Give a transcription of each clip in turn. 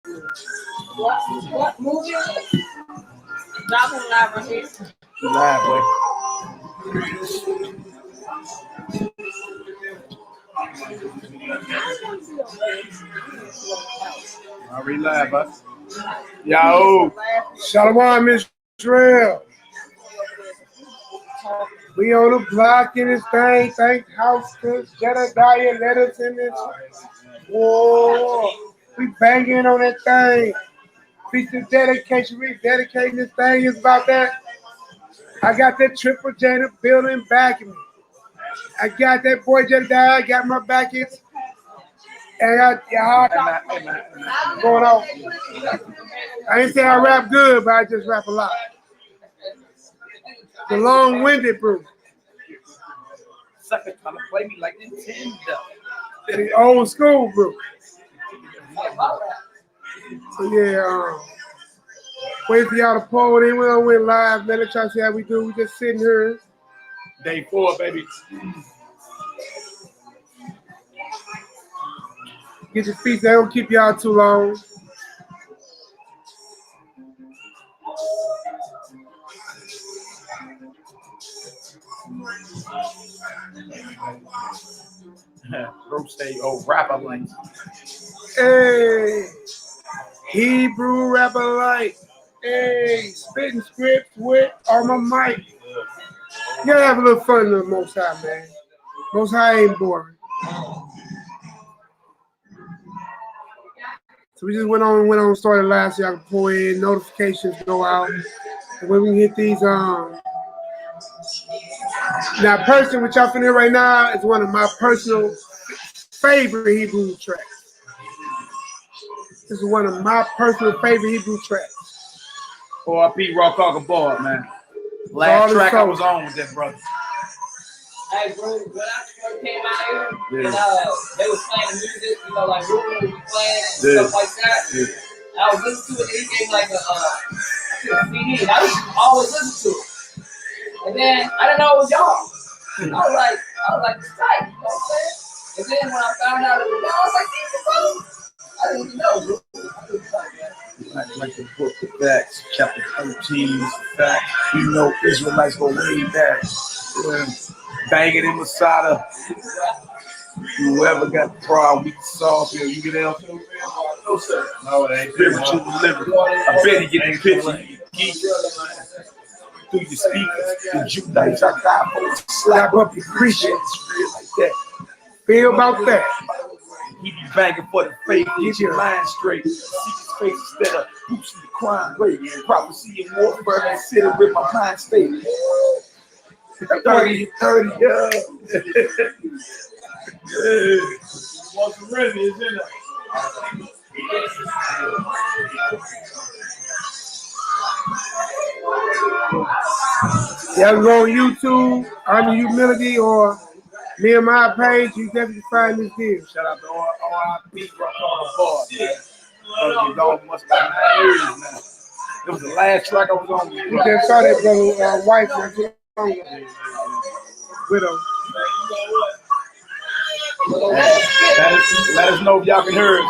What movie? Drop him live right here. Live, boy. Already live, huh? Yo, Shalom, Israel. We on the block in this thing. Thank House Jedediah let us in this. Whoa, we banging on that thing. Feast of dedication. We dedicating this thing. It's about that. I got that triple J building backing me. I got that boy Jedediah. I got my backings. And I got Yhwh going on. I ain't say I rap good, but I just rap a lot. The long-winded brew. sucker trying to play me like Nintendo. The old school brew. So yeah, wait for y'all to poll. Then we don't went live. Man, let's try to see how we do. We just sitting here. Day 4, baby. Get your feet. They don't keep y'all too long. Bro, say, oh, rapper link. Hey, Hebrew rapper like. Hey, spitting scripts with on my mic. You gotta have a little fun in the Most High, man. Most High ain't boring. So we just went on, started last year. I can pull in, notifications go out. And when we hit these, now personally, what y'all finna hear right now is one of my personal favorite Hebrew tracks. This is one of my personal favorite Hebrew tracks. Or Pete Rock Hawk Board, man. Last track I was on with that brother. Hey, bro, when I first came out here, and they was playing the music, you know, like Ruben would be playing and stuff like that. I was listening to it, and he gave me like a CD, and I used to always listen to it. And then I didn't know it was y'all. I was like, it's tight, you know what I'm saying? And then when I found out it was y'all, I was like, damn, bro. I didn't even know, bro. Like the book of Acts, chapter 13, fact, you know Israelites go way back. Banging in Masada. Whoever got the problem, we can solve it. You get out? No, sir. No, it ain't spiritual delivery. I bet he get the picture. Through your speakers, the Judites, I got for slap up your Christians. Like that. Feel about that. He be banging for the faith, get your mind straight. See his face instead of boosting the crime rate. Prophecy and warfare, consider with my mind state. 30, yeah. What's the rhythm, isn't it? Y'all can go on YouTube, Under Humility, or me and my page. You definitely find this deal. Shout out to RIP Rock on the board, man. You don't must have 9 years now. It was the last track I was on. You just saw that brother wife not too long ago. Widow. Let us know if y'all can hear us.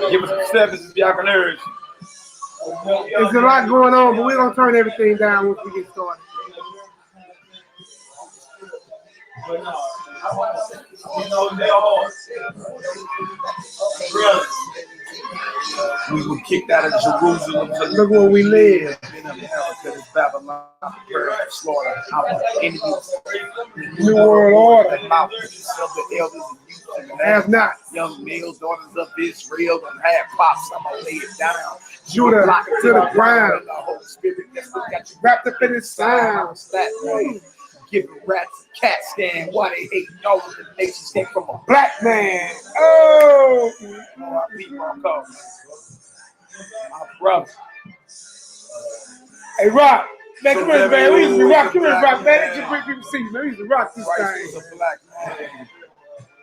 Give us some sevens if y'all can hear us. There's a lot going on, but we're going to turn everything down once we get started. We were kicked out of Jerusalem. Look where we live. In America, this Babylon, slaughter our enemies. New World Order. The mouthpiece of the elders and youth and Have not. young males, daughters of Israel, and have pops. I'm gonna lay it down. Judah to the ground. The Holy Spirit that's got you Wrapped up in his sounds. that way. Giving rats a cat scan. Why they hate all of the nations came from a Black man. Oh. I beat my car. My brother. Hey, Rock. Man, come here, man. We used to rock. Come here, Rock, man. Let you bring people see you, man. We used to rock this Christ thing. is a black man.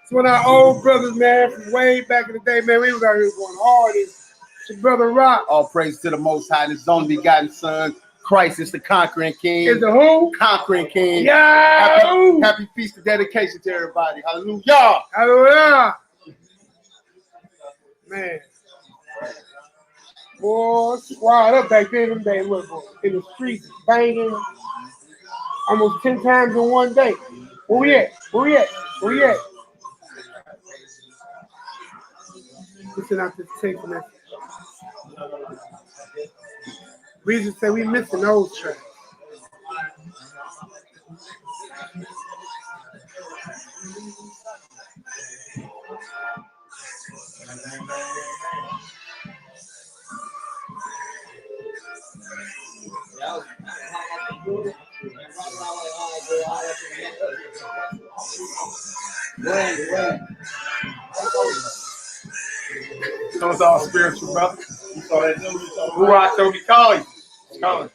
It's one of our old brothers, man, from way back in the day, man. We was out here going hard. It's your brother Rock. All praise to the Most High, His only begotten Son. Christ is the conquering King. Is the who? Conquering King. Yeah. Happy feast of dedication to everybody. Hallelujah. Hallelujah. Man. Boy, squad up back then. Them days, what, boy? In the streets, banging almost 10 times in one day. Where we at? Where we at? Where we at? Listen out this text message. We just say we missing those tracks. So it's all spiritual, brother. Who I told me call you? Call him.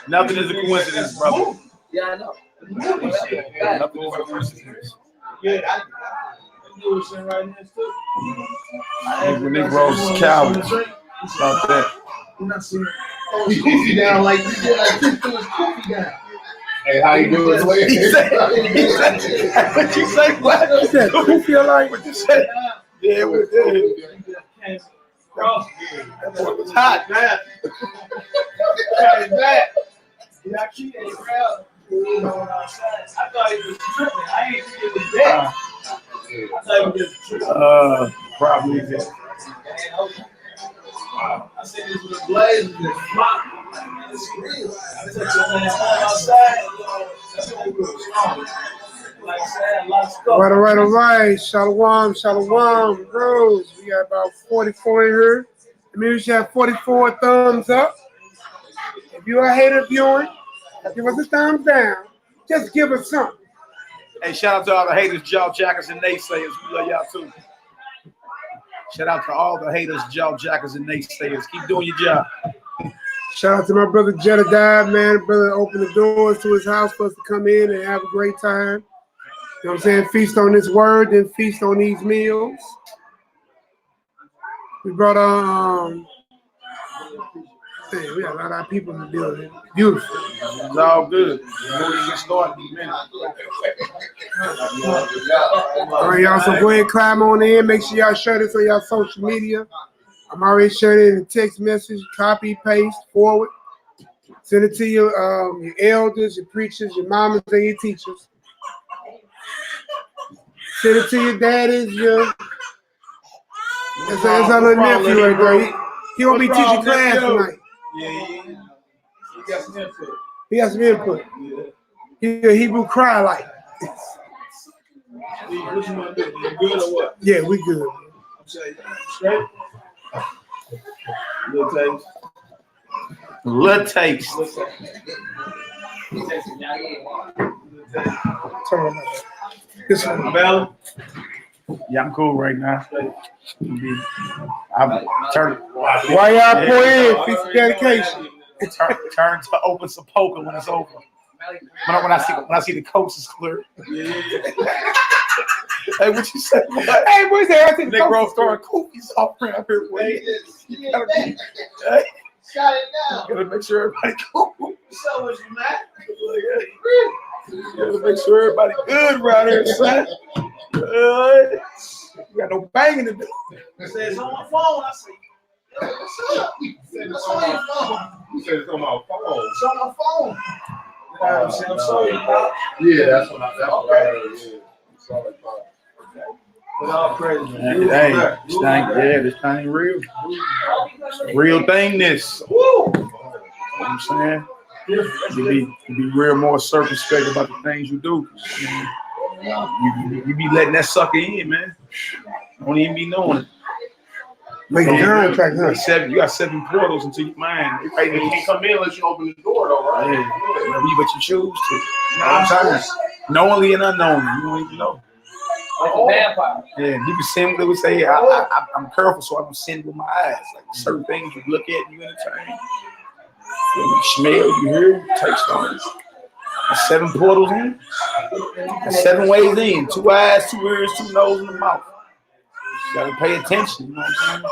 Nothing is a coincidence, brother. Yeah, I know. Nothing is a coincidence. Yeah, I do it sitting right next to it. When Negroes is cowards. About that. Koofy down like you did, like this to his Koofy down. Hey, how you doing? What you say? What? He said, who feel like? What you say? Yeah, we did. That boy was hot, man. Yeah, I keep it crowd. I thought he was tripping. I ain't think it was that. I thought he was just tripping. Probably did. I said this was blazing and flop. It's real. I took the man outside. That's what we were strong. Like I said, a lot of stuff. All right. Shalom, shalom, bros. We got about 44 in here. That means we should have 44 thumbs up. If you're a hater viewing, give us a thumbs down. Just give us something. Hey, shout out to all the haters, jaw jackers, and naysayers. We love y'all too. Shout out to all the haters, jaw jackers, and naysayers. Keep doing your job. Shout out to my brother Jedediah, man. Brother opened the doors to his house for us to come in and have a great time. You know what I'm saying? Feast on this word, then feast on these meals. We brought man, we got a lot of people in the building. Beautiful. It's all good. Before you get started, man. All right, y'all. So go ahead, climb on in. Make sure y'all share this on y'all social media. I'm already sharing it in a text message. Copy, paste, forward. Send it to your elders, your preachers, your mamas, and your teachers. Send it to your daddies, That's our little nephew right there. He won't be teaching class tonight. Yeah. He got some input. He got some input. He a Hebrew cry like. What you want to do? You good or what? Yeah, we good. Straight? Little taste. Little taste. Turn on that. This one. Bell? Yeah, I'm cool right now. I'm turn. Why y'all pour in? Feast of dedication. Turn to open some poker when it's over. When I see the coast is clear. Yeah. Hey, what you say? Hey, what's that? I think Negroes throwing cookies off up here. You gotta make sure everybody cool. So was you mad? You gotta make sure everybody good around here, son. Good. You got no banging to do. He said it's on my phone. I said, what's up? He said it's on my phone. He said it's on my phone. It's on my phone. I'm sorry about. Yeah, that's what I heard. Yeah. Sorry about. With all praise. Hey, this thing real. Real thing, this. Woo! You know what I'm saying? You be real more circumspect about the things you do. You be letting that sucker in, man. Don't even be knowing it. Make a contract, huh? You got 7 portals into your mind. You can't come in unless you open the door, though, right? Yeah. But you choose to. Knowingly and unknowingly, you don't even know. Like a vampire. Yeah, you can sin. They would say, I'm careful, so I don't sin with my eyes. Like certain things you look at, you entertain. You smell, you hear, taste on it. 7 portals in. 7 ways in. 2 eyes, 2 ears, 2 noses, and a mouth. You gotta pay attention. You know what I'm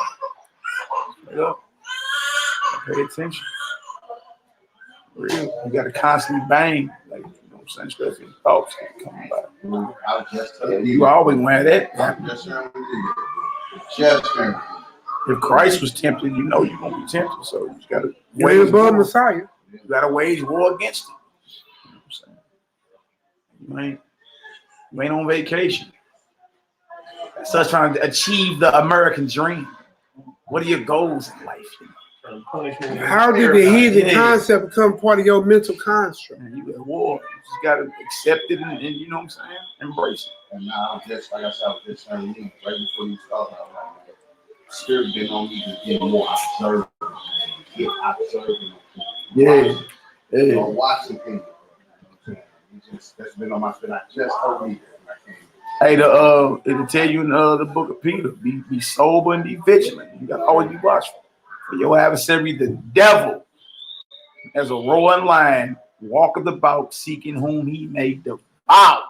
saying? Yeah. Pay attention. Real. You gotta constantly bang. Like, you know what I'm saying? Especially in thoughts coming by. Yeah, you always wear that. Just tempted. If Christ was tempted, you know you're gonna be tempted. So you gotta Way above Messiah. You gotta wage war against it. You know what I'm saying? You ain't on vacation. Such trying to achieve the American dream. What are your goals in life? How did the heathen concept become part of your mental construct? Man, you at war. You just gotta accept it and you know what I'm saying? Embrace it. And now, just like I said, I was just saying, right before you talk, I was like, Spirit been on me to get more observant. Get observant. Yeah. You know, watching things. That's been on my spirit. I just told me that. Hey, it'll tell you in the book of Peter, be sober and be vigilant. You gotta always be watchful. For your adversary, the devil, as a roaring lion, walketh about seeking whom he may devour.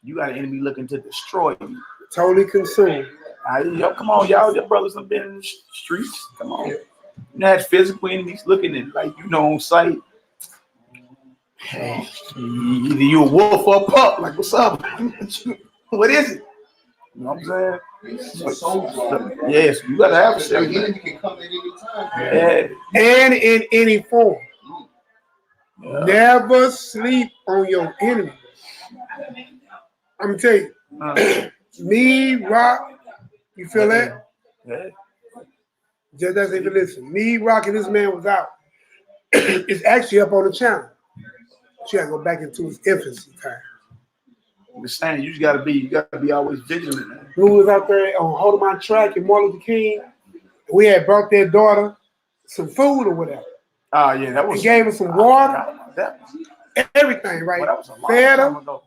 You got an enemy looking to destroy you. Totally consumed. Yo, come on, y'all. Your brothers have been in the streets. Come on. You know, had physical enemies looking at, like, you know, on sight. Hey, either you a wolf or a pup. Like, what's up? What is it? You know what I'm saying? Yes, you gotta have a enemy can come at any time. Yeah. And in any form. Yeah. Never sleep on your enemy. I'm gonna tell you. Me, Rock, you feel that? Yeah. Just doesn't even listen. Me, Rock, and this man was out. It's actually up on the channel. You gotta go back into his infancy time. I'm saying you gotta be always vigilant, man. We was out there on Hold My Track and Martin Luther King. We had brought their daughter some food or whatever. Oh yeah, that was. He gave her some water. That was, everything, right? Well, that was a long Fed time her. ago.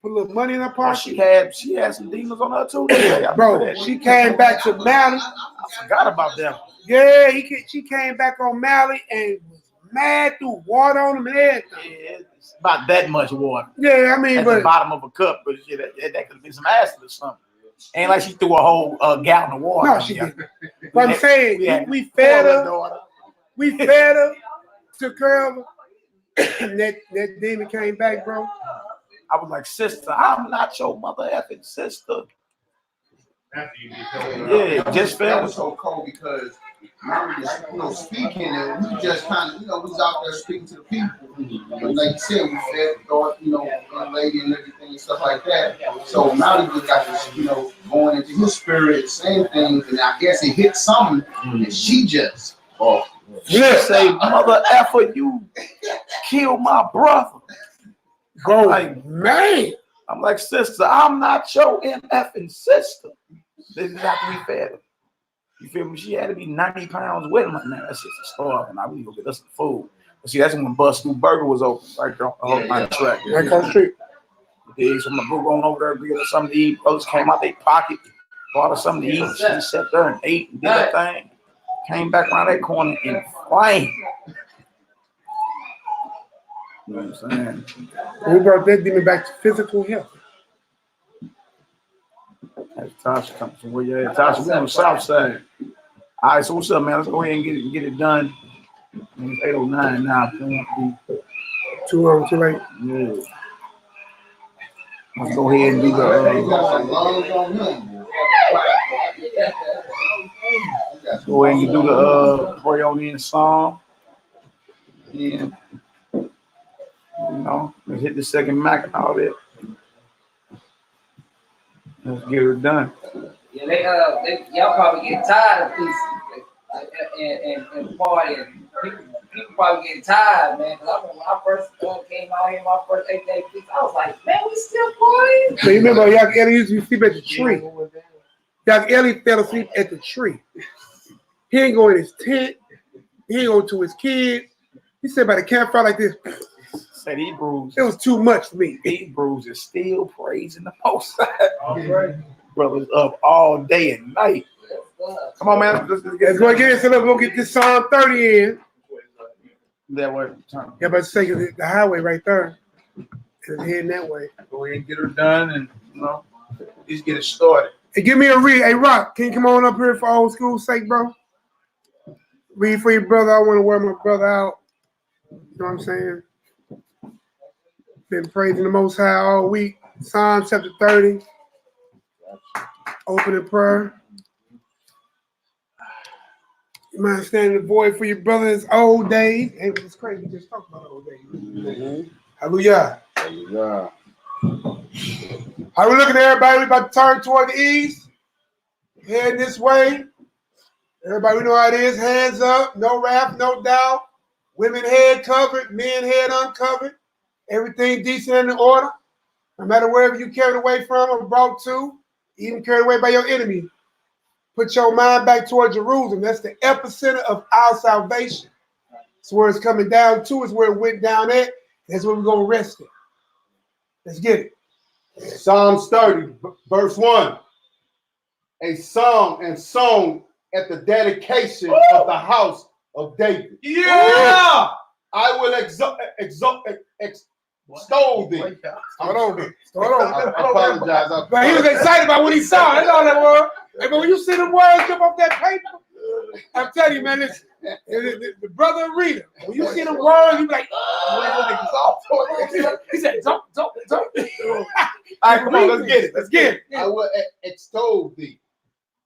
Put a little money in her pocket. She had some demons on her too. Bro, she came back to Mally. I forgot about them. Yeah, she came back on Mally and was mad, threw water on him and everything. Yeah, it's about that much water. Yeah, I mean, at but the bottom of a cup, but shit, that could have been some acid or something. Ain't like she threw a whole gallon of water. No, she didn't. But I'm saying we fed her. We fed her, took care of her. And that demon came back, bro. I was like, sister, I'm not your mother effing sister. Yeah, just felt. That was so cold because we were speaking and we just kind of, we was out there speaking to the people. And like you said, we fed the daughter, young lady and everything and stuff like that. So now he just got this, going into his spirit, saying things, and I guess it hit something, and she just, she say, mother effer, you killed my brother. Go, like, man. I'm like, sister, I'm not your MFing sister. This is after we fed her. You feel me? She had to be 90 pounds with him. Like, man, that's just a starving. Now we go get us some food. But see, that's when Bust New Burger was open, right there on my track. Right across the street. Yeah, so my boo going over there, get her something to eat. Brothers came out their pocket, bought her something to eat. She sat there and ate and did her thing. Came back around that corner and flamed. You know what I'm saying? We brought that demon back to physical health. That's Tasha coming from where you at. Tasha, we on the south side. All right, so what's up, man? Let's go ahead and get it done. It's 8:09 now. Too long, too late. Yeah. Let's go ahead and do the. Go ahead and do the pray on in song. Yeah. Let's hit the second Mac and all that. Let's get it done. Yeah, y'all probably get tired of this and partying. People probably getting tired, man. Because I remember when I first came out here, my first 8-day piece, I was like, man, we still partying. So you remember Yak Ellie used to sleep at the tree. Yak Ellie fell asleep at the tree. He ain't go in his tent. He ain't go to his kids. He said by the campfire like this. Said Hebrews. It was too much for me. Hebrews is still praising the Most High. Brothers up all day and night. Come on, man. Let's go again. So let's go get this Psalm 30 in. That way. Yeah, but say the highway right there. It's heading that way. Go ahead and get her done and just get it started. Hey, give me a read. Hey, Rock, can you come on up here for old school's sake, bro? Read for your brother. I want to wear my brother out. You know what I'm saying? Been praising the Most High all week. Psalm chapter 30. Opening prayer. You mind standing in the void for your brother's old days? Hey, it's crazy. We just talked about old days. Hallelujah. Hallelujah. How we looking at everybody? We about to turn toward the east. Heading this way. Everybody, we know how it is. Hands up. No wrath, no doubt. Women head covered. Men head uncovered. Everything decent and in order. No matter wherever you carried away from or brought to, even carried away by your enemy. Put your mind back toward Jerusalem. That's the epicenter of our salvation. It's where it's coming down to. It's where it went down at. That's where we're going to rest it. Let's get it. Psalms 30, verse 1. A psalm and song at the dedication of the house of David. Yeah. I will extol thee. Start over. I apologize. But he was excited about what he saw. That's all that was. Hey, but when you see the words jump off that paper, I'm telling you, man, listen, the brother reader, when you see the words, you be like, he said, jump. All right, come on, let's get it. Let's get it. I will extol thee,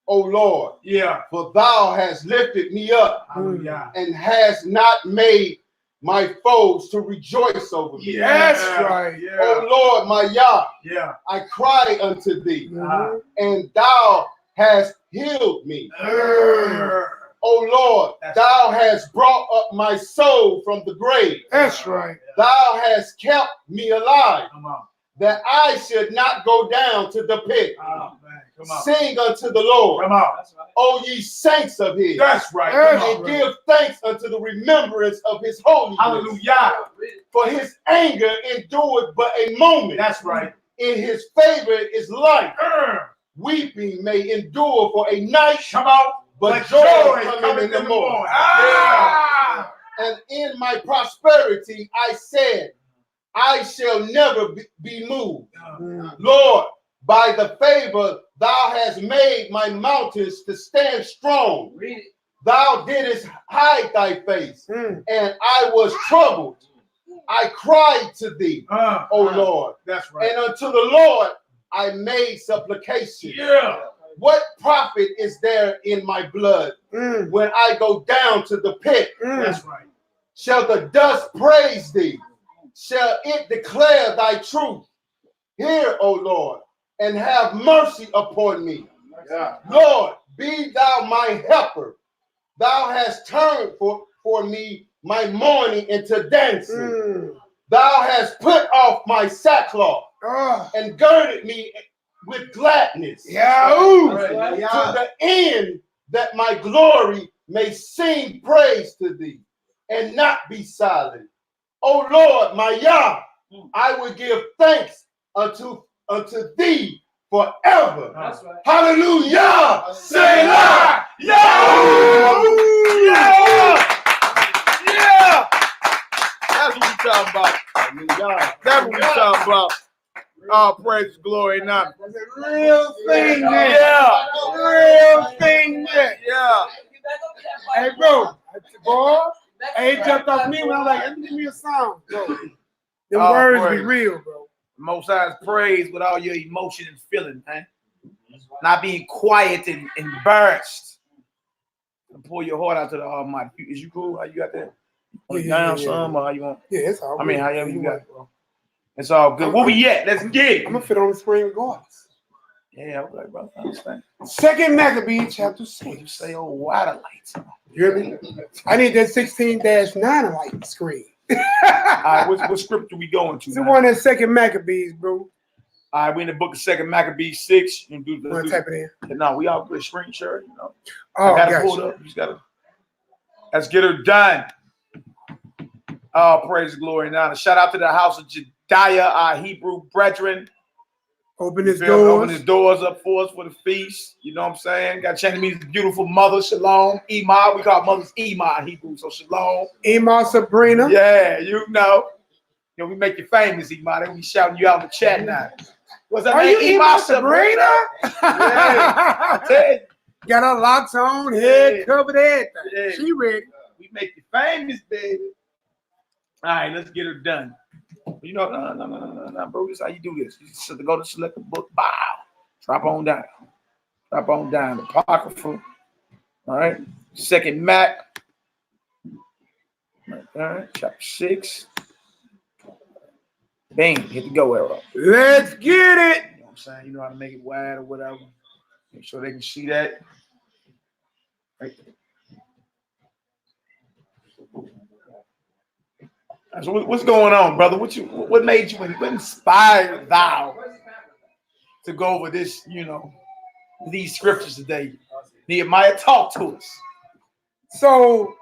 O Lord. Yeah. For thou hast lifted me up and hast not made my foes to rejoice over me. That's right. Yeah. O Lord, my Yah, Yeah. I cry unto thee, and thou hast healed me. O Lord, thou hast brought up my soul from the grave. That's right. Thou hast kept me alive, Come on. that I should not go down to the pit. Oh, man. Come on. Sing unto the Lord, Come on. O ye saints of his, That's right. Yes. Come and on. give thanks unto the remembrance of his holiness. Hallelujah. For his anger endureth but a moment. That's right. In his favor is life. Weeping may endure for a night, Come on. but joy coming in the morning. Ah. And in my prosperity I said, I shall never be moved. Lord, by the favor thou hast made my mountains to stand strong. Read it. Thou didst hide thy face, and I was troubled. I cried to thee, O Lord, That's right. and unto the Lord I made supplication. Yeah. What profit is there in my blood when I go down to the pit? That's right. Shall the dust praise thee? Shall it declare thy truth? Hear, O Lord, and have mercy upon me. Yeah. Lord, be thou my helper. Thou hast turned for me my mourning into dancing. Thou hast put off my sackcloth and girded me with gladness. Yahoo! To the end that my glory may sing praise to thee and not be silent. O Lord, my Yah, I will give thanks unto thee forever. That's right. Hallelujah! Selah! Yahoo! Yeah! Yeah! That's what we're talking about. That's what we're talking about. All praise, glory, and honor. That's a real thing, man. Yeah. Real thing, man. Yeah. Hey, bro. Boy, hey, it jumped off me when I was like, give me a song, bro. The words be praise. real, bro. Most High's praise with all your emotion and feeling, man. Not being quiet and embarrassed. And pour your heart out to the Almighty. Is you cool? How you got that? Want it down some or how you want? Yeah, it's all I mean, good. however you got it, bro. It's all good. Where we at? Let's get it. I'm gonna fit on the screen regardless. Yeah, okay, bro. I understand. 2nd Maccabees, chapter 6. You say, oh, water lights. You hear me? I need that 16-9 light screen. All right, what scripture we going to? It's the one in 2nd Maccabees, bro. All right, we in the book of 2nd Maccabees 6. You I'm gonna type it in. No, we all good screen share, you know. Oh, I gotta pull it gotcha. up. You just gotta. Let's get her done. Oh, praise, glory, and honor. Shout out to the house of Jediah, our Hebrew brethren. Open his Open his doors. doors up for us for the feast. You know what I'm saying? Got to meet his beautiful mother, Shalom. Ema. We call mothers Ema in Hebrew, so Shalom. Ema Sabrina. Yeah, you know. You know, we make you famous, Ema. They be shouting you out in the chat now. What's that Are name? you Ema Sabrina? I tell you. Got her locks on, head Yeah. covered, everything. Yeah. She ready. We make you famous, baby. All right, let's get her done. You know, no, bro. This is how you do this. You just go to select the book, bow, drop on down. Drop on down. Apocryphal. All right. Second Mac. All right. Chapter 6. Bang. Hit the go arrow. Let's get it. You know what I'm saying? You know how to make it wide or whatever. Make sure they can see that. Right. So what's going on, brother? What made you, what inspired thou to go over this, you know, these scriptures today? Nehemiah, talk to us. So,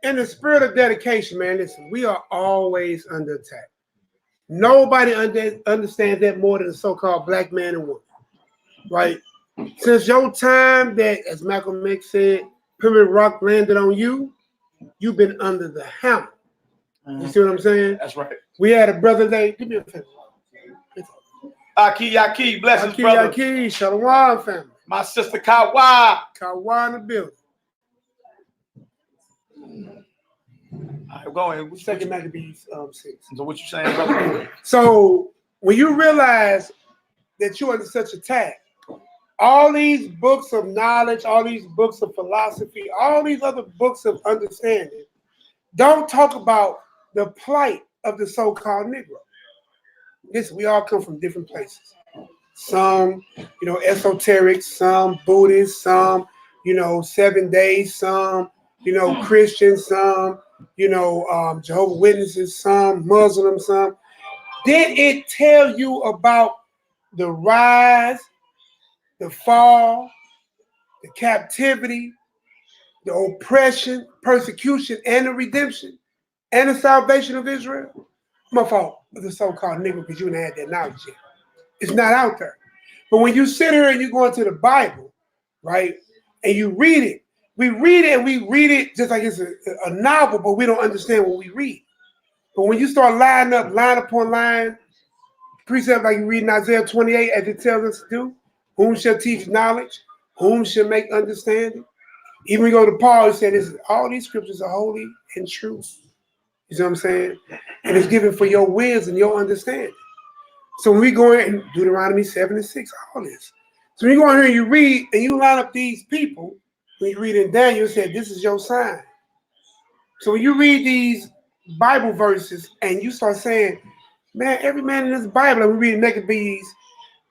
in the spirit of dedication, man, listen, we are always under attack. Nobody understands that more than the so-called black man and woman, right? Since your time that, as Malcolm X said, Pyramid Rock landed on you, you've been under the hammer. You see what I'm saying? That's right. We had a brother named, give me a favor. Aki, blessings, brother. Aki, Shalom family. My sister Kawa. Kawa in the building. All right, go ahead. Second Maccabees 6. So what you saying, brother? So when you realize that you're under such attack, all these books of knowledge, all these books of philosophy, all these other books of understanding, don't talk about the plight of the so-called Negro. Listen, we all come from different places. Some, you know, esoteric, some Buddhist, some, you know, 7 days, some, you know, Christian, some, you know, Jehovah's Witnesses, some Muslims, some. Did it tell you about the rise, the fall, the captivity, the oppression, persecution, and the redemption, and the salvation of Israel? My fault, the so-called nigga, because you didn't have that knowledge yet. It's not out there. But when you sit here and you go into the Bible, right, and you read it, we read it and we read it just like it's a novel, but we don't understand what we read. But when you start lining up, line upon line, precept like you read in Isaiah 28, as it tells us to do, whom shall teach knowledge, whom shall make understanding. Even we go to Paul, he said, all these scriptures are holy and true. You see what I'm saying? And it's given for your wisdom, your understanding. So when we go in Deuteronomy 7 and 6, all this. So when you go in here and you read and you line up these people, when you read in Daniel, it said, this is your sign. So when you read these Bible verses and you start saying, man, every man in this Bible, and we read Maccabees,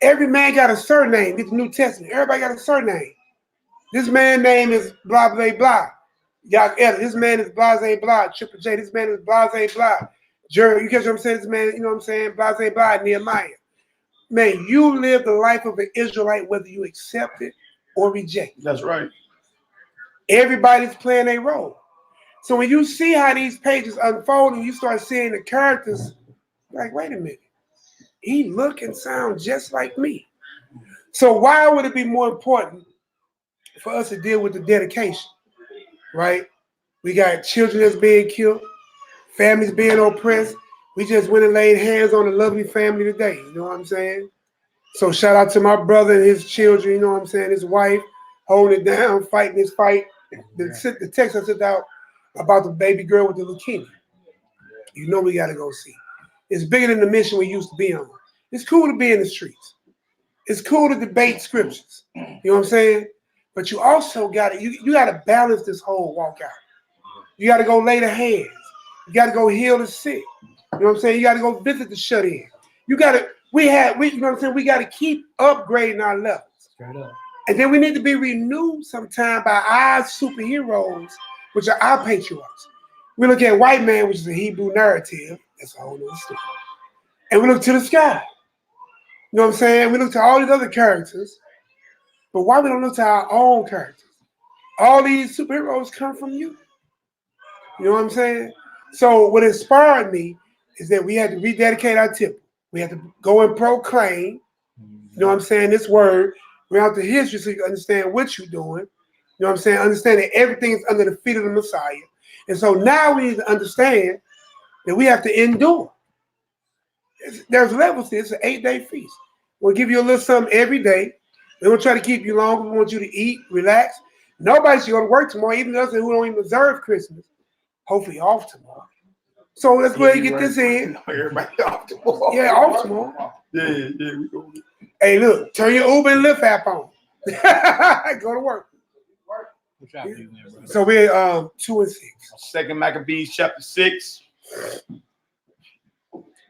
every man got a surname. Get the New Testament. Everybody got a surname. This man's name is blah, blah, blah. Yhwh, this man is blah, blah, blah. Triple J, this man is blah, blah, blah. Jerry, you catch what I'm saying? This man, you know what I'm saying? Blah, blah, blah, Nehemiah. Man, you live the life of an Israelite whether you accept it or reject it. That's right. Everybody's playing a role. So when you see how these pages unfold and you start seeing the characters, like, wait a minute. He look and sound just like me. So why would it be more important for us to deal with the dedication, right? We got children that's being killed, families being oppressed. We just went and laid hands on a lovely family today, you know what I'm saying? So shout out to my brother and his children, you know what I'm saying? His wife holding it down, fighting this fight. The text I sent out about the baby girl with the leukemia. You know we got to go see. It's bigger than the mission we used to be on. It's cool to be in the streets. It's cool to debate scriptures. You know what I'm saying? But you also got to, you got to balance this whole walk out. You got to go lay the hands. You got to go heal the sick. You know what I'm saying? You got to go visit the shut-in. You got to, you know what I'm saying? We got to keep upgrading our levels. Straight up. And then we need to be renewed sometime by our superheroes, which are our patriots. We look at white man, which is a Hebrew narrative. That's a whole other story. And we look to the sky. You know what I'm saying? We look to all these other characters. But why we don't look to our own characters? All these superheroes come from you. You know what I'm saying? So what inspired me is that we had to rededicate our temple. We had to go and proclaim, you know what I'm saying, this word. We have to history so you can understand what you're doing. You know what I'm saying? Understand that everything is under the feet of the Messiah. And so now we need to understand that we have to endure. There's levels to it. It's an 8-day feast. We'll give you a little something every day. We don't try to keep you long. We want you to eat, relax. Nobody should go to work tomorrow, even those who don't even observe Christmas. Hopefully off tomorrow. So let's go ahead and get this in. Everybody off tomorrow. Yeah, off tomorrow. Yeah. We go. Hey, look, turn your Uber and Lyft app on. Go to work. So we're 2 and 6. 2 Maccabees chapter 6.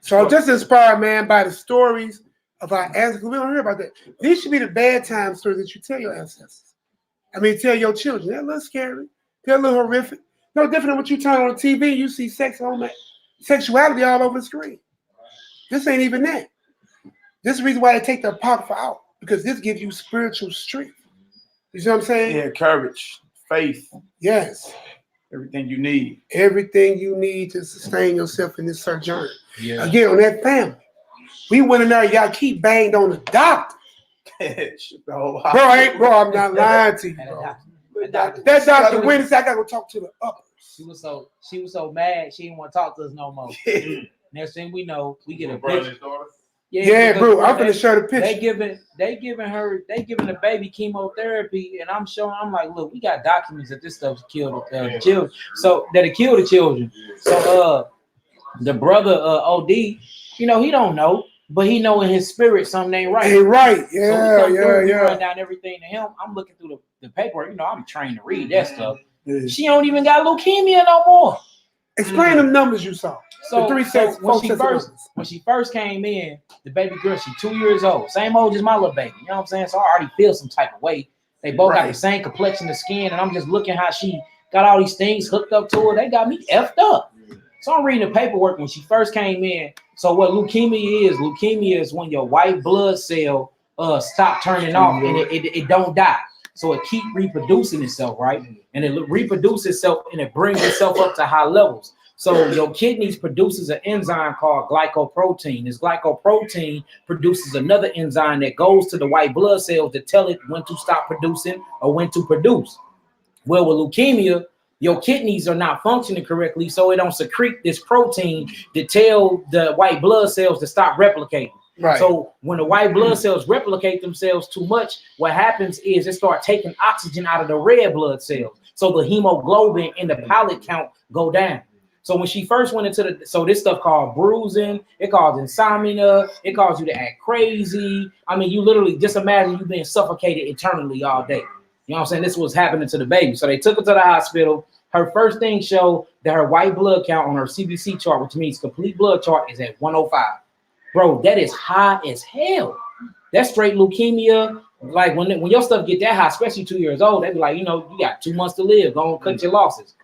So I'm just inspired, man, by the stories of our ancestors. We don't hear about that. These should be the bad time stories that you tell your ancestors. I mean, tell your children. They're a little scary. They're a little horrific. No different than what you turn on TV. You see sexuality all over the screen. This ain't even that. This is the reason why they take the apocrypha out, because this gives you spiritual strength. You see what I'm saying? Yeah, courage, faith. Yes. Everything you need. Everything you need to sustain yourself in this sojourn. Yeah. Again, on that family. We went in there, y'all keep banged on the doctor. Bro, I'm not lying to you, bro. That doctor went and said, I gotta go talk to the uppers. She was so mad she didn't want to talk to us no more. Next thing we know, we get a picture. Yeah, bro, I'm gonna show the picture. They giving the baby chemotherapy, and I'm like, look, we got documents that this stuff's killed the children. So that it killed the children. So the brother OD, he don't know, but he know in his spirit something ain't right. Ain't right. Yeah, so we yeah. run down everything to him. I'm looking through the paperwork. I'm trained to read that stuff. Yeah. She don't even got leukemia no more. Explain them numbers you saw. So, when she first came in, the baby girl, she's 2 years old, same old as my little baby. You know what I'm saying? So I already feel some type of way. They both got the same complexion of skin, and I'm just looking how she got all these things hooked up to her. They got me effed up. So I'm reading the paperwork when she first came in. So what leukemia is when your white blood cell stop turning off and it don't die. So it keep reproducing itself, right? And it reproduces itself and it brings itself up to high levels. So your kidneys produces an enzyme called glycoprotein. This glycoprotein produces another enzyme that goes to the white blood cells to tell it when to stop producing or when to produce. Well, with leukemia, your kidneys are not functioning correctly, so it don't secrete this protein to tell the white blood cells to stop replicating. Right. So when the white blood cells replicate themselves too much, what happens is it start taking oxygen out of the red blood cells. So the hemoglobin and the platelet count go down. So when she first went into so this stuff called bruising, it causes insomnia, it causes you to act crazy. I mean, you literally just imagine you being suffocated eternally all day. You know what I'm saying? This was happening to the baby. So they took her to the hospital. Her first thing showed that her white blood count on her CBC chart, which means complete blood chart, is at 105. Bro, that is high as hell. That's straight leukemia. Like when your stuff get that high, especially 2 years old, they be like, you got 2 months to live. Go and cut your losses.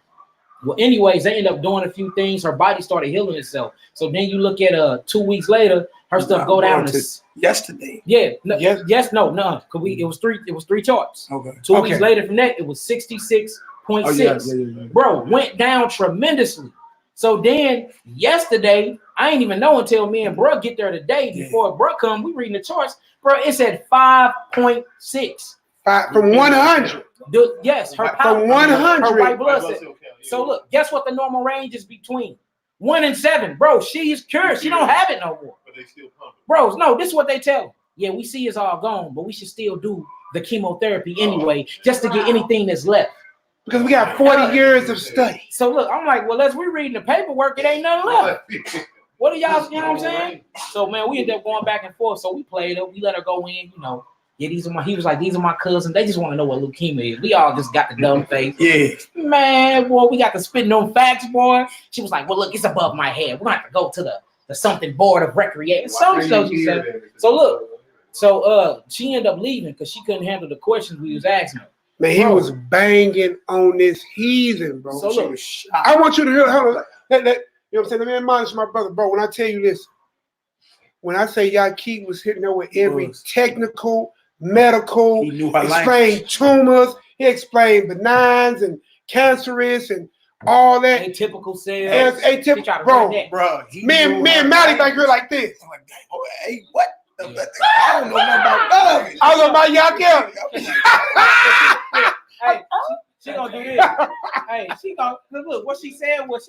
Well, anyways, they end up doing a few things. Her body started healing itself. So then you look at 2 weeks later, her stuff go down to yesterday. Yeah. No. Because it was three charts. Okay. 2 weeks later from that, it was 66.6. Bro, went down tremendously. So then yesterday, I ain't even know until me and bro get there today. Before bro come, we reading the charts. Bro, it's at 5.6. From 100. Yes, her from 100. Her white blood cell. So look, guess what the normal range is between 1 and 7, bro. She's cured. She don't have it no more. But they still pumping. Bros, no, this is what they tell them. Yeah, we see it's all gone, but we should still do the chemotherapy anyway, just to get anything that's left. Because we got 40 years of study. So look, I'm like, well, as we reading the paperwork, it ain't nothing left. What are y'all, you know what I'm saying? So man, we ended up going back and forth. So we played it. We let her go in, Yeah, he was like, these are my cousins. They just want to know what leukemia is. We all just got the dumb face. Yeah. Man, boy, we got to spitting on facts, boy. She was like, well, look, it's above my head. We're going to have to go to the something board of recreation. Some stuff she said. So look, she ended up leaving because she couldn't handle the questions we was asking her. Man, he was banging on this heathen, bro. So look, I want you to hear, hold on. You know what I'm saying? Let me admonish my brother, bro. When I tell you this, when I say Yhwh was hitting her with every technical, medical, he explained tumors, he explained benigns and cancerous and all that. Atypical cells. Atypical, bro. Me and Maddie back here like this. I'm like, hey, what? I don't know nothing about none of it. I don't know about Yhwh. Hey, she gonna do this. Hey, she gonna look. What she said was,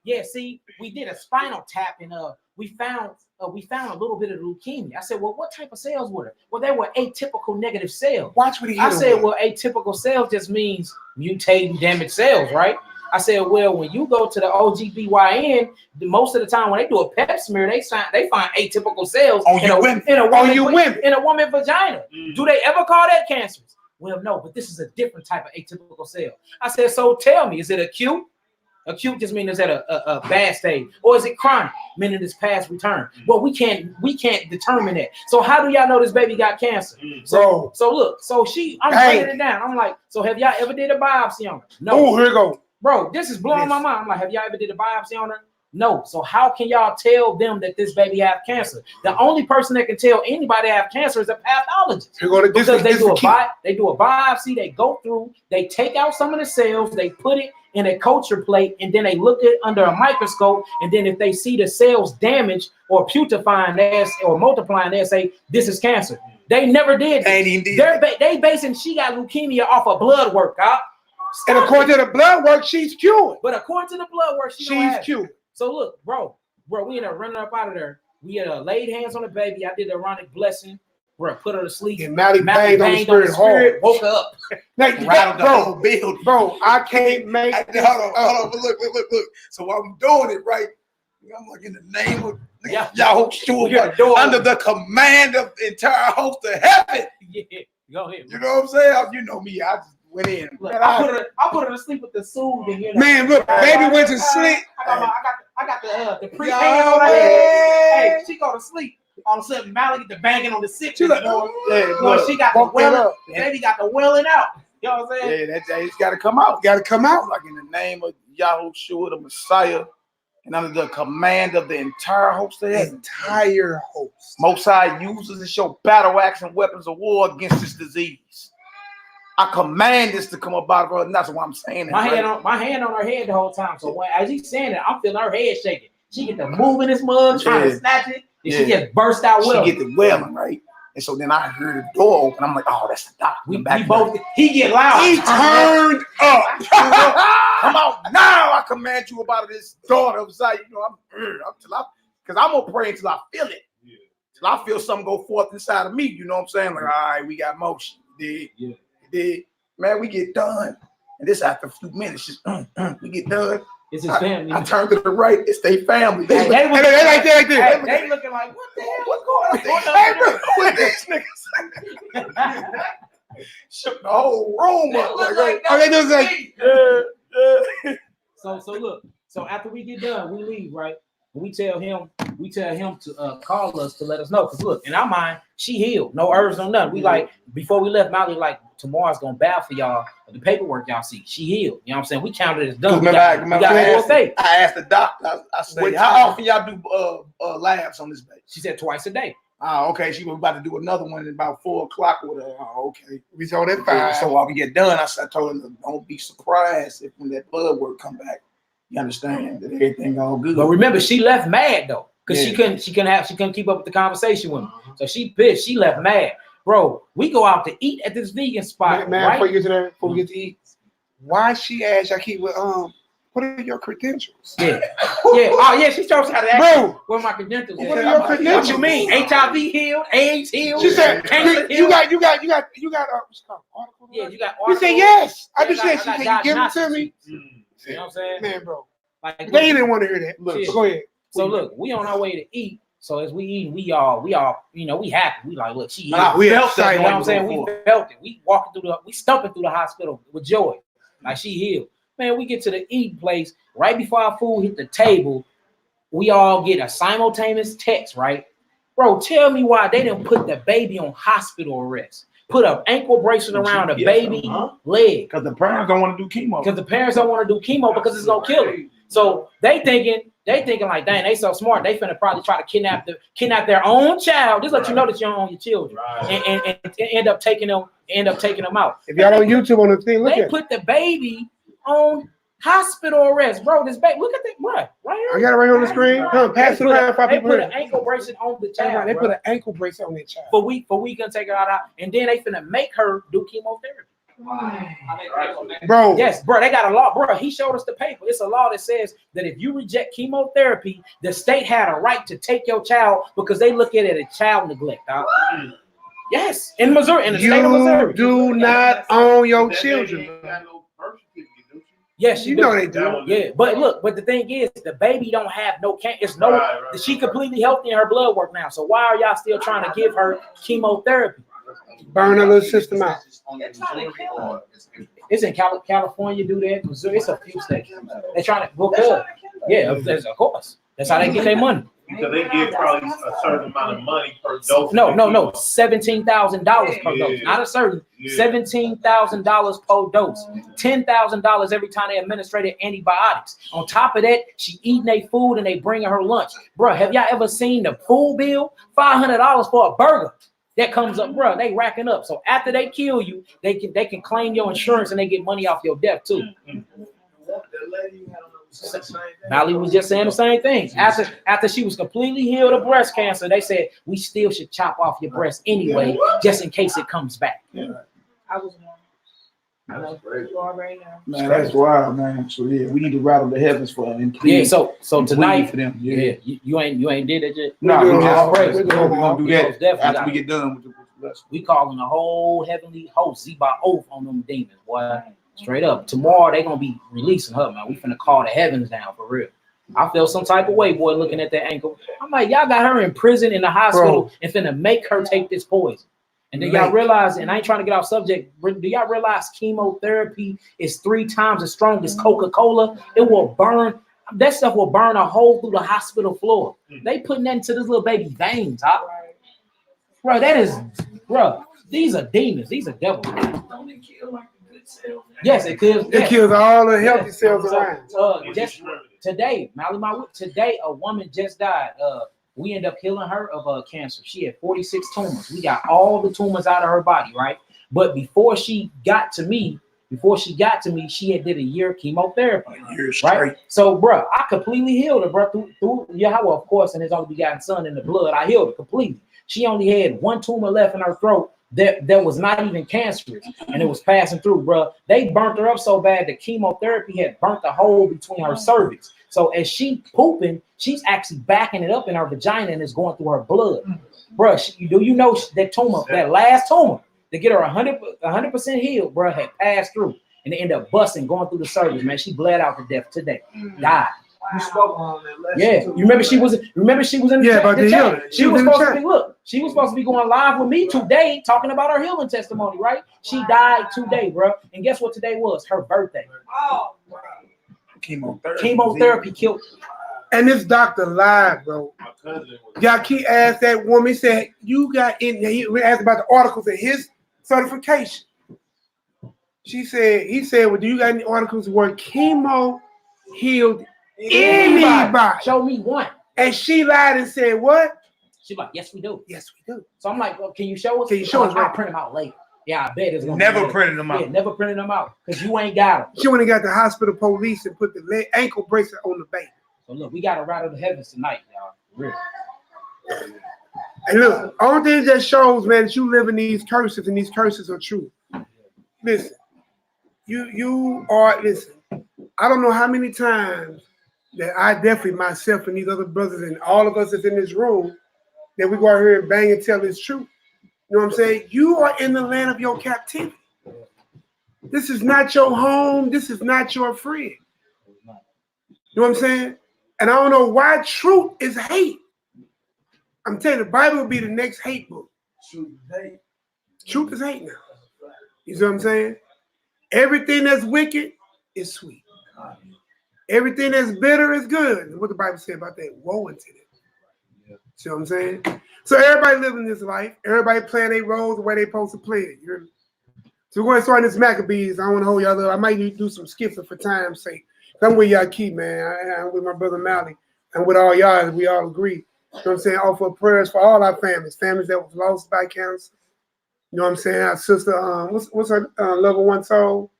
yeah, see, we did a spinal tap and we found a little bit of leukemia. I said, well, what type of cells were there? Well, they were atypical negative cells. Watch what he I said, well, atypical cells just means mutating damaged cells, right? I said, well, when you go to the OGBYN, most of the time when they do a pap smear, they find atypical cells in a woman vagina. Do they ever call that cancerous? Well, no, but this is a different type of atypical cell. I said, so tell me, is it acute? Acute just means it's at a bad stage, or is it chronic, meaning it's past return? Well, we can't determine that. So how do y'all know this baby got cancer? So look, I'm breaking it down. I'm like, so have y'all ever did a biopsy on her? No. Oh, here you go. Bro, this is blowing my mind. I'm like, have y'all ever did a biopsy on her? No. So how can y'all tell them that this baby have cancer? The only person that can tell anybody have cancer is a pathologist. Because they do a biopsy, they go through, they take out some of the cells, they put it in a culture plate, and then they look at it under a microscope, and then if they see the cells damaged or putrefying or multiplying, they say this is cancer. They never did. They basing she got leukemia off of blood work. And according to the blood work, she's cured. But according to the blood work, she's cured. So look, bro, we ended up running up out of there. We had laid hands on the baby. I did the ironic blessing. Bro, put her to sleep. And Mally banged on the spirit hard. Woke her up. Rattled the whole building. Bro, I can't make this hold on. Look. So while I'm doing it, right, I'm like, in the name of Yahweh, under the command of the entire host of heaven. Yeah, go ahead. You know what I'm saying? You know me. I just went in. Look, I put her to sleep with the soothing. You know? Man, look, baby went to sleep. I got the pre on her head. Hey, she go to sleep. All of a sudden, Mally get the banging on the six. She got the welling. The baby got the welling out. You know what I'm saying? Yeah, it's got to come out. Got to come out. Like in the name of Yahushua, the Messiah, and under the command of the entire host of heaven. Entire host. Most High uses to show battle axe and weapons of war against this disease. I command this to come about, bro. And that's what I'm saying. My hand on her head the whole time. So as he's saying it, I'm feeling her head shaking. She get to move in this mug, trying to snatch it. And she just burst out welling. She get the welling, right? And so then I heard the door open. I'm like, oh, that's the doctor. He get loud. He turned up. Come out now. I command you about this daughter of Zion. You know, because I'm gonna pray until I feel it. Yeah. Till I feel something go forth inside of me. You know what I'm saying? Like, all right, we got motion. Did. Man, we get done. And this after a few minutes, just we get done. It's his family. I turned to the right. It's their family. They looking like, what the hell? What's going on? What this nigga shook the whole room up. So look. So after we get done, we leave, right? And we tell him to call us to let us know. Because look, in our mind, she healed. No herbs, no nothing. We like, before we left, Molly like, tomorrow's gonna bow for y'all. The paperwork y'all see, she healed. You know what I'm saying? We counted it as done. I asked the doctor. I said, how often y'all do labs on this baby? She said twice a day. Oh, okay. She was about to do another one at about 4 o'clock with her. Oh, okay. We told that 5. So while we get done, I told her, don't be surprised if when that blood work come back. You understand that everything all good. But remember, she left mad though, because she couldn't keep up with the conversation with me. So she pissed. She left mad. Bro, we go out to eat at this vegan spot. Man, right? Before we get to eat, why she asked I keep with what are your credentials? Yeah. Oh yeah, she chose how to ask. Bro, what are my credentials? What are your credentials? What you mean? HIV healed, AIDS healed. She said you got what's called article? Yeah, you got article. We said yes. I just said she said you give it to me. You know what I'm saying? Man, bro. Like, they didn't want to hear that. Look, go ahead. So look, we on our way to eat. So as we eat, we all, you know, we happy. We like, look, she we felt it. You know what I'm saying? We felt it. We stumping through the hospital with joy. Like she healed. Man, we get to the eating place right before our food hit the table. We all get a simultaneous text, right? Bro, tell me why they didn't put the baby on hospital arrest. Put an ankle bracelet around the baby leg. Because the parents don't want to do chemo. Because it's gonna kill them. So they thinking like, dang, they so smart. They finna probably try to kidnap their own child. Just let you know that you don't own your children, and end up taking them out. If y'all on YouTube on the thing, look at put the baby on hospital arrest, bro. This baby, look at that, right here. I got it right on the screen. Come pass it around. They put an ankle bracelet on the child. They put an ankle bracelet on that child. For we can take her out, and then they finna make her do chemotherapy. Bro, yes, bro, they got a law, bro. He showed us the paper. It's a law that says that if you reject chemotherapy, the state had a right to take your child because they look at it as child neglect. Yes, in Missouri, in the state of Missouri, you do not own your children. Yes, you know they do. Yeah, but look, but the thing is, the baby don't have no cancer. It's no. She completely healthy in her blood work now. So why are y'all still trying to give her chemotherapy? Burn her little system out. It's in California. Do that. Missouri. It's a few states. They're trying to book up. Yeah, of course. That's how they get their money. Because they give probably a certain amount of money per dose. No, $17,000 per dose. Not a certain. $17,000 per dose. $10,000 every time they administrated antibiotics. On top of that, she eating their food and they bringing her lunch. Bro, have y'all ever seen the food bill? $500 for a burger. That comes up, bro. They racking up. So after they kill you, they can claim your insurance and they get money off your death too. Molly was just saying the same thing. After she was completely healed of breast cancer, they said we still should chop off your breast anyway, just in case it comes back. I was right now. Man, that's wild, man. So yeah, we need to rattle the heavens for them. Yeah, so tonight for them. Yeah, you ain't did it yet. No, we're gonna do that Definitely after we get done with the lesson. We calling the whole heavenly host Zebaoth on them demons, boy. Straight up. Tomorrow they gonna be releasing her, man. We finna call the heavens down for real. I feel some type of way, boy, looking at that ankle. I'm like, y'all got her in prison in the hospital and finna make her take this poison. And then y'all realize, and I ain't trying to get off subject, do y'all realize chemotherapy is 3 times as strong as Coca-Cola? It will burn. That stuff will burn a hole through the hospital floor. They putting that into this little baby veins, huh? Bro, that is, bro, these are demons. These are devils. Don't they kill like the good cells? Yes, it kills. It kills all the healthy cells around. Just today, today a woman just died. We end up healing her of cancer. She had 46 tumors. We got all the tumors out of her body, right? But before she got to me, she had did a year of chemotherapy. Right? So, bro, I completely healed her, bro, through Yahweh, of course, and his only begotten son in the blood. I healed her completely. She only had 1 tumor left in her throat that was not even cancerous, and it was passing through, bro. They burnt her up so bad the chemotherapy had burnt the hole between her cervix. So as she pooping, she's actually backing it up in her vagina and it's going through her blood. Bro, do you know that tumor, that last tumor, to get her 100% healed, bro, had passed through and they ended up busting, going through the cervix, man. She bled out to death today. Died. You spoke on that lesson. Yeah, you remember she was in the chat. She was supposed to be, look, she was supposed to be going live with me today talking about her healing testimony, right? She died today, bro. And guess what today was? Her birthday. Oh, chemotherapy killed. And this doctor lied, bro. Y'all keep asked that woman, he said, you got in there. He asked about the articles of his certification. He said, well, do you got any articles where chemo healed anybody? Show me one. And she lied and said, what? She's like, yes, we do. Yes, we do. So I'm like, well, can you show us? Can you show us? I'll print them out later. Yeah, I bet it's gonna never printed them out. Yeah, never printed them out because you ain't got them. She went and got the hospital police and put the ankle bracelet on the baby. So look, we got to rattle the heavens tonight, y'all. Really. And look, only thing that shows, man, that you live in these curses and these curses are true. Listen, you are, listen, I don't know how many times that I definitely, myself and these other brothers and all of us that's in this room, that we go out here and bang and tell this truth. You know what I'm saying? You are in the land of your captivity. This is not your home. This is not your friend. You know what I'm saying? And I don't know why truth is hate. I'm telling you, the Bible will be the next hate book. Truth is hate now. You see what I'm saying? Everything that's wicked is sweet. Everything that's bitter is good. What the Bible say about that? Woe unto them. See what I'm saying? So everybody living this life. Everybody playing their roles the way they supposed to play it. So we're going to start this Maccabees. I don't want to hold y'all up. I might do some skips for time's sake. I'm with y'all, Keith, man. I'm with my brother Mally. I'm with all y'all. We all agree. You know what I'm saying? Offer prayers for all our families that was lost by cancer. You know what I'm saying? Our sister, what's her level 1 soul?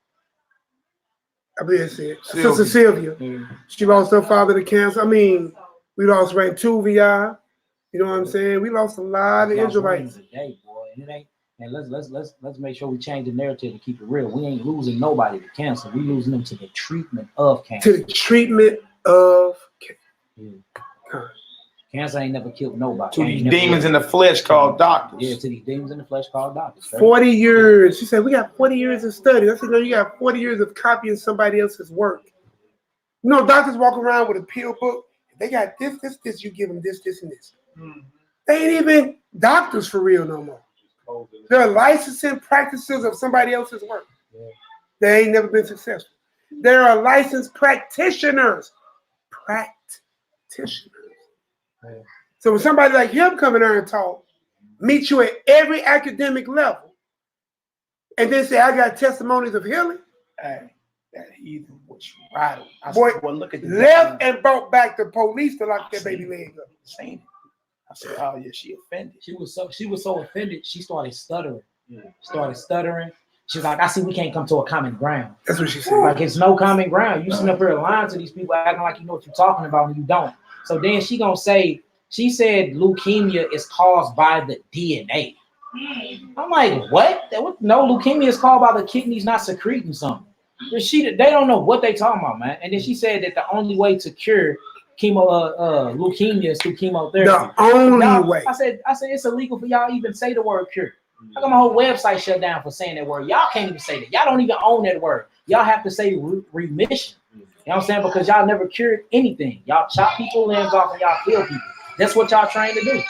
I believe that's it. Sister Sylvia. She lost her father to cancer. I mean, we lost Rantuvia. You know what I'm saying? We lost a lot of Israelites. Today, boy, and it ain't. And let's make sure we change the narrative to keep it real. We ain't losing nobody to cancer. We losing them to the treatment of cancer. To the treatment of cancer. Cancer ain't never killed nobody. To these demons in the flesh called doctors. Yeah, to these demons in the flesh called doctors. 40 years. She said, we got 40 years of study. I said, no, you got 40 years of copying somebody else's work. You know, doctors walk around with a pill book. They got this, you give them this, and this. They ain't even doctors for real no more. They're licensing practices of somebody else's work. They ain't never been successful. There are licensed practitioners. So when somebody like him come in there and talk, meet you at every academic level, and then say, I got testimonies of healing. Hey, that heathen was rattled. Boy, well, look at the left and brought back the police to lock that baby leg up. Seen it. I said, oh yeah, she offended. She was so offended, she started stuttering. She's like, I see we can't come to a common ground. That's what she said. Like, it's no common ground. You sitting up here lying to these people, acting like you know what you're talking about and you don't. So then she gonna say, she said leukemia is caused by the DNA. I'm like, what? No, leukemia is caused by the kidneys not secreting something. They don't know what they talking about, man. And then she said that the only way to cure leukemia is through chemotherapy. The only way. I said it's illegal for y'all even say the word cure. How come my whole website shut down for saying that word? Y'all can't even say that. Y'all don't even own that word. Y'all have to say remission. You know what I'm saying? Because y'all never cured anything. Y'all chop people's limbs off and y'all kill people. That's what y'all trained to do.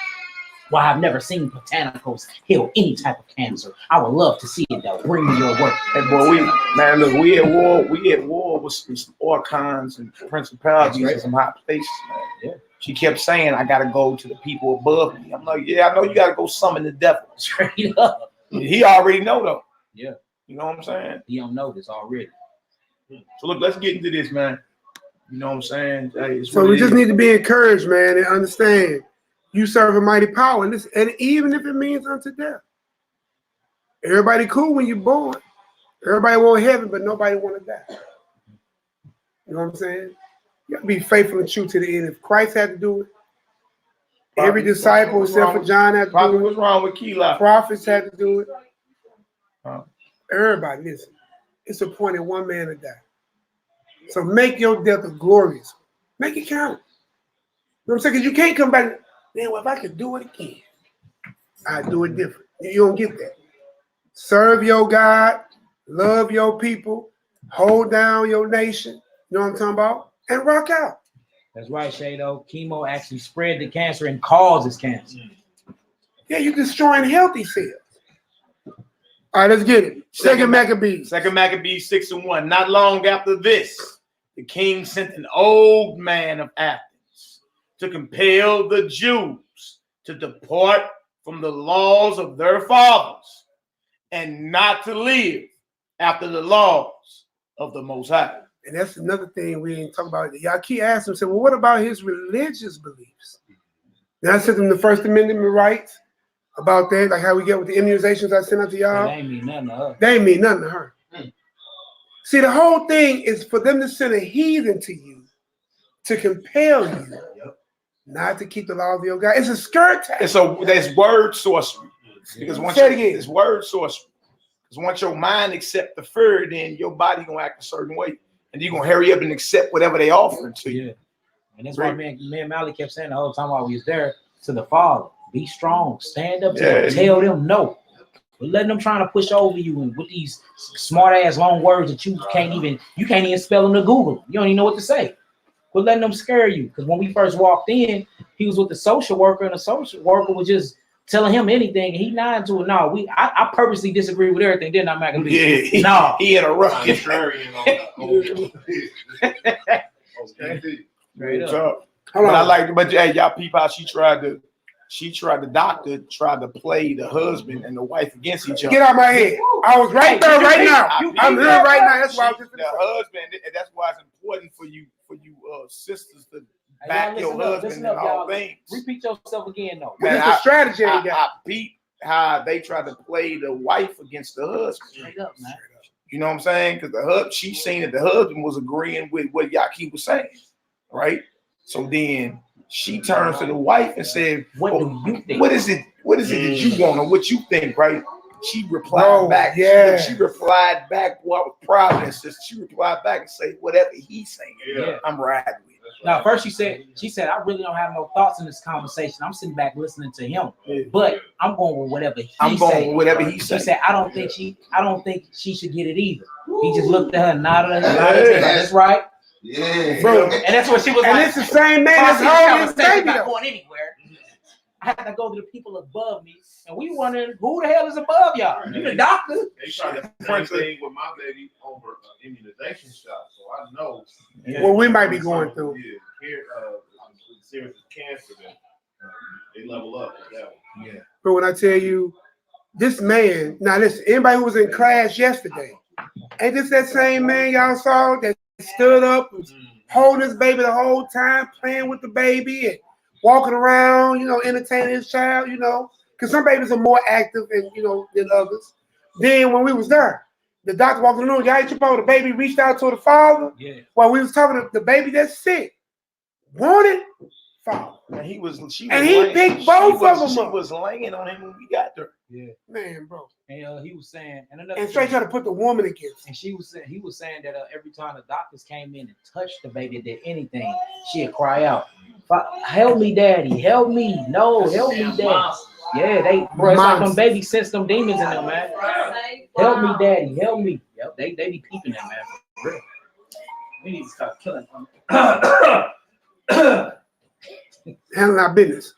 Well, I've never seen botanicals heal any type of cancer. I would love to see it though. Bring me your work. Hey boy, we at war. We at war with some archons and principalities in some high places, man. Yeah. She kept saying, I gotta go to the people above me. I'm like, yeah, I know you gotta go summon the devil. Straight up. He already know though. Yeah. You know what I'm saying? He don't know this already. So look, let's get into this, man. You know what I'm saying? Hey, So we just need to be encouraged, man, and understand you serve a mighty power. And even if it means unto death. Everybody cool when you're born. Everybody want heaven, but nobody want to die. You know what I'm saying? You got to be faithful and true to the end. If Christ had to do it, every disciple except for John had to do it. What's wrong with Kila? Prophets had to do it. Everybody, listen. It's appointed one man to die. So make your death a glorious. Make it count. You know what I'm saying? Because you can't come back. Man, well, if I could do it again, I'd do it different. You don't get that. Serve your God, love your people, hold down your nation. You know what I'm talking about? And rock out. That's right, Shado. Chemo actually spread the cancer and causes cancer. Yeah, you're destroying healthy cells. All right, let's get it. Second Maccabees 6:1. Not long after this, the king sent an old man of Athens to compel the Jews to depart from the laws of their fathers and not to live after the laws of the Most High. And that's another thing we ain't talking about. Y'all keep asking him, say, well, what about his religious beliefs? Then I sent them the First Amendment rights about that, like how we get with the immunizations I sent out to y'all. They ain't mean nothing to her. They ain't mean nothing to her. See, the whole thing is for them to send a heathen to you to compel you not to keep the laws of your God. It's a skirt tag. That's word sorcery. Because it's word sorcery. Because once your mind accepts the fur, then your body gonna act a certain way. And you're gonna hurry up and accept whatever they offering to you. Yeah. And that's why me and Mally kept saying the whole time while we was there to the Father, be strong, stand up to them, tell them no. But letting them trying to push over you and with these smart ass long words that you can't even spell them to Google. You don't even know what to say. But letting them scare you. Because when we first walked in, he was with the social worker, and the social worker was just telling him anything, and he nodded to it. No, I purposely disagree with everything, didn't I, Maccabees? Yeah, no. He interrupted. But hey, y'all peep how she tried to play the husband and the wife against each other. Get out my head. I was right there right now. I'm here right now. That's why I was just the husband, and that's why it's important for you sisters to back your husband in all things. Repeat yourself again, though. Man, it's a strategy. I beat how they tried to play the wife against the husband. Straight up, man. You know what I'm saying? Because she seen that the husband was agreeing with what Yahweh was saying, right? So then she turns to the wife and said, "What do you think? What is it that you want or what you think?" Right? She replied back. Yeah. She replied back. What was providence? She replied back and said, "Whatever he's saying, I'm riding with." Now, first she said, I really don't have no thoughts in this conversation. I'm sitting back listening to him, but I'm going with whatever he said. She said, I don't think she should get it either. He just looked at her and nodded. That's right. Yeah, bro. And that's what she was and like. it's the same man that's holding his baby. Not going anywhere. I had to go to the people above me, and we wondering who the hell is above y'all. You the doctor. They tried the same thing with my baby over immunization shot, so I know. Well, we might be going through. Yeah, here, serious cancer, they level up with that one. Yeah. But when I tell you, this man, now listen, anybody who was in class yesterday, ain't this that same man y'all saw that stood up, was holding his baby the whole time, playing with the baby and walking around, entertaining his child, because some babies are more active and than others. Then when we was there, the doctor walked in the room, y'all trip over, the baby reached out to the father. Yeah. While we was talking to the baby that's sick. Wanted father. And he picked both of them She up. was laying on him when we got there. Yeah. Man, bro. And he was saying, and straight trying to put the woman against. And he was saying that every time the doctors came in and touched the baby, did anything, she'd cry out, "Help me, daddy! Help me! No, help me, daddy!" Yeah, bro, it's like them baby sense them demons in them, man. Help me, daddy! Help me! Yep, they be peeping that, man. For real. We need to start killing them. Handling our business.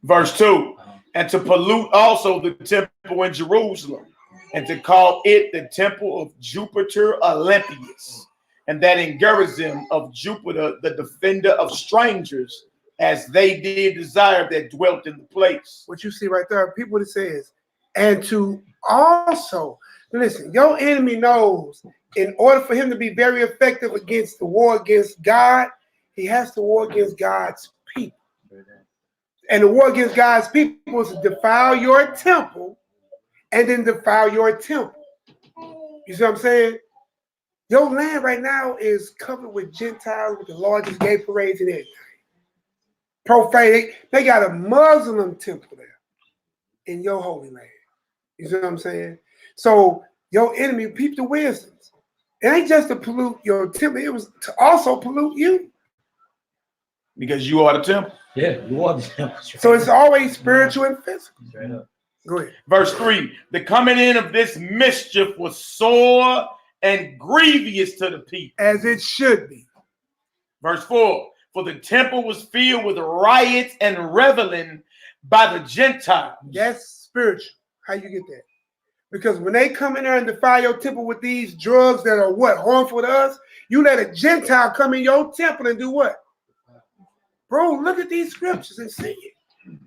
Verse 2. And to pollute also the temple in Jerusalem, and to call it the temple of Jupiter Olympius, and that in Gerizim of Jupiter, the defender of strangers, as they did desire that dwelt in the place. What you see right there, people, it says, and to also, listen, your enemy knows in order for him to be very effective against the war against God, he has to war against God's people. And the war against God's people is to defile your temple and then defile your temple. You see what I'm saying? Your land right now is covered with Gentiles with the largest gay parades and everything. Profane. They got a Muslim temple there in your holy land. You see what I'm saying? So your enemy, peep the wisdoms. It ain't just to pollute your temple, it was to also pollute you. Because you are the temple. Yeah, you are the temple. So it's always spiritual and physical. Straight up. Go ahead. Verse 3. The coming in of this mischief was sore and grievous to the people. As it should be. Verse 4. For the temple was filled with riots and reveling by the Gentiles. That's spiritual. How you get that? Because when they come in there and defile your temple with these drugs that are what? Harmful to us, you let a Gentile come in your temple and do what? Bro, look at these scriptures and see it.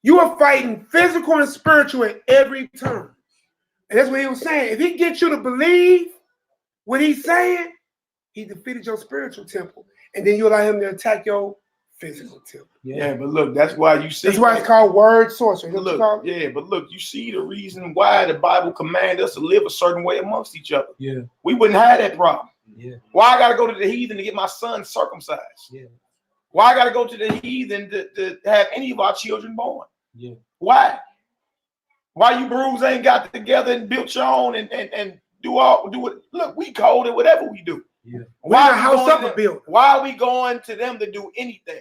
You are fighting physical and spiritual at every turn. And that's what he was saying. If he gets you to believe what he's saying, he defeated your spiritual temple. And then you allow him to attack your physical temple. Yeah, but look, that's why you see. That's why it's called word sorcery. Look, but look, you see the reason why the Bible commands us to live a certain way amongst each other. Yeah. We wouldn't have that problem. Yeah. Why I got to go to the heathen to get my son circumcised? Yeah. Why I got to go to the heathen to have any of our children born? Yeah. Why? Why you brews ain't got together and built your own and do it? Look, we called it whatever we do. Yeah. Why are we going to them to do anything?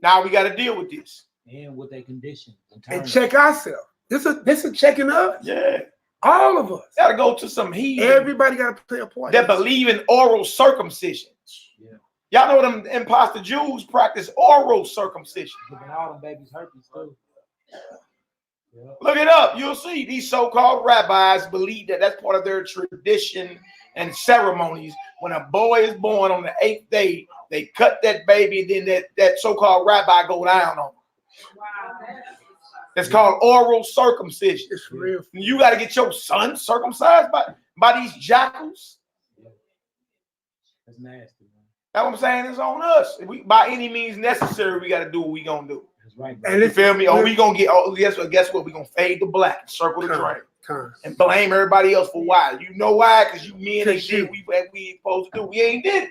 Now we got to deal with this. And with their condition. And check ourselves. This is checking us. Yeah. All of us. Got to go to some heathen. Everybody got to play a part. That believe in oral circumcision. Yeah. Y'all know them imposter Jews practice oral circumcision. Giving all them babies herpes too. Yeah. Look it up. You'll see these so-called rabbis believe that that's part of their tradition and ceremonies. When a boy is born on the 8th day, they cut that baby, then that so-called rabbi go down on him. Wow. It's called oral circumcision. It's real. You got to get your son circumcised by these jackals. Yeah. That's nasty. That's what I'm saying. It's on us. If we, by any means necessary, we got to do what we gonna do. That's right. And you feel me? Oh, we gonna get. Oh, guess what? We gonna fade the black, circle the train, and blame everybody else for why. You know why? Because you men ain't did we ain't supposed to do. We ain't did it.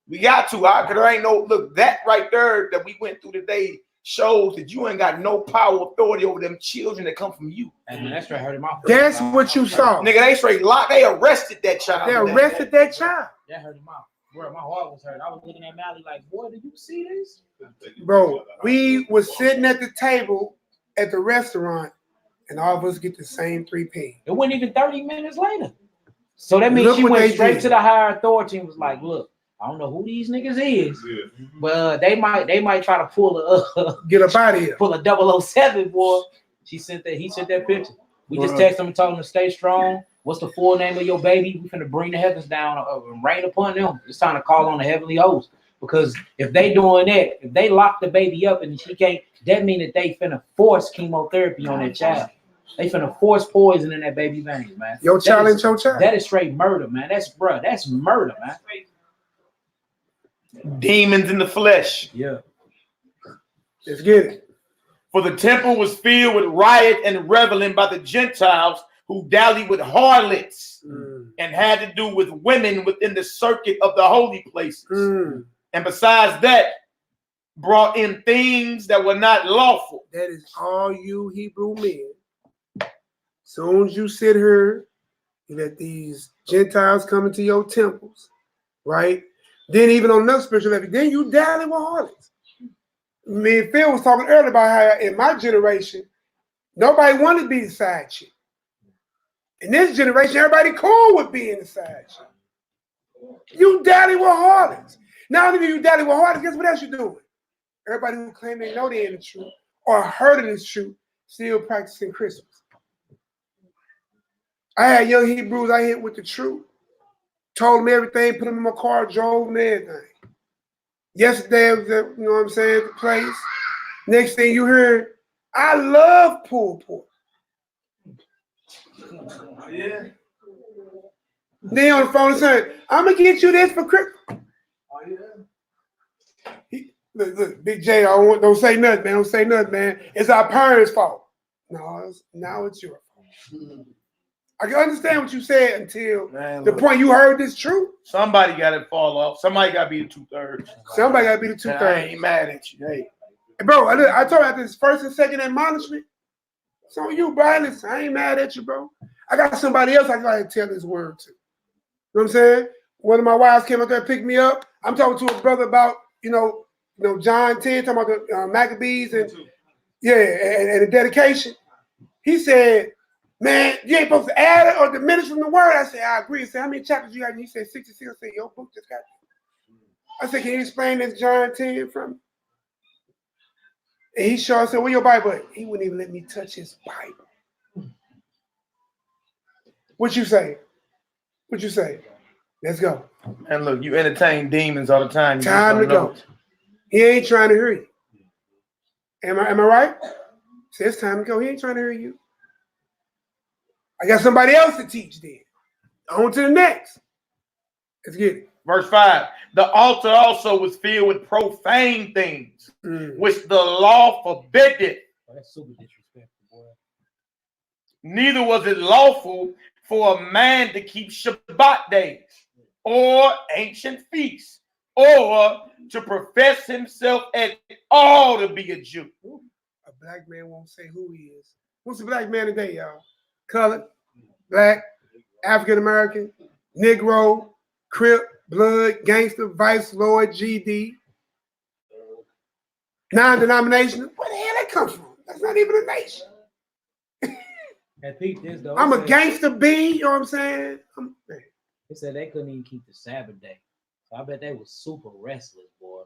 We got to. Cause there ain't no look. That right there that we went through today shows that you ain't got no power, authority over them children that come from you. And that's right. Hurt him out. That's what you saw. Nigga, they straight locked. They arrested that child. They arrested that child. That hurt him out. Bro, my heart was hurt. I was looking at Mally like, boy, did you see this? Bro, we was sitting at the table at the restaurant, and all of us get the same 3 pence. It wasn't even 30 minutes later. So that means she went straight to the higher authority and was like, look, I don't know who these niggas is, but they might try to pull get up out of here. Pull a 007, boy. He sent that picture. We just texted him and told him to stay strong. What's the full name of your baby? We finna bring the heavens down and rain upon them. It's time to call on the heavenly host. Because if they doing that, if they lock the baby up and she can't, that mean that they finna force chemotherapy on that child. They finna force poison in that baby veins, man. Your child ain't your child. That is straight murder, man. That's murder, man. Demons in the flesh. Yeah. Let's get it. For the temple was filled with riot and reveling by the Gentiles who dallied with harlots and had to do with women within the circuit of the holy places. And besides that, brought in things that were not lawful. That is all you Hebrew men. Soon as you sit here, you let these Gentiles come into your temples, right? Then even on another spiritual level, then you dally with harlots. Me and Phil was talking earlier about how in my generation, nobody wanted to be the side chick. In this generation, everybody cool with being the side chick. You dally with harlots. Not only do you dally with harlots, guess what else you doing? Everybody who claim they know they in the truth or heard of this truth still practicing Christmas. I had young Hebrews I hit with the truth. Told them everything, put them in my car, drove them everything. Yesterday, I was at, you know what I'm saying, the place. Next thing you heard, I love pulled pork. Yeah. Then on the phone saying, I'm going to get you this for Christmas. Oh, yeah. Look, Big J, don't say nothing, man. Don't say nothing, man. It's our parents' fault. No, now it's your fault. I can understand what you said until the point you heard this truth. Somebody got to fall off. Somebody got to be the 2/3. Somebody got to be the 2/3. I ain't mad at you. Hey. Bro, I told you after this first and second admonishment, it's on you, Brian. Listen, I ain't mad at you, bro. I got somebody else I got to tell this word to. You know what I'm saying? One of my wives came up there and picked me up. I'm talking to a brother about, you know, John 10, talking about the Maccabees and and the dedication. He said, man, you ain't supposed to add it or diminish from the word. I said, I agree. He said, how many chapters you got? And he said, 66. I said, your book just got it. I said, can you explain this John 10 from me? And he showed, I said, where your Bible at? He wouldn't even let me touch his Bible. What you say? What you say? Let's go. And look, you entertain demons all the time. Time to go. He ain't trying to hear you. Am I right? Say it's time to go. He ain't trying to hear you. I got somebody else to teach then. On to the next. Let's get it. Verse 5. The altar also was filled with profane things, which the law forbiddeth. Oh, that's super disrespectful, boy. Neither was it lawful for a man to keep Shabbat days, or ancient feasts, or to profess himself at all to be a Jew. A black man won't say who he is. Who's a black man today, y'all? Colored, black, African American, Negro, Crip, Blood, Gangster, Vice Lord, GD, non-denominational. Where the hell that come from? That's not even a nation. This, though, I'm a gangster B, you know what I'm saying? They said they couldn't even keep the Sabbath day. So I bet they was super restless, boy.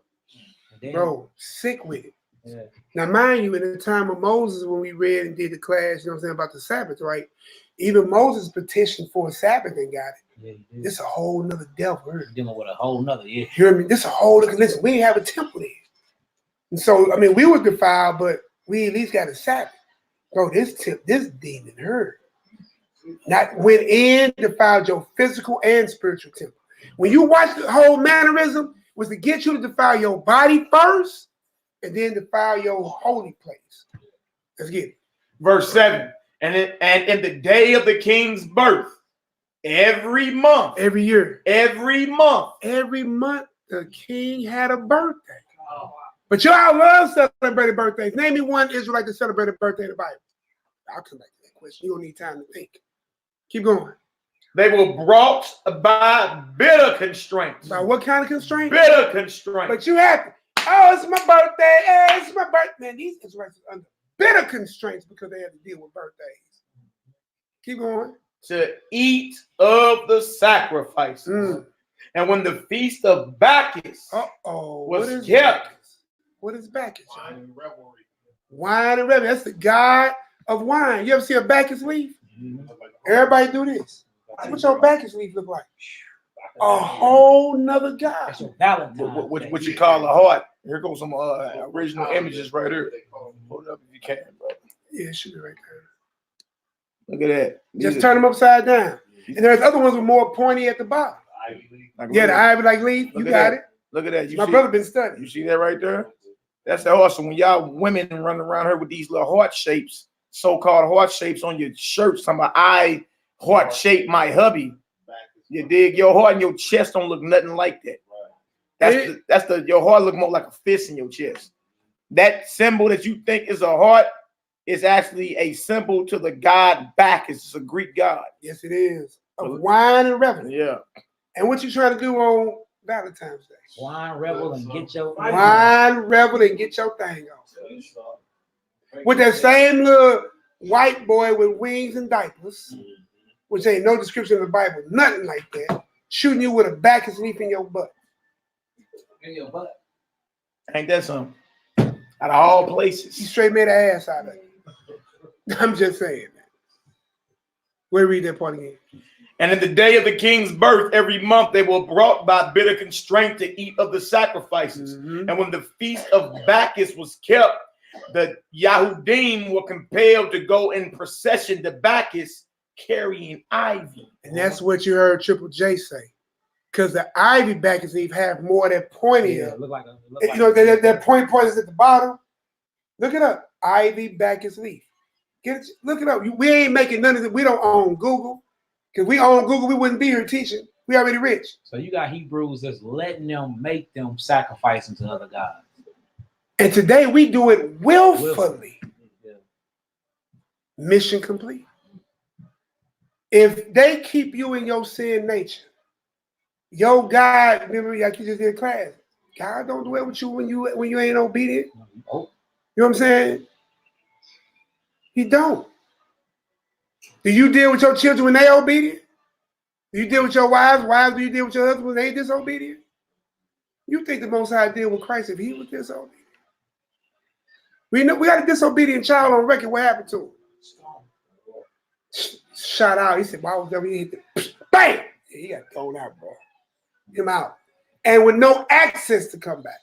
Bro, sick with it. Yeah. Now, mind you, in the time of Moses, when we read and did the class, you know what I'm saying, about the Sabbath, right? Even Moses petitioned for a Sabbath and got it. Yeah, this a whole nother devil. Dealing with a whole nother, You hear me? This a whole, listen, we didn't have a temple there. And so, I mean, we were defiled, but we at least got a Sabbath. Bro, this demon hurt. Not went in, defiled your physical and spiritual temple. When you watch the whole mannerism, was to get you to defile your body first, and then defile your holy place. Let's get it. Verse 7. And in the day of the king's birth, every month, every year, every month, the king had a birthday. But y'all love celebrating birthdays. Name me one Israelite to celebrate a birthday in the Bible. I'll come back to that question. You don't need time to think. Keep going. They were brought by bitter constraints. By what kind of constraint? Bitter constraints. But you happy. Oh, it's my birthday. Hey, it's my birthday. Man, these Israelites are under bitter constraints because they had to deal with birthdays. Keep going. To eat of the sacrifices. And when the feast of Bacchus was kept. What is Bacchus? Wine and revelry. Wine and revelry. That's the god of wine. You ever see a Bacchus leaf? Everybody do this. What your Bacchus leaf look like? A whole nother god. That's your Valentine. What you call a heart. Here goes some original images right here. Hold it up if you can, bro. Yeah, shoot it right there. Look at that. Just turn them upside down. And there's other ones with more pointy at the bottom. Yeah, the ivy like leaf. You got it. Look at that. My brother been studying. You see that right there? That's awesome. When y'all women running around here with these little heart shapes, so-called heart shapes on your shirts, talking about heart shape my hubby. You dig? Your heart and your chest don't look nothing like that. Your heart look more like a fist in your chest. That symbol that you think is a heart is actually a symbol to the god Bacchus. It's a Greek god. Yes, it is. Of wine and revelry. Yeah. And what you trying to do on Valentine's Day? Wine, revel, and get your wine, revel, and get your thing on. With that same little white boy with wings and diapers, which ain't no description in the Bible, nothing like that, shooting you with a Bacchus leaf in your butt. In your butt. Ain't that something? Out of all places. He straight made an ass out of it. I'm just saying that. We'll read that part again. And in the day of the king's birth, every month they were brought by bitter constraint to eat of the sacrifices. And when the feast of Bacchus was kept, the Yahudim were compelled to go in procession to Bacchus carrying ivy. And that's what you heard Triple J say. Because the ivy Bacchus leaf have more of that pointy. Yeah, look like you know, that point is at the bottom. Look it up. Ivy Bacchus leaf. Look it up. We ain't making none of it. We don't own Google. Because we own Google, we wouldn't be here teaching. We already rich. So you got Hebrews that's letting them make them sacrificing to other gods. And today we do it willfully. Yeah. Mission complete. If they keep you in your sin nature, your God, remember like you just did class, God don't do it with you when you ain't obedient. Oh. You know what I'm saying? He don't. Do you deal with your children when they obedient? Do you deal with your wives? Wives, do you deal with your husbands when they disobedient? You think the Most High deal with Christ if he was disobedient? We got a disobedient child on record. What happened to him? Shot out. He said, "Why was that?" He hit the bam. Yeah, he got thrown out, bro. Him out, and with no access to come back.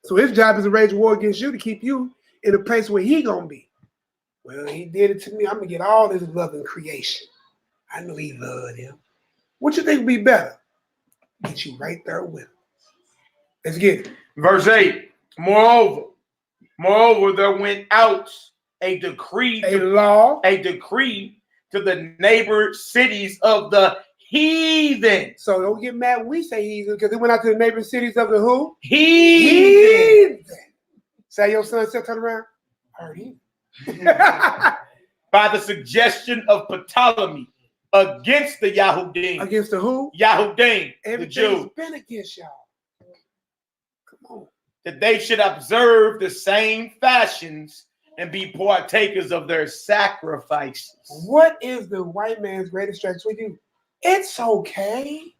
So his job is to wage war against you to keep you in a place where he gonna be. Well, he did it to me. I'm going to get all this love in creation. I know he loved him. What you think would be better? Get you right there with him. Let's get it. Verse 8. Moreover, there went out a decree to the neighbor cities of the heathen. So don't get mad when we say heathen, because it went out to the neighbor cities of the who? Heathen. Say your son said, turn around. I heard heathen. By the suggestion of Ptolemy against the Yahudim. Against the who? Yahudim, the Jews. Everything's been against y'all. Come on. That they should observe the same fashions and be partakers of their sacrifices. What is the white man's greatest strategy with you? It's okay.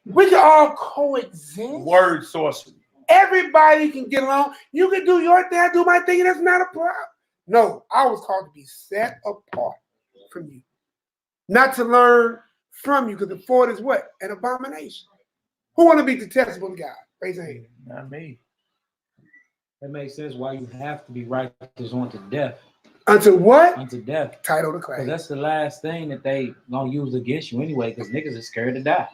We can all coexist. Word sorcery. Everybody can get along. You can do your thing, I do my thing, and that's not a problem. No, I was called to be set apart from you. Not to learn from you, because the Ford is what? An abomination. Who want to be detestable to God? Raise your hand. Not me. That makes sense why you have to be righteous unto death. Unto what? Unto death. Title to class. Because that's the last thing that they gonna use against you anyway, because niggas are scared to die.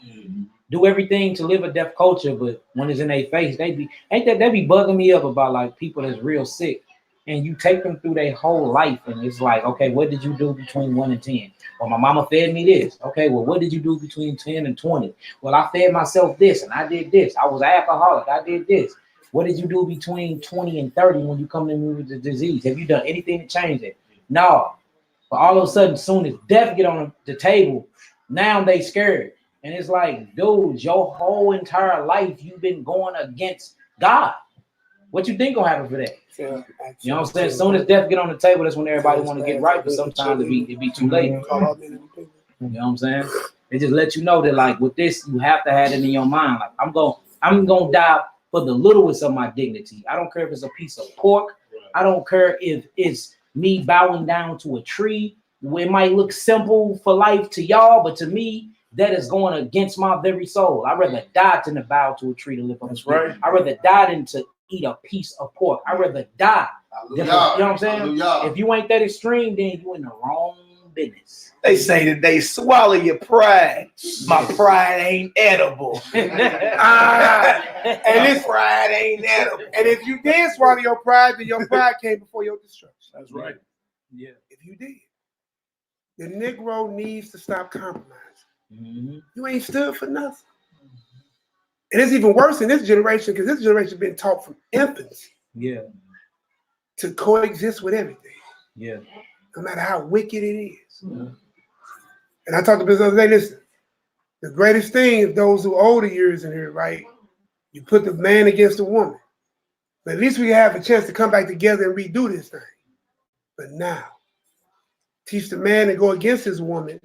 Do everything to live a deaf culture, but when it's in their face, they be bugging me up about like people that's real sick. And you take them through their whole life, and it's like, okay, what did you do between 1 and 10? Well, my mama fed me this. Okay, well, what did you do between 10 and 20? Well, I fed myself this, and I did this. I was an alcoholic. I did this. What did you do between 20 and 30 when you come to me with the disease? Have you done anything to change it? No. But all of a sudden, soon as death get on the table, now they scared. And it's like, dude, your whole entire life you've been going against God. What you think gonna happen for that? You know what I'm saying? As soon as death get on the table, that's when everybody want to get right, but sometimes it be too late. You know what I'm saying? It just lets you know that like with this, you have to have it in your mind. Like I'm gonna die for the littlest of my dignity. I don't care if it's a piece of pork. I don't care if it's me bowing down to a tree. It might look simple for life to y'all, but to me, that is going against my very soul. I'd rather die than to bow to a tree to live on the street. Right. I'd rather die than to eat a piece of pork. I'd rather die. You know what I'm saying? If you ain't that extreme, then you in the wrong business. They say that they swallow your pride. My pride ain't edible. And this pride ain't edible. And if you did swallow your pride, then your pride came before your destruction. That's right. Yeah. If you did. The Negro needs to stop compromising. Mm-hmm. You ain't stood for nothing. And it's even worse in this generation because this generation been taught from infants to coexist with everything. Yeah. No matter how wicked it is. Mm-hmm. And I talked to this the other day, listen, the greatest thing is those who older years in here, right? You put the man against the woman. But at least we have a chance to come back together and redo this thing. But now, teach the man to go against his woman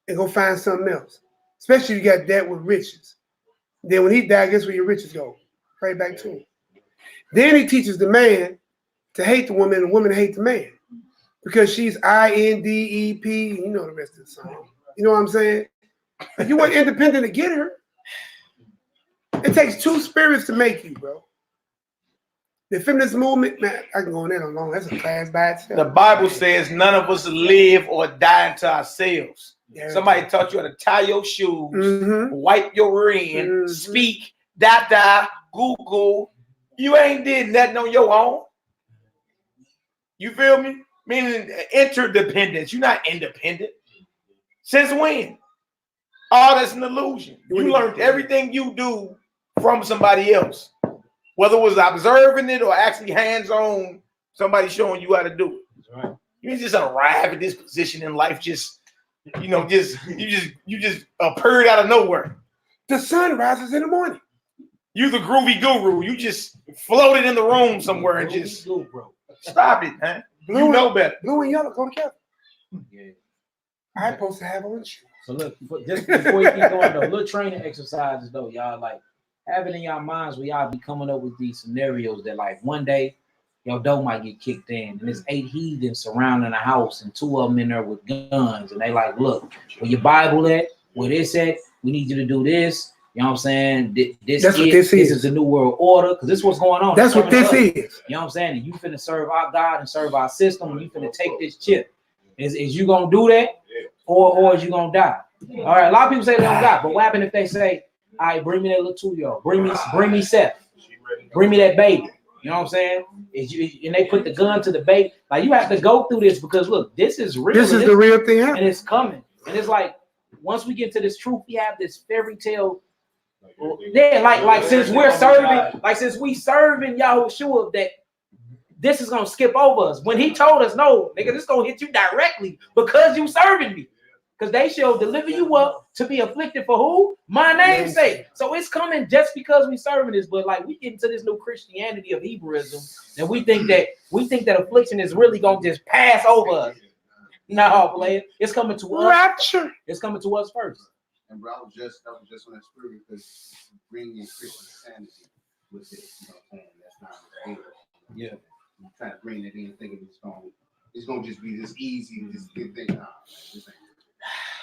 and go find something else. Especially if you got debt with riches. Then when he died, guess where your riches go? Pray back to him. Then he teaches the man to hate the woman and the woman to hate the man. Because she's INDEP, you know the rest of the song. You know what I'm saying? If you weren't independent to get her, it takes two spirits to make you, bro. The feminist movement, man, I can go on that alone. That's a class by itself. The Bible says none of us live or die unto ourselves. Yeah. Somebody taught you how to tie your shoes, wipe your ring, speak, Google. You ain't did nothing on your own. You feel me? Meaning interdependence. You're not independent. Since when? All that's an illusion. You learned everything you do from somebody else. Whether it was observing it or actually hands-on, somebody showing you how to do it. That's right. You just arrive at this position in life, just you just appeared out of nowhere. The sun rises in the morning. You the groovy guru. You just floated in the room somewhere and just stop it, man. Blue, you know better. Blue and yellow go together. Yeah. I'm supposed to have on shoes. So look, just before you keep going, though, little training exercises though, y'all like have it in y'all minds where y'all be coming up with these scenarios that like one day your door might get kicked in and there's 8 heathens surrounding the house and 2 of them in there with guns and they like, look, where your Bible at, where this at, we need you to do this. You know what I'm saying? This is the new world order because this is what's going on. That's what this is. You know what I'm saying? And you finna serve our God and serve our system and you finna take this chip. Is you gonna do that or is you gonna die? All right, a lot of people say they don't die, but what happens if they say, all right, bring me that little 2-year-old, bring me Seth, bring me that baby. You know what I'm saying? And they put the gun to the baby. Like you have to go through this because look, this is real. This is the real thing, and it's coming. And it's like once we get to this truth, we have this fairy tale. Yeah, like since we're serving, like since we serving Yahushua, that this is gonna skip over us. When he told us, no, nigga, this is gonna hit you directly because you serving me. Because they shall deliver you up to be afflicted for who? My name's sake. So it's coming just because we serving this, but like we get into this new Christianity of Hebrewism, and we think that affliction is really gonna just pass over us. No, player, it's coming to us. Rapture. It's coming to us first. And bro, that was just on that spirit because bringing Christian sanity with it, you know what I'm saying? That's not what it is. Yeah. I'm trying to bring it in thinking it's gonna just be this easy, this good thing. Nah, man, this ain't.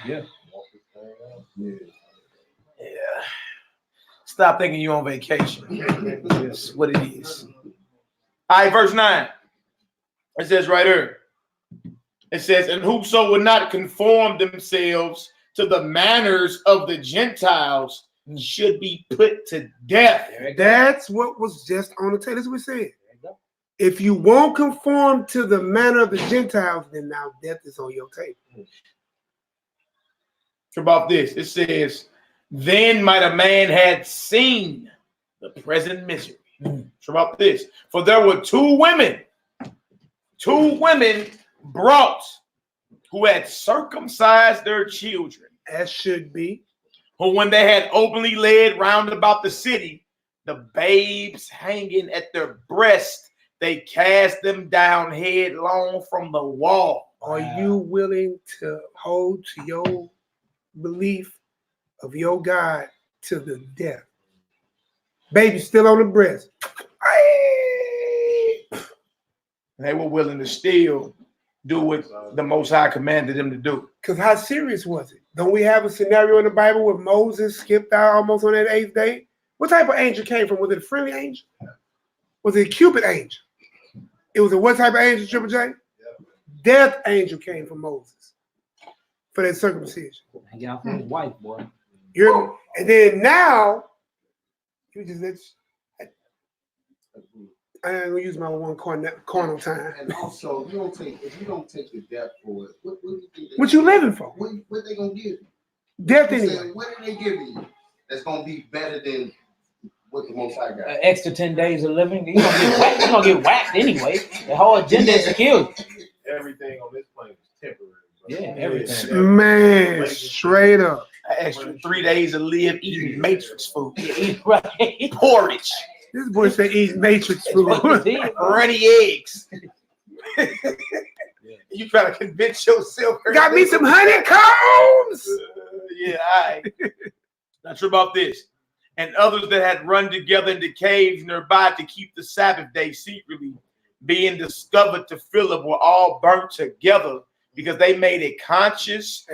Yeah. Stop thinking you're on vacation. That's what it is. All right, verse 9. It says right here. It says, and whoso would not conform themselves to the manners of the Gentiles should be put to death. That's what was just on the table. That's what we said. If you won't conform to the manner of the Gentiles, then now death is on your table. About this, it says, then might a man had seen the present misery. About this, for there were two women brought who had circumcised their children, as should be, who when they had openly led round about the city, the babes hanging at their breast, they cast them down headlong from the wall. Are you willing to hold to your belief of your God to the death? Baby still on the breast. They were willing to still do what the Most High commanded them to do. Because how serious was it? Don't we have a scenario in the Bible where Moses skipped out almost on that 8th day? What type of angel came from? Was it a friendly angel? Was it a Cupid angel? It was a what type of angel, Triple J? Death angel came from Moses for that circumcision. Hang out with his wife, boy. And then now, you just I'm gonna use my one carnal time. And also, if you don't take the death for it, what do you think? What you living for? What they gonna give you? Death anyway. What are they giving you? That's gonna be better than what the Most High got. Extra 10 days of living, you're gonna get whacked anyway. The whole agenda is to kill you. Everything on this plane is temporary. Bro. Yeah, everything. Man, straight up. Extra 3 days to live eating Matrix food. Right. Porridge. This boy said eat Matrix food. Runny eggs. You try to convince yourself. Got me some honeycombs. Yeah, all right. Not sure about this. And others that had run together into caves nearby to keep the Sabbath day secretly, being discovered to Philip, were all burnt together because they made a conscious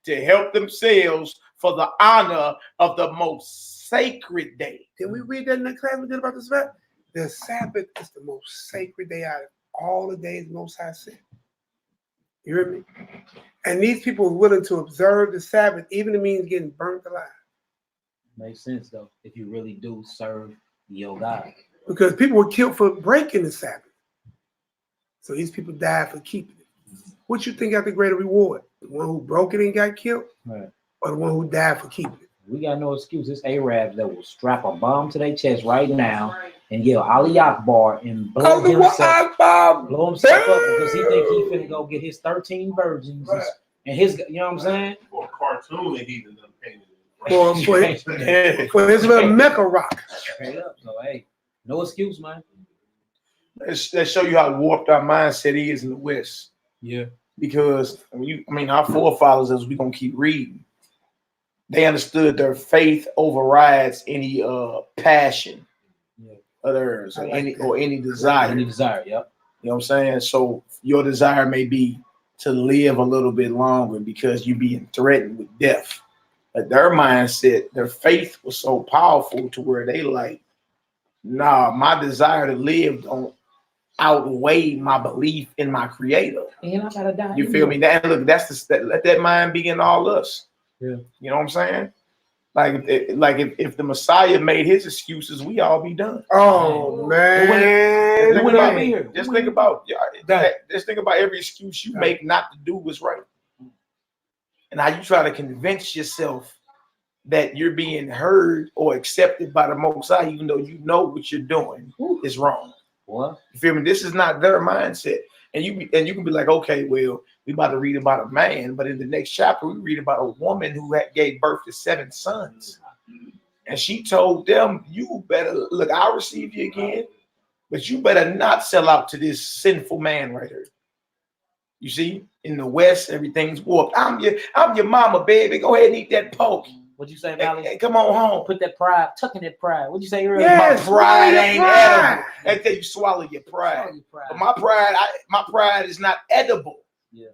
to help themselves for the honor of the most sacred day. Did we read that in the class we did about the Sabbath? The Sabbath is the most sacred day out of all the days Most High said. You hear me? And these people are willing to observe the Sabbath, even if it means getting burnt alive. Makes sense though, if you really do serve your God. Because people were killed for breaking the Sabbath. So these people died for keeping it. What you think got the greater reward? The one who broke it and got killed? Right. Or the one who died for keeping it? We got no excuse. It's Arabs that will strap a bomb to their chest right now and yell Ali Akbar and blow himself up because he think he finna go get his 13 virgins and his, you know what I'm saying? For a cartoon that he done painted. For his little Mecca rock. Straight up. So hey, no excuse, man. Let's show you how warped our mindset is in the West. Yeah. Because our forefathers, as we're gonna keep reading, they understood their faith overrides any passion of theirs or any desire. Any desire, yep. You know what I'm saying? So your desire may be to live a little bit longer because you're being threatened with death. But their mindset, their faith was so powerful to where they like, nah, my desire to live don't outweigh my belief in my creator. And I gotta die. You feel me? That look, let that mind be in all us. Yeah. You know what I'm saying? If the Messiah made his excuses, we all be done. Oh man. Just think about every excuse you make not to do what's right. And how you try to convince yourself that you're being heard or accepted by the Most High, even though you know what you're doing is wrong. What? You feel me? This is not their mindset. And you can be like, okay, well, we about to read about a man, but in the next chapter, we read about a woman who gave birth to 7 sons. And she told them, you better, look, I'll receive you again, but you better not sell out to this sinful man right here. You see, in the West, everything's warped. I'm your mama, baby. Go ahead and eat that pork. What'd you say, Valley? Hey, come on home. Put that pride, tuck in that pride. What'd you say earlier? Yes, my pride ain't edible. Until you swallow your pride. But my pride is not edible. Yeah.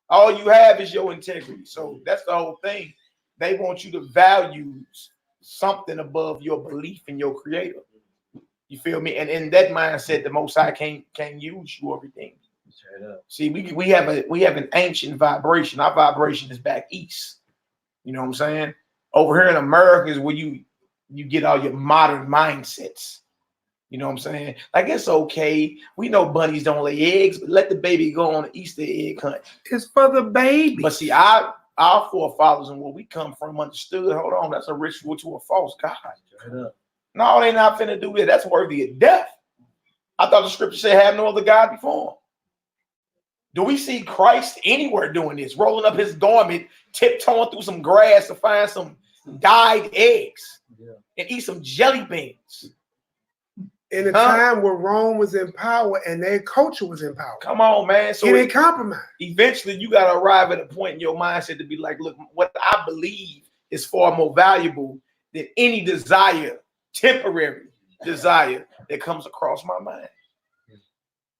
All you have is your integrity. So that's the whole thing. They want you to value something above your belief in your creator. You feel me? And in that mindset, the Most High can't use you everything. See, we have an ancient vibration. Our vibration is back east. You know what I'm saying? Over here in America is where you get all your modern mindsets. You know what I'm saying? Like, it's okay. We know bunnies don't lay eggs, but let the baby go on an Easter egg hunt. It's for the baby. But see, our forefathers and where we come from understood, hold on, that's a ritual to a false god. No, they not finna do that. That's worthy of death. I thought the scripture said have no other god before him. Do we see Christ anywhere doing this? Rolling up his garment, tiptoeing through some grass to find some dyed eggs and eat some jelly beans. In a time where Rome was in power and their culture was in power. Come on, man. So they compromise. Eventually, you got to arrive at a point in your mindset to be like, look, what I believe is far more valuable than any desire, temporary desire that comes across my mind.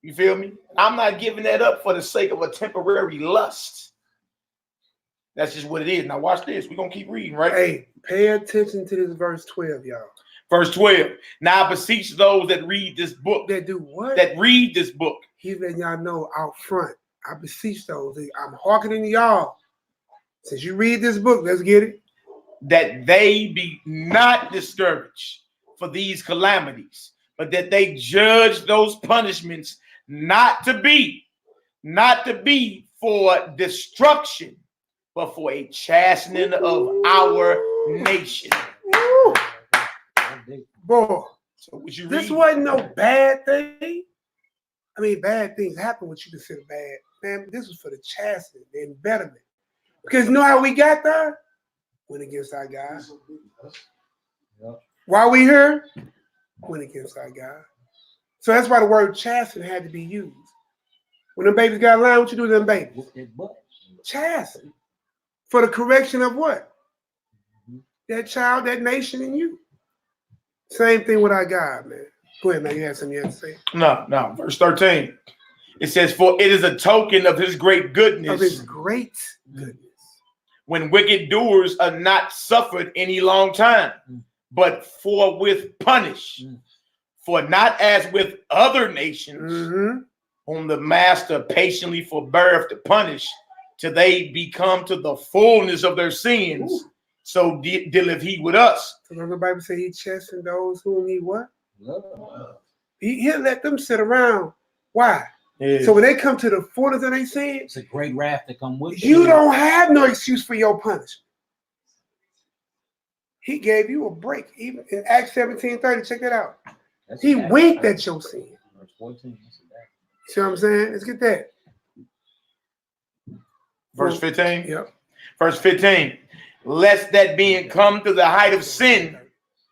You feel me? I'm not giving that up for the sake of a temporary lust. That's just what it is. Now watch this. We're going to keep reading, right? Hey, pay attention to this verse 12, y'all. Verse 12. Now I beseech those that read this book. That do what? That read this book. He's letting y'all know out front. I beseech those. I'm hearkening to y'all. Since you read this book, let's get it. That they be not discouraged for these calamities, but that they judge those punishments not to be for destruction, but for a chastening of our nation. Woo. Boy, so this wasn't no bad thing. I mean, bad things happen what you consider bad. Man, this was for the chastening, the embetterment. Because you know how we got there? Went against our God. While we here? Went against our God. So that's why the word chasten had to be used. When them babies got lying, what you do with them babies? Chasten. For the correction of what? That child, that nation, and you. Same thing with our God, man. Go ahead, man. You had something you had to say? No. Verse 13. It says, for it is a token of his great goodness. Of his great goodness. When wicked doers are not suffered any long time, but forthwith punished. For not as with other nations, whom the master patiently forbeareth to punish, till they become to the fullness of their sins. So dealeth he with us. So the Bible says he chastened those whom he what? He'll let them sit around. Why? Yeah. So when they come to the fullness of their sins, it's a great wrath that come with it. You don't have no excuse for your punishment. He gave you a break. Even in Acts 17:30, check that out. He winked at your sin. Verse 14. See what I'm saying? Let's get that. Verse 15? Yep. Verse 15. Lest that being come to the height of sin,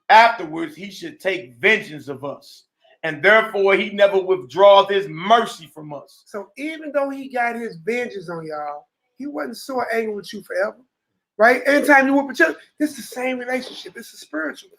afterwards he should take vengeance of us. And therefore he never withdraweth his mercy from us. So even though he got his vengeance on y'all, he wasn't so angry with you forever. Right? Anytime you whoop a child, this is the same relationship. It's a spiritual thing.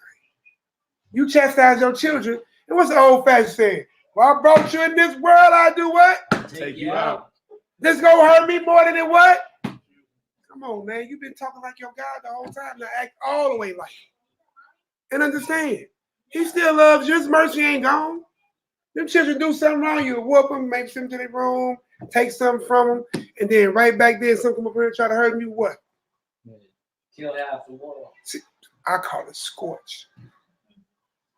You chastise your children. And what's the old-fashioned saying? Well, I brought you in this world, I do what? Take you out. This gonna hurt me more than it what? Come on, man. You've been talking like your God the whole time. Now act all the way like it. And understand, he still loves you. His mercy ain't gone. Them children do something wrong, you whoop them, make them to their room, take something from them, and then right back there, some come up here and try to hurt you, what? Kill it out for water. See, I call it scorch.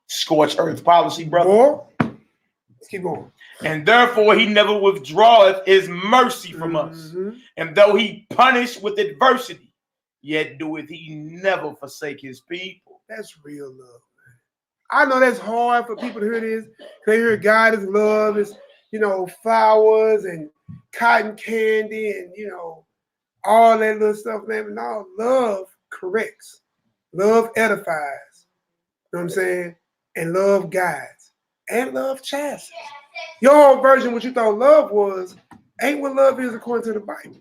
Scorch earth policy, brother. Or, let's keep going. And therefore he never withdraweth his mercy from us. And though he punished with adversity, yet doeth he never forsake his people. That's real love, man. I know that's hard for people to hear this. They hear God is love, is, flowers and cotton candy and, all that little stuff, man. But no, love corrects. Love edifies. You know what I'm saying? And love guides. And love chastens. Your whole version, what you thought love was, ain't what love is according to the Bible.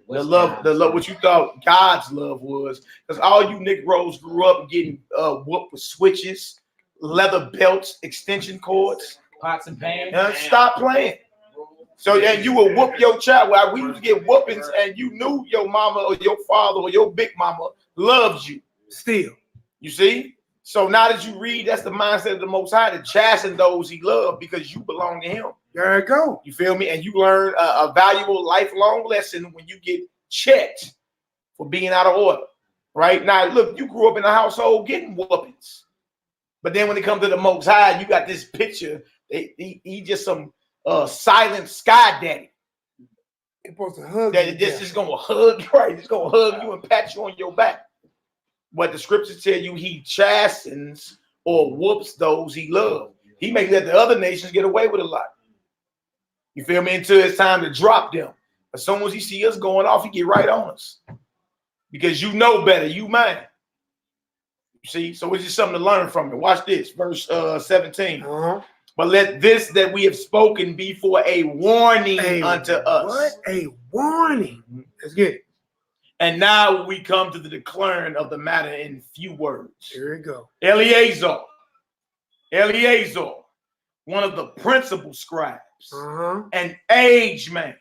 The love, what you thought God's love was, because all you Negroes grew up getting whooped with switches, leather belts, extension cords, pots and pans. Stop playing. So yeah, you would whoop your child. Well, we used to get whoopings, and you knew your mama or your father or your big mama loved you. Still, you see. So now that you read, that's the mindset of the Most High, to chasten those he loved because you belong to him. There you go. You feel me? And you learn a valuable lifelong lesson when you get checked for being out of order. Right? Now, look, you grew up in a household getting whoopings. But then when it comes to the Most High, you got this picture. He just some silent sky daddy. He's supposed to hug you. This is going to hug you, right? He's going to hug you and pat you on your back. But the scriptures tell you he chastens or whoops those he loves. He may let the other nations get away with a lot. You feel me? Until it's time to drop them. As soon as he see us going off, he get right on us. Because you know better, you man. You see, so it's just something to learn from it. Watch this, verse 17. But let this that we have spoken be for a warning unto us. What? A warning. Let's get it. And now we come to the declaring of the matter in few words. Here we go. Eleazar, one of the principal scribes, an aged man,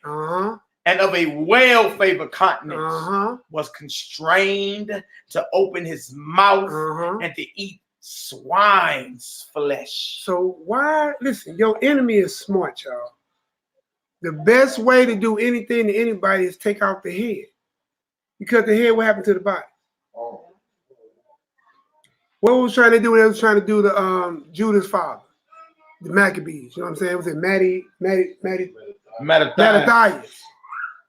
and of a well-favored countenance, was constrained to open his mouth and to eat swine's flesh. So why, listen, your enemy is smart, y'all. The best way to do anything to anybody is take out the head. Because the head, what happened to the body? What was trying to do? They was trying to do the Judah's father, the Maccabees. You know what I'm saying? Was it Mattathias?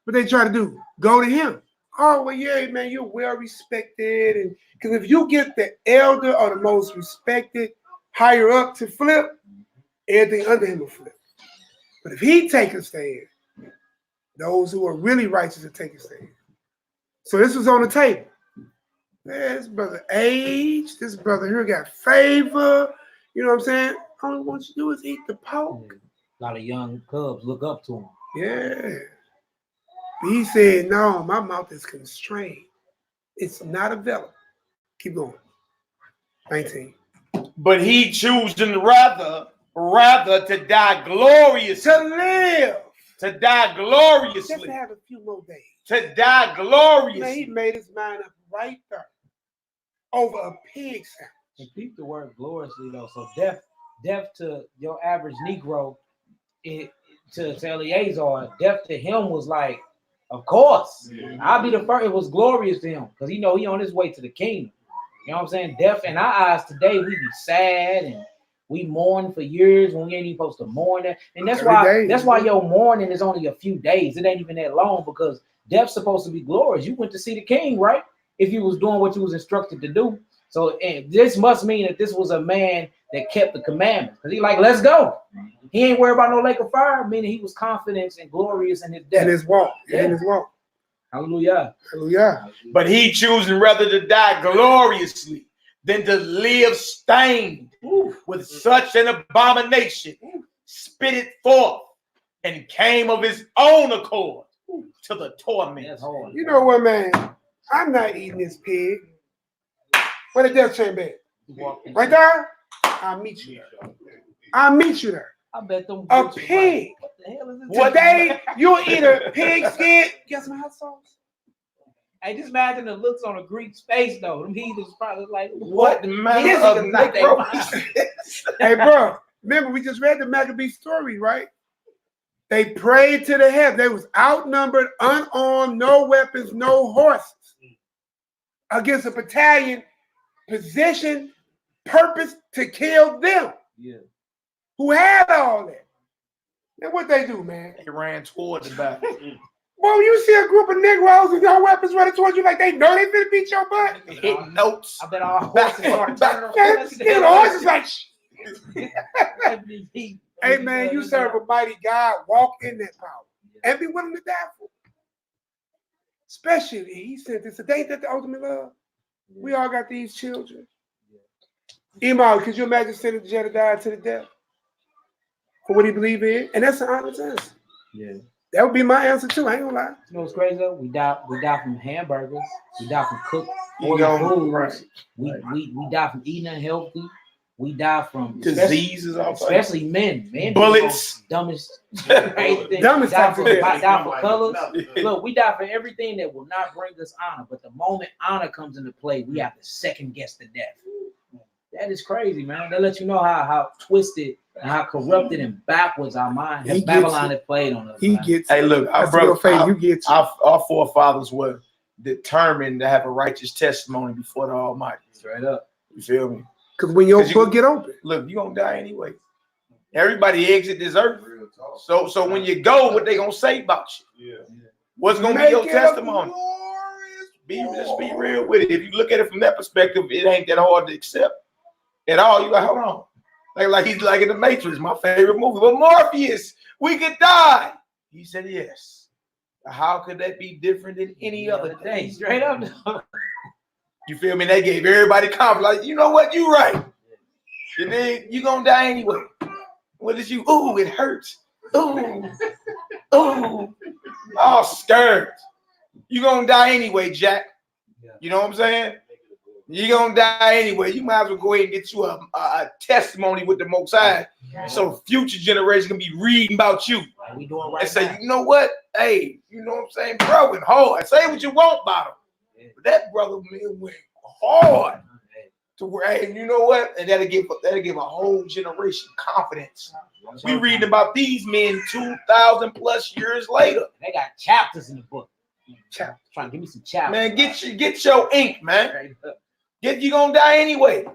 What they try to do? Go to him. Oh, well, yeah, man, you're well respected. And because if you get the elder or the most respected higher up to flip, everything under him will flip. But if he take a stand, those who are really righteous will take a stand. So this was on the table. Man, this brother aged. This brother here got favor. You know what I'm saying? All he wants you to do is eat the pork. A lot of young cubs look up to him. Yeah. But he said, no, my mouth is constrained. It's not available. Keep going. 19. But he choosing rather to die gloriously. To live. To die gloriously. Just to have a few more days. To die gloriously. Man, he made his mind up right there. Over a pig sandwich. And keep the word gloriously though. So death to your average Negro, to Eleazar, death to him was like, of course. I'll be the first. It was glorious to him because he on his way to the kingdom. You know what I'm saying? Death in our eyes today, we be sad and we mourn for years when we ain't even supposed to mourn that. And that's why your mourning is only a few days. It ain't even that long because death's supposed to be glorious. You went to see the king, right? If you was doing what you was instructed to do. So this must mean that this was a man that kept the commandments. Because he like, let's go. He ain't worried about no lake of fire, meaning he was confident and glorious in his death. In his walk. Yeah. In his walk. Hallelujah. Hallelujah. But he choosing rather to die gloriously than to live stained with such an abomination, spit it forth, and came of his own accord to the torment. You know what, man? I'm not eating this pig. Where the death chamber at? Right there? I'll meet you there. I'll meet you there. I bet them a pig. What the hell is this? Today, you'll eat a pig skin. Get some hot sauce. Hey, just imagine the looks on a Greek's face, though. Them heathens probably like, what the man Hey, bro, remember we just read the Maccabee story, right? They prayed to the heaven. They was outnumbered, unarmed, no weapons, no horses, against a battalion positioned, purpose to kill them. Yeah. Who had all that. And what they do, man? They ran toward the battle. Boy, you see a group of Negroes with no weapons running towards you like they know they finna beat your butt. Hitting notes. I bet all horses started turning around. The horses like, hey, man, you serve a mighty God. Walk in that power and be willing to die for it. Especially, he said this, ain't that the ultimate love? We all got these children. Imam, could you imagine sending Jedediah to the death for what he believed in? And that's an honest answer. Yeah. That would be my answer too. I ain't gonna lie. You know what's crazy though? We die from hamburgers. We die from cooked foods. Right. We die from eating unhealthy. We die from diseases, especially men. Men bullets, dumbest, dumbest die for colors. Look, we die for everything that will not bring us honor. But the moment honor comes into play, we have to second guess the death. That is crazy, man. That lets you know how twisted and how corrupted and backwards our mind has Babylon has played on us. He gets. Hey, look, our forefathers were determined to have a righteous testimony before the Almighty. Straight up. You feel me? Because when your book get open, look, you're gonna die anyway. Everybody exit this earth. So when you go, what they gonna say about you? Yeah. What's gonna be your testimony? Just be real with it. If you look at it from that perspective, it ain't that hard to accept at all. You like, hold on. Like he's like in the Matrix, my favorite movie. But Morpheus, we could die. He said yes. How could that be different than any other day? Straight up. You feel me? They gave everybody confidence. Like, you know what? You right. And then you gonna die anyway. What is you? Ooh, it hurts. Ooh, ooh. Oh, scared. You gonna die anyway, Jack. You know what I'm saying? You gonna die anyway. You might as well go ahead and get you a testimony with the Most High, so future generations can be reading about you We doing right and say, now. you know what? Hey, you know what I'm saying, bro? Went hard. Say what you want about him, but that brother man went hard to where, hey, you know what? And that'll give a whole generation confidence. We reading about these men 2,000 plus years later. They got chapters in the book. Trying to give me some chapters. Man, get your ink, man. You gonna die anyway.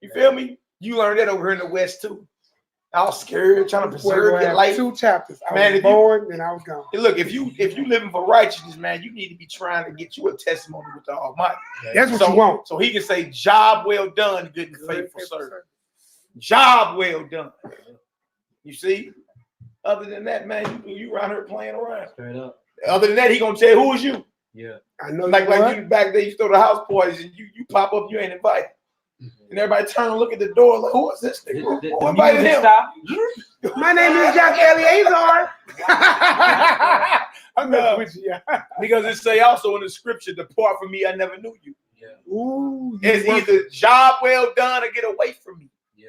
You feel me? You learned that over here in the West too. I was scared, trying to preserve your life. 2 chapters. I Man, was born and I was gone. Look, if you living for righteousness, man, you need to be trying to get you a testimony with the Almighty. That's what you want. So he can say, "Job well done, good and faithful servant." Job well done. You see. Other than that, man, you around here playing around. Straight up. Other than that, he gonna tell you who is you. Yeah. I know. Like you back there, you throw the house parties and you pop up, you ain't invited. And everybody turn and look at the door like, who is this thing? Who invited him? My name is Jack Eleazar. I'm messing with you. Because it say also in the scripture, depart from me, I never knew you. Yeah. Ooh, It's either job well done or get away from me. Yeah.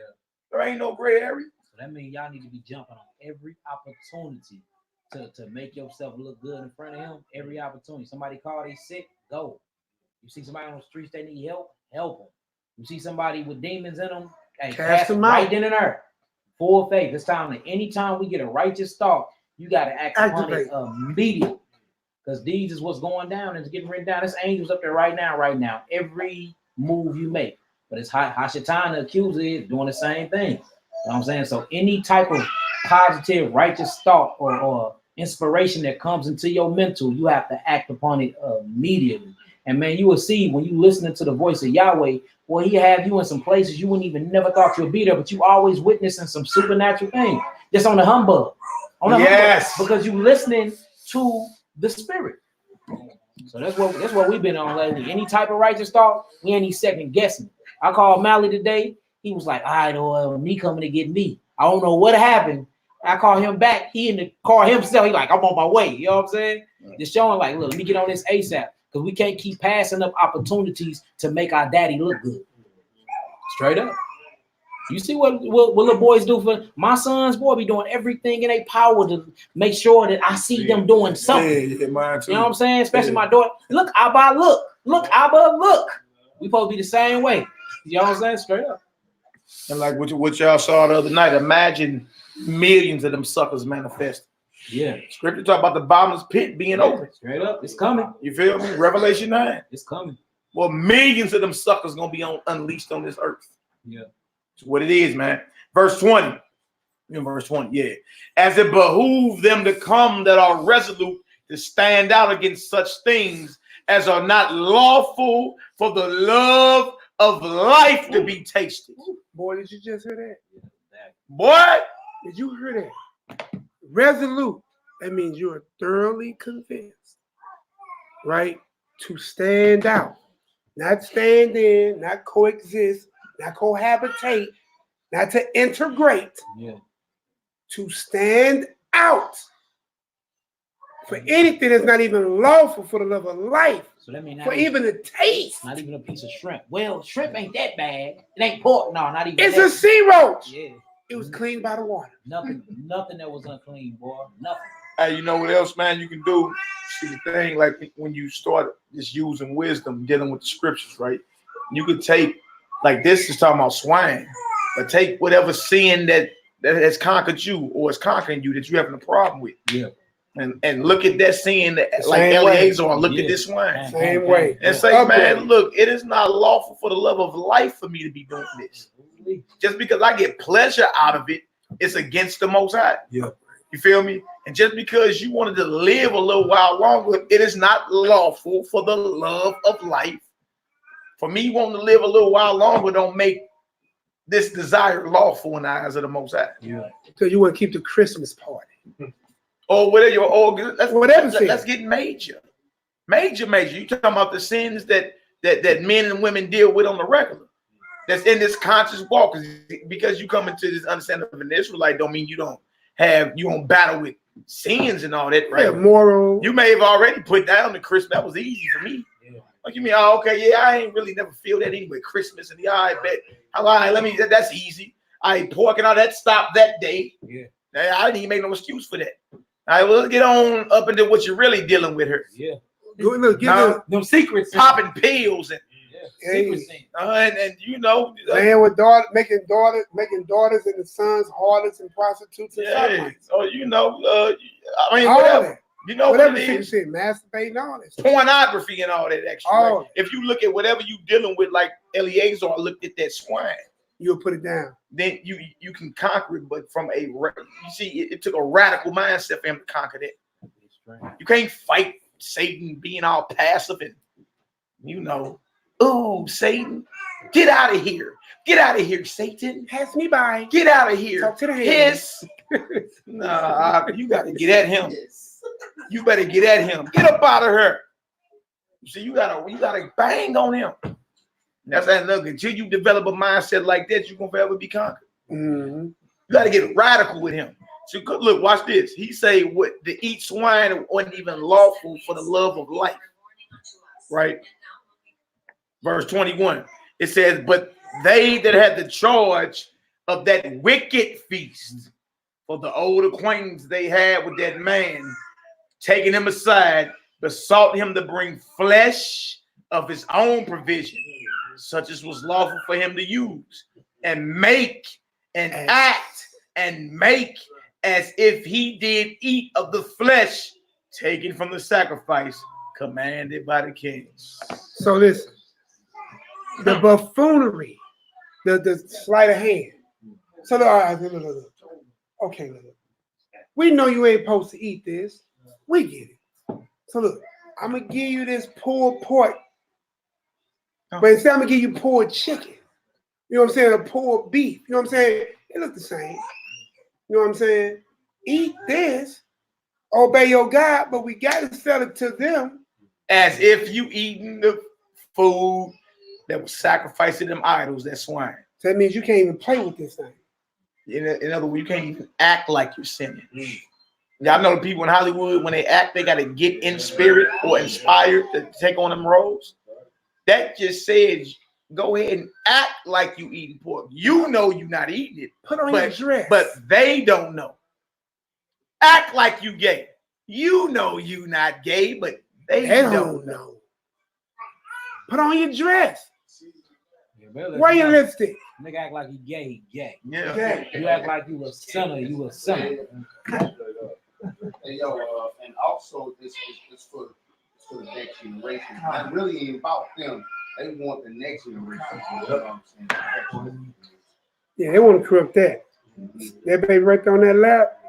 There ain't no gray area. So that means y'all need to be jumping on every opportunity to make yourself look good in front of him. Every opportunity. Somebody call they sick, go. You see somebody on the streets they need help, help them. You see somebody with demons in them, hey, cast them right in there. Full faith. It's time to anytime we get a righteous thought, you got to act upon it immediately. Because these is what's going down and it's getting written down. There's angels up there right now. Every move you make. But it's Hashatan, the accuser, is doing the same thing. You know what I'm saying? So any type of positive, righteous thought or inspiration that comes into your mental, you have to act upon it immediately. And man, you will see when you listening to the voice of Yahweh, well, he have you in some places you wouldn't even never thought you'd be there, but you always witnessing some supernatural thing. Just on the humbug. Humbug, because you listening to the spirit. So that's what we've been on lately. Any type of righteous thought, we ain't even second guessing. I called Mally today. He was like, all right, well, me coming to get me. I don't know what happened. I called him back. He in the car himself. He like, I'm on my way. You know what I'm saying? Just showing like, look, let me get on this ASAP. Because we can't keep passing up opportunities to make our daddy look good. Straight up. You see what little boys do for my sons, boy, be doing everything in their power to make sure that I see them doing something. Yeah, mine too. You know what I'm saying? Especially my daughter. Look, Abba, look. Look, Abba, look. We supposed to be the same way. You know what I'm saying? Straight up. And like what y'all saw the other night, imagine millions of them suckers manifest. Yeah. Scripture talk about the bottomless pit being open. Straight up. It's coming. You feel me? Revelation 9. It's coming. Well, millions of them suckers gonna be unleashed on this earth. Yeah. It's what it is, man. Verse 20. Verse 20, yeah. As it behoove them to come that are resolute to stand out against such things as are not lawful for the love of life to be tasted. Boy, did you just hear that? Boy, did you hear that? Resolute. That means you are thoroughly convinced, right? To stand out, not stand in, not coexist, not cohabitate, not to integrate. Yeah. To stand out for anything that's not even lawful for the love of life. So that means for even a taste. Not even a piece of shrimp. Well, shrimp ain't that bad. It ain't pork. No, not even. It's a sea roach. Yeah. It was cleaned by the water. Nothing that was unclean, boy. Nothing. Hey, you know what else, man, you can do? See the thing, like when you start just using wisdom, dealing with the scriptures, right? You could take, like this is talking about swine, but take whatever sin that has conquered you or is conquering you that you're having a problem with. Yeah. And look at that sin that, like Eleazar, look at this swine. Same way. And say, man, look, it is not lawful for the love of life for me to be doing this. Just because I get pleasure out of it, it's against the Most High. Yeah. You feel me? And just because you wanted to live a little while longer, it is not lawful for the love of life. For me wanting to live a little while longer don't make this desire lawful in the eyes of the Most High. Yeah. So you want to keep the Christmas party. or whatever your organ. Let's get major. You talking about the sins that men and women deal with on the regular. That's in this conscious walk. Because you come into this understanding of an Israelite, don't mean you don't battle with sins and all that, right? Yeah, moral. You may have already put down the Christmas. That was easy for me. Yeah. Like you mean, oh, okay, yeah, I ain't really never feel that anyway. Christmas and I bet. All right, that's easy. I pork and all that stopped that day. Yeah. I didn't even make no excuse for that. All right, well, let's get on up into what you're really dealing with her. Yeah. Look, give them secrets. Popping pills and secrets. And you know, man with making daughters and the sons harlots and prostitutes and sodomites. Oh, you know, I mean, all whatever. That. You know whatever what it is. Shit, masturbating, all this. Pornography and all that extra. All right? If you look at whatever you dealing with, like Eleazar looked at that swine. You'll put it down. Then you can conquer it, but from you see, it took a radical mindset for him to conquer that. You can't fight Satan being all passive and, you know, oh, Satan, get out of here. Get out of here, Satan. Pass me by. Get out of here. Talk to the Hiss. Nah, you got to get at him. You better get at him. Get up out of her. See, you gotta bang on him. That's that. Look, until you develop a mindset like that, you're gonna forever be conquered. Mm-hmm. You gotta get radical with him. So look, watch this. He say what to eat swine wasn't even lawful for the love of life. Right? Verse 21. It says, but they that had the charge of that wicked feast, for the old acquaintance they had with that man, taking him aside, besought him to bring flesh of his own provision, such as was lawful for him to use, and make and act and make as if he did eat of the flesh taken from the sacrifice commanded by the kings. So listen, the buffoonery, the sleight of hand. So look. Okay, look. We know you ain't supposed to eat this. We get it. So look, I'm gonna give you this pulled pork, but instead I'm gonna give you pulled chicken. You know what I'm saying? A pulled beef. You know what I'm saying? It look the same. You know what I'm saying? Eat this, obey your God, but we gotta sell it to them as if you eating the food that was sacrificed to them idols, that swine. So that means you can't even play with this thing. In other words, you can't even act like you're sinning. Y'all know the people in Hollywood, when they act, they got to get in spirit or inspired to take on them roles. That just says, go ahead and act like you eating pork. You know you're not eating it. Put on your dress. But they don't know. Act like you gay. You know you not gay, but they don't know. Put on your dress. Wear your lipstick. Nigga act like he gay, Yeah. Okay. You act like you a sinner, you a sinner. Hey, yo, and also it's for the next generation. It really ain't about them. They want the next generation. You know what I'm saying? Yeah, they want to corrupt that. That baby right there on that lap.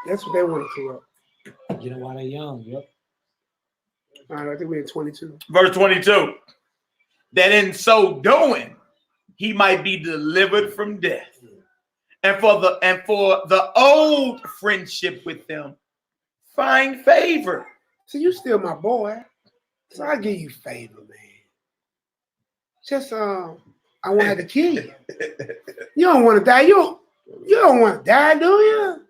That's what they want to corrupt. You know why they young, yep. All right, I think we're at 22. Verse 22. That in so doing, he might be delivered from death. And for the old friendship with them, find favor. So you still my boy. So I give you favor, man. Just I want to have to kill you. You don't want to die. You don't want to die, do you?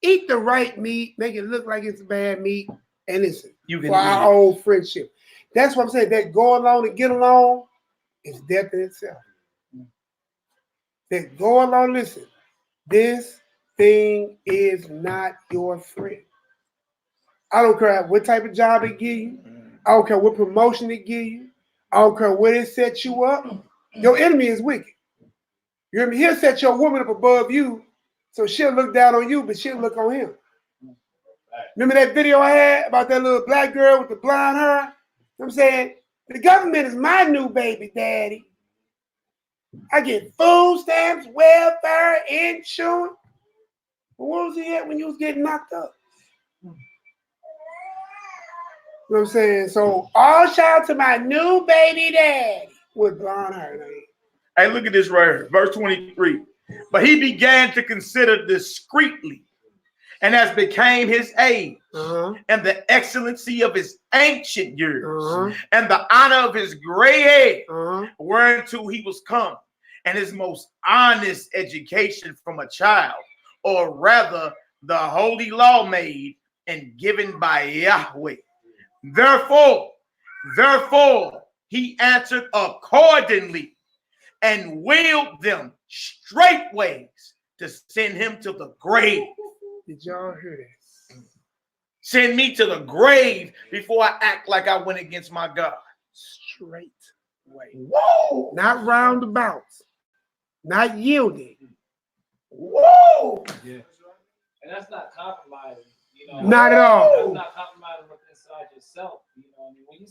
Eat the right meat, make it look like it's bad meat, and listen, for our old friendship. That's what I'm saying. That go along and get along is death in itself. That go along, listen, this thing is not your friend. I don't care what type of job it give you. I don't care what promotion it give you. I don't care where it set you up. Your enemy is wicked. You hear me? He'll set your woman up above you, so she'll look down on you, but she'll look on him. Remember that video I had about that little black girl with the blonde hair? You know what I'm saying? The government is my new baby daddy. I get food stamps, welfare, insurance. But where was he at when you was getting knocked up? You know what I'm saying? So all shout out to my new baby daddy with blonde hair. Hey, look at this right here. Verse 23. But he began to consider discreetly and as became his age, and the excellency of his ancient years, and the honor of his gray hair, whereunto he was come, and his most honest education from a child, or rather the holy law made and given by Yahweh. Therefore, he answered accordingly, and willed them straightways to send him to the grave. Did y'all hear that? Send me to the grave before I act like I went against my God. Straight way. Whoa! Not roundabouts. Not yielding. Whoa! Yeah. And that's not compromising. You know, not at all. That's not compromising what's inside yourself. You know what I mean? When you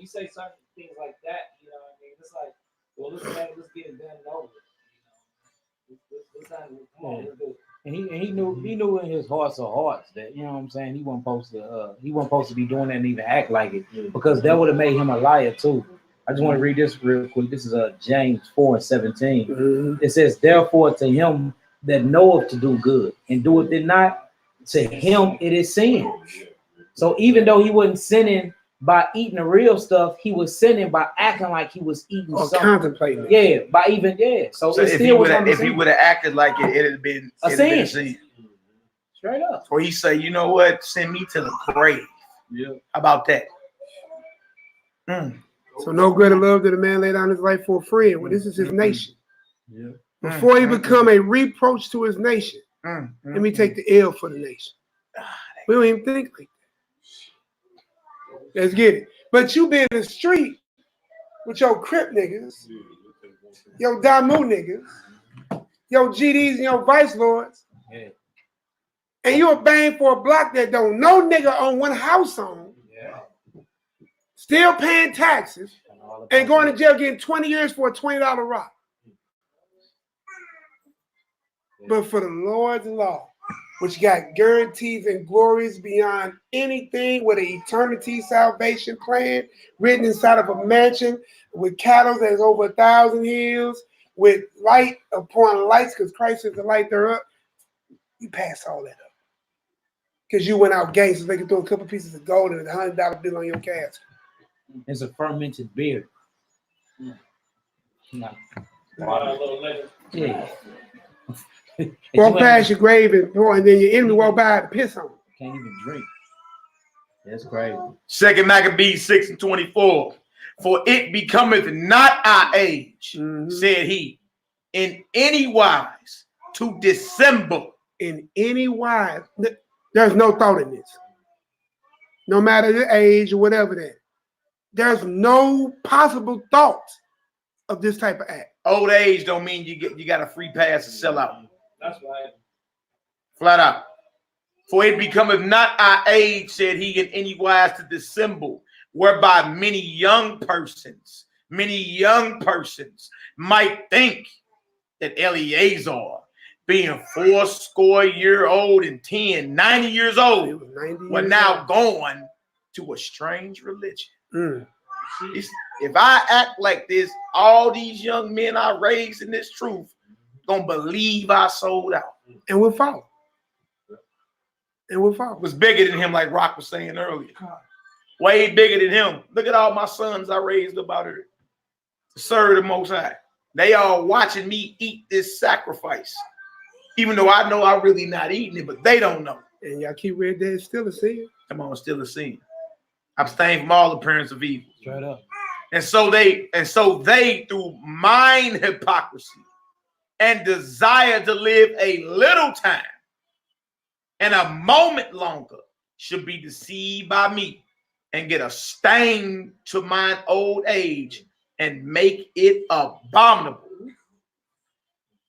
say certain things like that, you know what I mean? It's like, well, let's get it done and over. You know, let's do it. And he knew in his hearts of hearts that, you know what I'm saying, he wasn't supposed to be doing that and even act like it, because that would have made him a liar too. I just want to read this real quick. This is James 4:17. It says, therefore to him that knoweth to do good and doeth it not, to him it is sin. So even though he wasn't sinning by eating the real stuff, he was sinning by acting like he was eating something. Contemplating. Yeah, by even, yeah. So if he would have acted like it, it'd have been a sin. Straight up. Or he say, you know what? Send me to the grave. Yeah. How about that? So no greater love than a man lay down his life for a friend. Well, this is his nation. Yeah. Before he become a reproach to his nation, let me take the L for the nation. We don't even think like that. Let's get it. But you be in the street with your Crip niggas, your Damu niggas, your GDs and your Vice Lords, and you're bang for a block that don't no nigga own one house on, still paying taxes, and going to jail getting 20 years for a $20 rock. But for the Lord's law, which got guarantees and glories beyond anything, with an eternity salvation plan written inside of a mansion, with cattle that's over 1,000 hills, with light upon lights, because Christ is the light thereof. You pass all that up. Because you went out gangsters, they could throw a couple pieces of gold and a $100 bill on your casket. It's a fermented beer. Yeah. Walk past your grave and then your enemy walk by and piss on. Can't even drink. That's crazy. 2 Maccabees 6:24. For it becometh not our age, said he, in any wise to dissemble. In any wise. There's no thought in this. No matter the age or whatever that. There's no possible thought of this type of act. Old age don't mean you got a free pass to sell out. That's right. Flat out. For it becometh not our age, said he, in any wise to dissemble, whereby many young persons might think that Eleazar, being 80 and 10, 90 years old, were now going to a strange religion. If I act like this, all these young men I raised in this truth gonna believe I sold out. And we'll follow. It was bigger than him, like Rock was saying earlier. Way bigger than him. Look at all my sons I raised up out here to serve the Most High. They all watching me eat this sacrifice. Even though I know I'm really not eating it, but they don't know. And y'all keep read that it's still a sin. Come on, still a sin. Abstain from all appearance of evil. Straight up. And so they through mind hypocrisy and desire to live a little time and a moment longer should be deceived by me and get a stain to mine old age and make it abominable.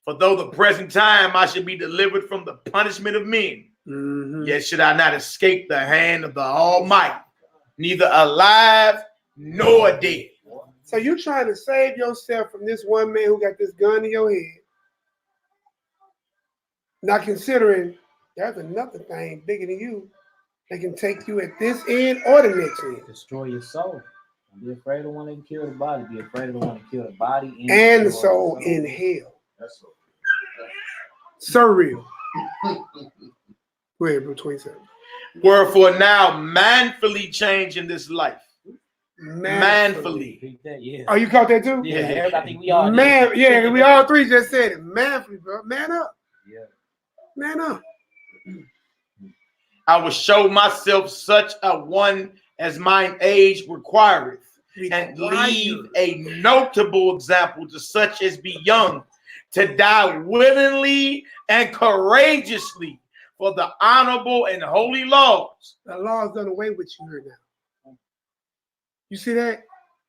For though the present time I should be delivered from the punishment of men, yet should I not escape the hand of the Almighty, neither alive nor dead. So you trying to save yourself from this one man who got this gun in your head, not considering there's another thing bigger than you that can take you at this end or the next end. Destroy your soul. Don't be afraid of the one that can kill the body. Be afraid of the one that kill the body and the soul in hell. That's so surreal. Go ahead, bro, 27. Wherefore now manfully changing this life. Manfully. Yeah. Oh, you caught that too? Yeah, I think we all Man, did. yeah, we all three just said it. Manfully, bro. Man up. Yeah. Man up. I will show myself such a one as mine age requireth, and leave a notable example to such as be young, to die willingly and courageously for the honorable and holy laws. The law's done away with you here now. You see that?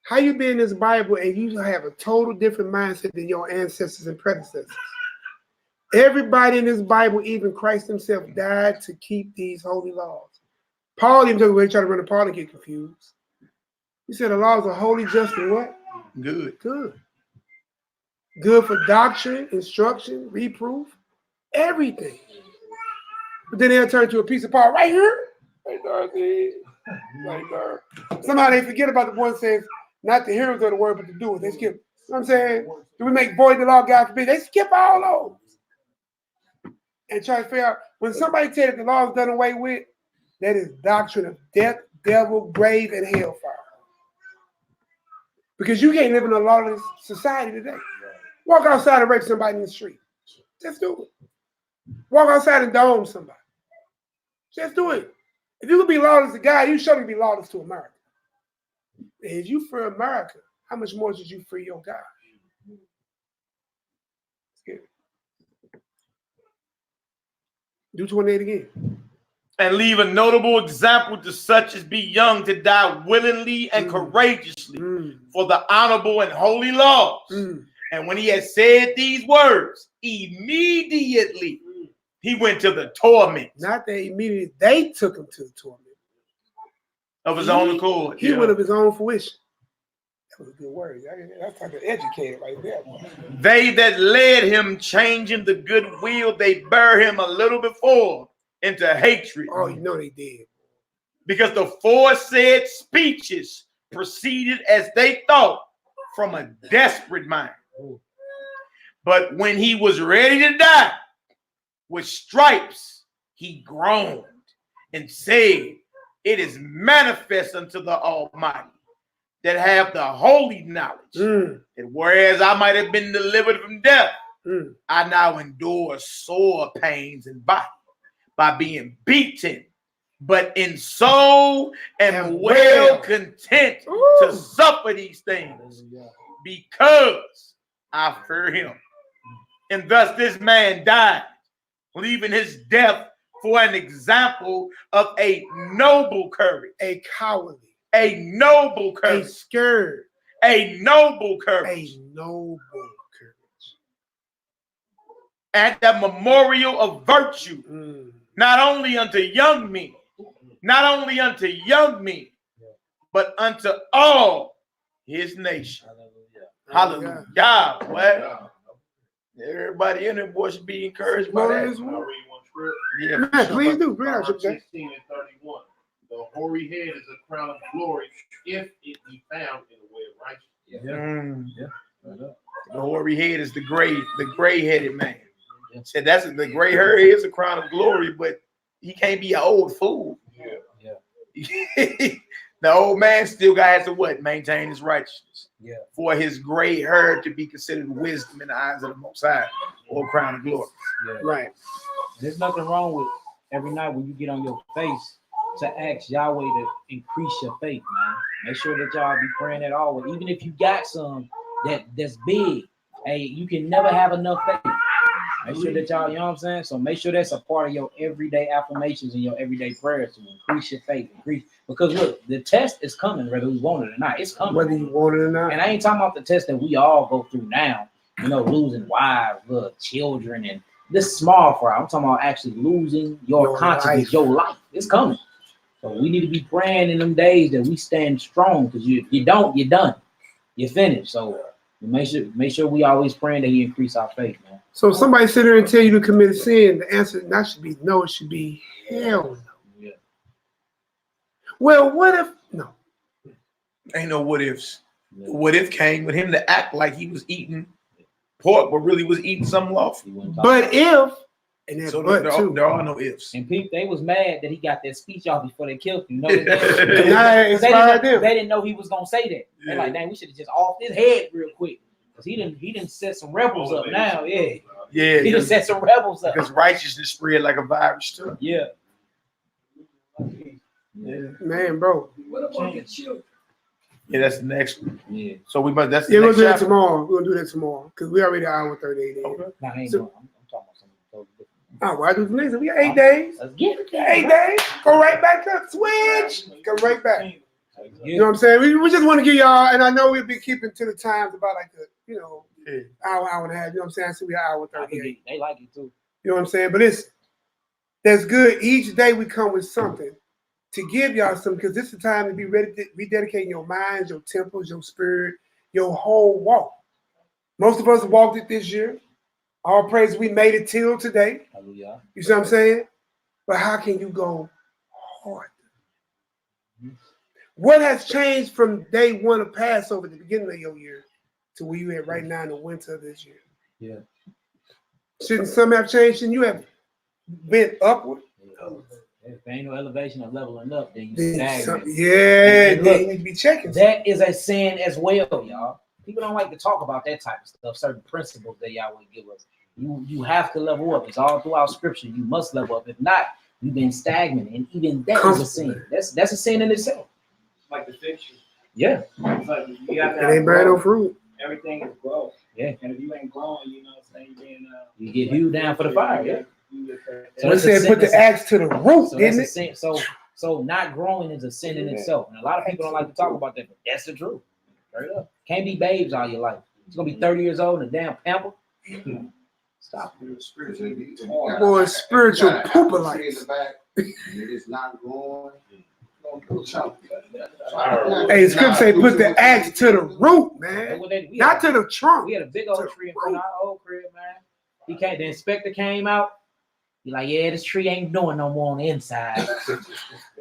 How you be in this Bible and you have a total different mindset than your ancestors and predecessors? Everybody in this Bible, even Christ himself, died to keep these holy laws. Paul even took away trying to run a Paul and get confused. He said the laws are holy, just, and what? Good. Good. Good for doctrine, instruction, reproof, everything. But then they'll turn to a piece of Paul right here. Right there. Right there. Somehow they forget about the one that says, not the hearers of the word, but the doers. They skip. You know what I'm saying? Do we make void the law, God forbid? They skip all those. And try to figure out, when somebody tells you the law is done away with, that is doctrine of death, devil, grave, and hellfire. Because you can't live in a lawless society today. Walk outside and rape somebody in the street. Just do it. Walk outside and dome somebody. Just do it. If you could be lawless to God, you surely be lawless to America. And if you free America, how much more should you free your God? Do 28 again. And leave a notable example to such as be young, to die willingly and courageously for the honorable and holy laws. And when he had said these words, immediately he went to the torment. Not that immediately, they took him to the torment. Of his own accord. He went of his own fruition. That was a good word. That's like an educator right there. They that led him, changing the good will, they bear him a little before into hatred. Oh, you know they did. Because the foresaid speeches proceeded, as they thought, from a desperate mind. But when he was ready to die, with stripes he groaned and said, it is manifest unto the Almighty that have the holy knowledge, that whereas I might have been delivered from death, I now endure sore pains in body by being beaten, but in soul am well content to suffer these things, because I fear him. And thus this man died, leaving his death for an example of a noble courage, a cowardly, a noble courage, a scared, a noble courage, a noble courage, and a memorial of virtue, not only unto young men, but unto all his nation. Hallelujah. Hallelujah. Everybody in there, boy, should be encouraged by that. Yeah, man, please do. Bring out 16 and 31. The hoary head is a crown of glory if it be found in the way of righteousness. The hoary head is the gray-headed man. Said that's the gray hair is a crown of glory, but he can't be an old fool. The old man still got to what? Maintain his righteousness. For his gray hair to be considered wisdom in the eyes of the Most High, or crown of glory. Right. There's nothing wrong with every night when you get on your face to ask Yahweh to increase your faith, man. Make sure that y'all be praying that always. Even if you got some that's big, hey, you can never have enough faith. Make sure that y'all, you know what I'm saying? So make sure that's a part of your everyday affirmations and your everyday prayers to increase your faith. Because look, the test is coming, whether we want it or not. It's coming. Whether you want it or not. And I ain't talking about the test that we all go through now, you know, losing wives, little children, and this small fry. I'm talking about actually losing your consciousness, your life. It's coming. So we need to be praying in them days that we stand strong, because you don't, you're done. You're finished. So make sure we always praying that he increase our faith, man. So if somebody sit there and tell you to commit a sin, the answer not should be no, it should be hell no. Yeah. Well, what if no? Ain't no what ifs. Yeah. What if came with him to act like he was eating pork, but really was eating something lawful. But if And that So butt too. there are no ifs. And people, they was mad that he got that speech off before they killed him. You know what they didn't know he was gonna say that. They're like, dang, we should have just off his head real quick. Because he didn't set some rebels up now. Yeah. Yeah. He done set some rebels up. Because righteousness spread like a virus too. Yeah. Man, bro. What about the children? Yeah, that's the next one. Yeah. So we must. That's the Yeah, we'll next do that chapter. tomorrow. We're gonna do that tomorrow because we already an hour and 38 in. Okay. Nah, I ain't So- going. I'm talking about something totally different. Oh, well, I do the next one. We got 8 days. Let's get it. 8 days. Go right back up. Switch. Go right back. You know what I'm saying? We just want to give y'all, and I know we'll be keeping to the times about like the, hour and a half. You know what I'm saying? I see we got hour 38. They like it too. You know what I'm saying? But that's good. Each day we come with something to give y'all something because this is the time to be ready to rededicating your minds, your temples, your spirit, your whole walk. Most of us walked it this year. All praise, we made it till today. Hallelujah. You see what I'm saying? But how can you go hard? What has changed from day one of Passover, the beginning of your year, to where you at right now in the winter of this year? Yeah. Shouldn't some have changed and you have been upward? If there ain't no elevation or leveling up, then you Then stagnate. then you need to be checking. That is a sin as well, y'all. People don't like to talk about that type of stuff, certain principles that y'all would give us. You have to level up. It's all throughout scripture. You must level up. If not, you've been stagnant. And even that is a sin. That's a sin in itself. Like the fiction. Yeah. It's like you have to It have ain't bearing no growth. fruit. Everything is growth. Yeah. And if you ain't growing, you know what I'm saying, being You get hewed down for the fire. Yeah. So it said put the axe to the root, So didn't that's a it? sin. So not growing is a sin in itself. And a lot of people don't like to talk about that, but that's the truth. Straight up. Can't be babes all your life. It's gonna be 30 years old and a damn pamper. Stop. Boy, spiritual pooper like. It's not growing. Hey, the script say put the axe to the root, man. Not to the trunk. We had a big old tree in front of our old crib, man. He came, the inspector came out. He like, yeah, this tree ain't doing no more on the inside.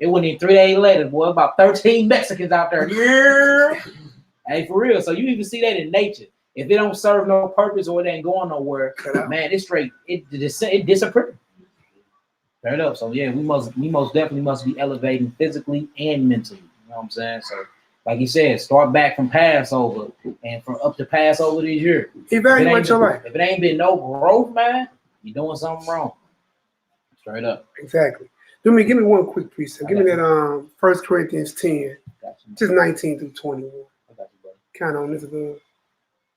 It wasn't even 3 days later, boy, about 13 Mexicans out there. Yeah. Hey, for real. So you even see that in nature. If it don't serve no purpose or it ain't going nowhere, man, it's straight. It disappears. Straight up. So yeah, we most definitely must be elevating physically and mentally. You know what I'm saying? So like you said, start back from Passover and from up to Passover this year. Evaluate your life. If it ain't been no growth, man, you're doing something wrong. Straight up. Exactly. Give me one quick precept. Give me that 1 Corinthians 10, just 19 through 21. Kind of on this good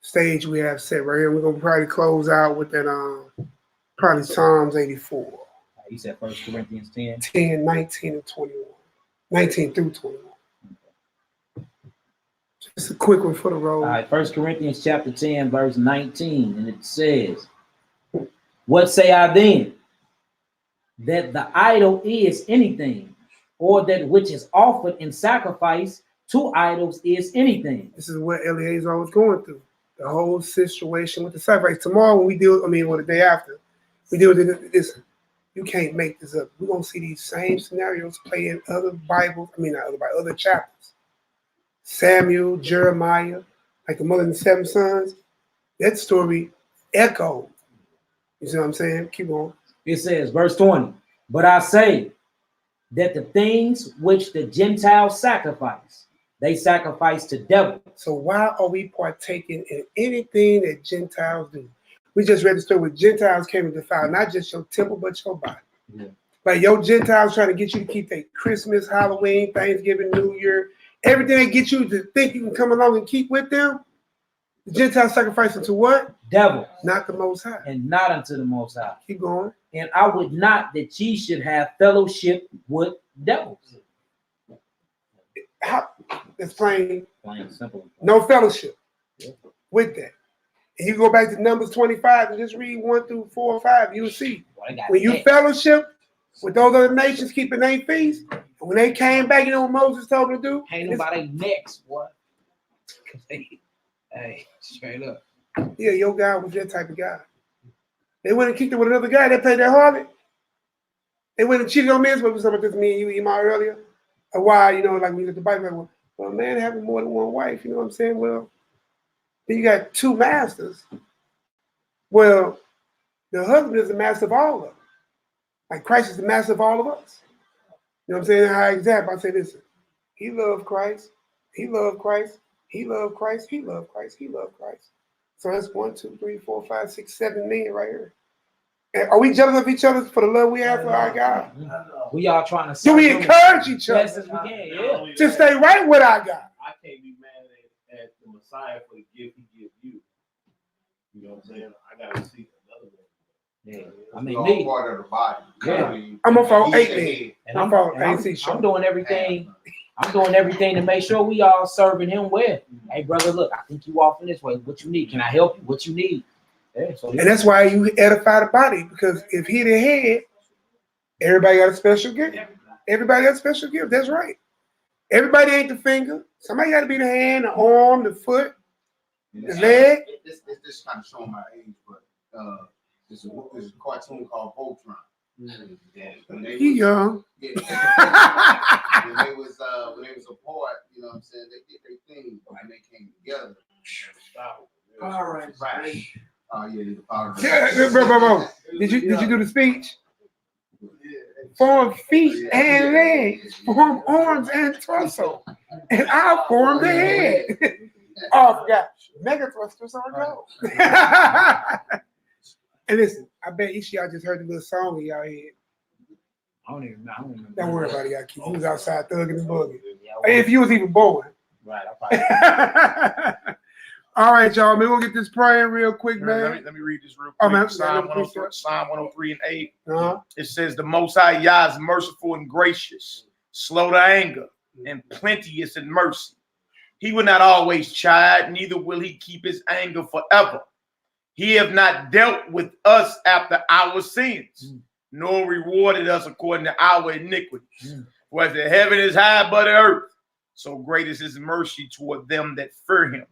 stage we have set right here. We're gonna probably close out with that probably Psalms 84. You said 1 Corinthians 10. 10, 19, and 21. 19 through 21. Just a quick one for the road. All right, 1 Corinthians chapter 10, verse 19, and it says, what say I then? That the idol is anything, or that which is offered in sacrifice to idols is anything. This is what Eliezer was going through. The whole situation with the sacrifice. Tomorrow when we deal, or the day after, we deal with this. You can't make this up. We're gonna see these same scenarios play in other Bibles, other chapters. Samuel, Jeremiah, like the mother and the 7 sons. That story echoed. You see what I'm saying? Keep on. It says, verse 20, but I say that the things which the Gentiles sacrifice, they sacrifice to devils. So why are we partaking in anything that Gentiles do? We just read the story where Gentiles came and defiled not just your temple, but your body. Yeah. Like your Gentiles trying to get you to keep their Christmas, Halloween, Thanksgiving, New Year, everything they get you to think you can come along and keep with them. The Gentiles sacrificing to what? Devils. Not the Most High. And not unto the Most High. Keep going. And I would not that ye should have fellowship with devils. How? That's plain. Plain simple. No fellowship with that. And you go back to Numbers 25 and just read 1 through 4 or 5, you'll see. When you fellowship with those other nations keeping their feast, and when they came back, you know what Moses told them to do? Ain't nobody next, what? Hey, straight up. Yeah, your guy was that type of guy. They went and kicked it with another guy that played that harlot. They went and cheated on me. That's what was talking about this me and you, Ema, earlier. A why, like we look at the Bible, like, well, man, having more than one wife, you know what I'm saying? Well, then you got 2 masters. Well, the husband is the master of all of them. Like Christ is the master of all of us. You know what I'm saying? High example, I say, listen, he loved Christ, he loved Christ, he loved Christ, he loved Christ, he loved Christ. So that's 1, 2, 3, 4, 5, 6, 7 million right here. And are we jealous of each other for the love we have for our God? We all trying to. Do we encourage each other? Yes, as we can. Yeah. To stay right with our God. I can't be mad at the Messiah for the gift he gives you. You know what I'm saying? I gotta see another one. Yeah. I mean, all me. part of the body. Yeah. I'm gonna follow He's 8 the men. head. And I'm doing everything. I'm doing everything to make sure we all serving him well. Hey, brother, look, I think you off in this way. What you need? Can I help you? What you need? Yeah, so And that's why you edify the body, because if he the head, everybody got a special gift. Everybody got a special gift. That's right. Everybody ain't the finger. Somebody got to be the hand, the arm, the foot, the leg. This kind of showing my age, but there's a cartoon called Voltron. He young. When they was apart, you know what I'm saying, they did their thing, but when they came together. All right. Oh yeah, the power. Yeah, bro. Did you do the speech? Form feet and legs, form arms and torso, and I'll form the head. Oh, I forgot. Mega thrusters on go. And listen, I bet each of y'all just heard the little song in y'all head. I don't even know. Don't worry about it, y'all. He was outside thugging and bugging. If you was even born. Right, I probably. All right, y'all. Man, we'll get this praying real quick, man. Let me read this real quick. Oh, man. Psalm 103 and 8. Uh-huh. It says, the Most High Yah is merciful and gracious, slow to anger, and plenteous in mercy. He will not always chide, neither will he keep his anger forever. He have not dealt with us after our sins, nor rewarded us according to our iniquities. For as the heaven is high above the earth, so great is his mercy toward them that fear him.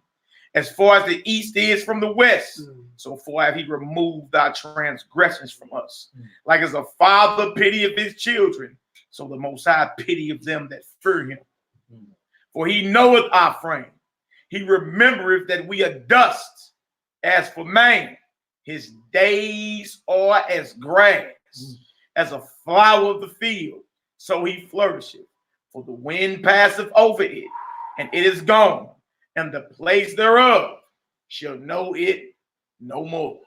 As far as the east is from the west, so far have he removed our transgressions from us. Like as a father pity of his children, so the Most High pity of them that fear him. For he knoweth our frame. He remembereth that we are dust. As for man, his days are as grass, as a flower of the field, so he flourisheth. For the wind passeth over it, and it is gone, and the place thereof shall know it no more.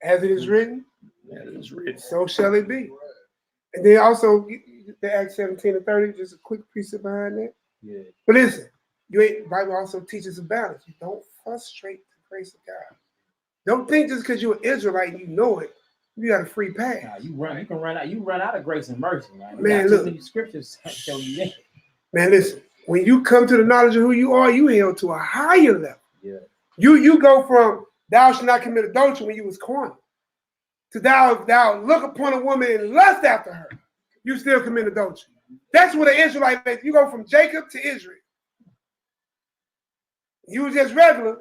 As it is written, written, so shall it be. And then also, the Acts 17 and 30, just a quick precept behind that. Yeah. But listen, the Bible also teaches a balance. You don't frustrate the grace of God. Don't think just because you're an Israelite and you know it, you got a free pass. Nah, you can run out of grace and mercy, man. Man, look, many scriptures tell you that. Man, listen, when you come to the knowledge of who you are, you held to a higher level. Yeah. You go from thou shalt not commit adultery when you was cornered to thou look upon a woman and lust after her. You still commit adultery. That's what an Israelite makes. You go from Jacob to Israel. You was just regular,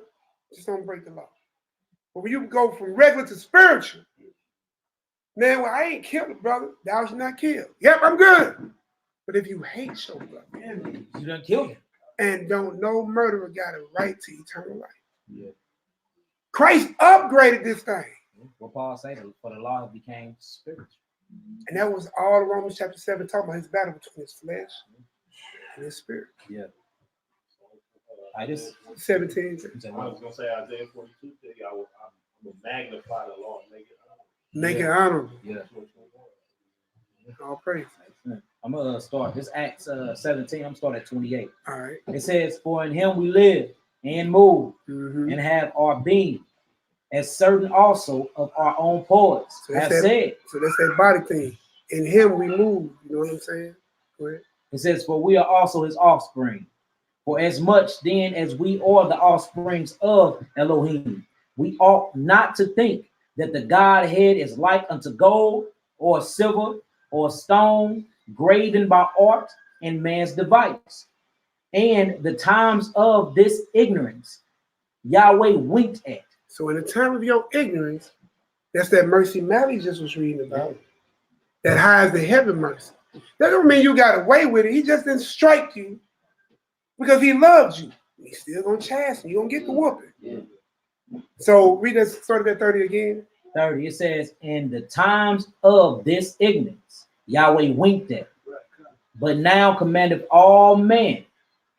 just don't break the law. But when you go from regular to spiritual, man, well, I ain't killed a brother. Thou shalt not kill. Yep, I'm good. But if you hate your brother, you done killed him. And don't know murderer got a right to eternal life. Yeah. Christ upgraded this thing. What Paul said, for the law became spiritual. And that was all Romans chapter 7 talking about his battle between his flesh and his spirit. Yeah. I just 17. I was gonna say Isaiah 42. I will magnify the Lord, make it honorable. Yeah. All praise. I'm gonna start this Acts 17. I'm gonna start at 28. All right. It says, "For in him we live and move and have our being, as certain also of our own poets have said." So that's that body thing. In him we move. You know what I'm saying? Go ahead. It says, "For we are also his offspring. For as much then as we are the offsprings of Elohim, we ought not to think that the Godhead is like unto gold or silver or stone, graven by art and man's device. And the times of this ignorance Yahweh winked at." So in the time of your ignorance, that's that mercy Mally just was reading about. That hides the heaven mercy. That don't mean you got away with it. He just didn't strike you because he loved you. He's still gonna chasten you. You're gonna get the whooping. Yeah. So read that, start at 30 again. 30, it says, in the times of this ignorance, Yahweh winked at, but now commandeth all men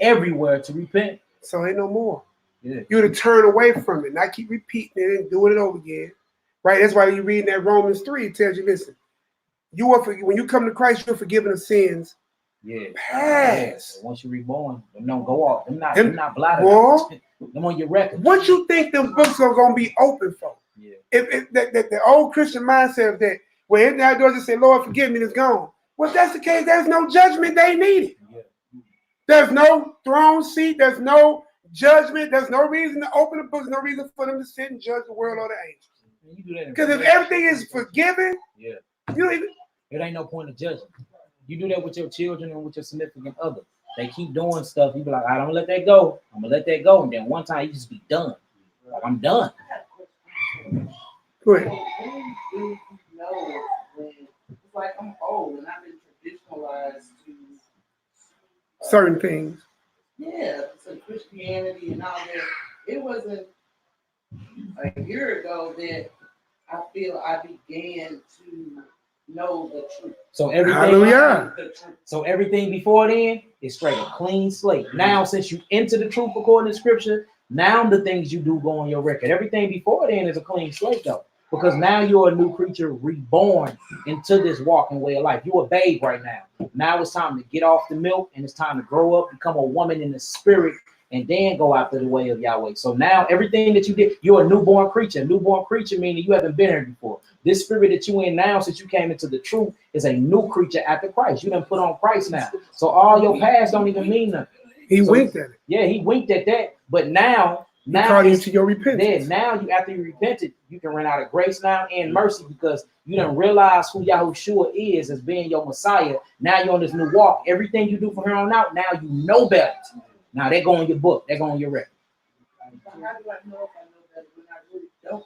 everywhere to repent. So ain't no more. Yeah. You to turn away from it, not keep repeating it and doing it over again. Right? That's why you read that Romans 3, it tells you, listen, you are when you come to Christ, you're forgiven of sins. Yeah. Past. Once you're reborn, them don't go off. Them not blotted out. Them on your record. What you think them books are gonna be open for? Yeah. If the old Christian mindset of that, where in the outdoors and say, Lord, forgive me, it's gone. Well, if that's the case, there's no judgment they needed. Yeah. There's no throne seat, there's no judgment, there's no reason to open the books, no reason for them to sit and judge the world or the angels. Because if everything is forgiven, yeah, you don't even. It ain't no point of judging. You do that with your children and with your significant other. They keep doing stuff. You be like, I don't let that go. I'm gonna let that go, and then one time you just be done. Like, I'm done. Go ahead. No, it's like I'm old and I've been traditionalized to certain things. Yeah, so Christianity and all that. It wasn't a year ago that I feel I began to know the truth. So everything, hallelujah. So everything before then is straight a clean slate. Now, since you enter the truth according to scripture, now the things you do go on your record. Everything before then is a clean slate, though, because now you're a new creature reborn into this walking way of life. You're a babe right now. Now it's time to get off the milk and it's time to grow up, become a woman in the spirit, and then go after the way of Yahweh. So now everything that you did, you're a newborn creature. Newborn creature meaning you haven't been here before. This spirit that you in now, since you came into the truth, is a new creature after Christ. You done put on Christ now. So all your past don't even mean nothing. He winked at it. Yeah, he winked at that. But now call you to your repentance. Now you, after you repented, you can run out of grace now and mercy because you done realize who Yahushua is as being your Messiah. Now you're on this new walk. Everything you do from here on out, now you know better. Now they go on your book. They go on your record. How do I know if I know better when I really don't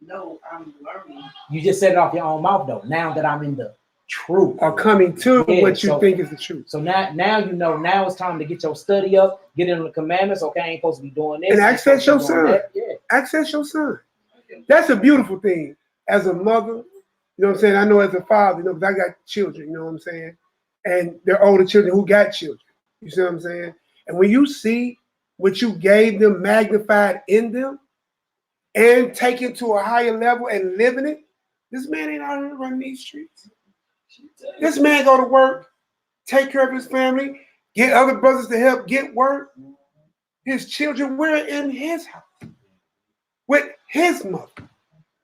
know I'm learning? You just said it off your own mouth though. Now that I'm in the truth. Or coming to what you think is the truth. So now you know, now it's time to get your study up, get into the commandments. Okay, I ain't supposed to be doing this. And access your son. Yeah. Access your son. That's a beautiful thing. As a mother, you know what I'm saying? I know as a father, you know, because I got children, you know what I'm saying? And they're older children who got children. You see what I'm saying? And when you see what you gave them magnified in them and take it to a higher level and living it, this man ain't out here running these streets. This man go to work, take care of his family, get other brothers to help get work. His children, we're in his house with his mother.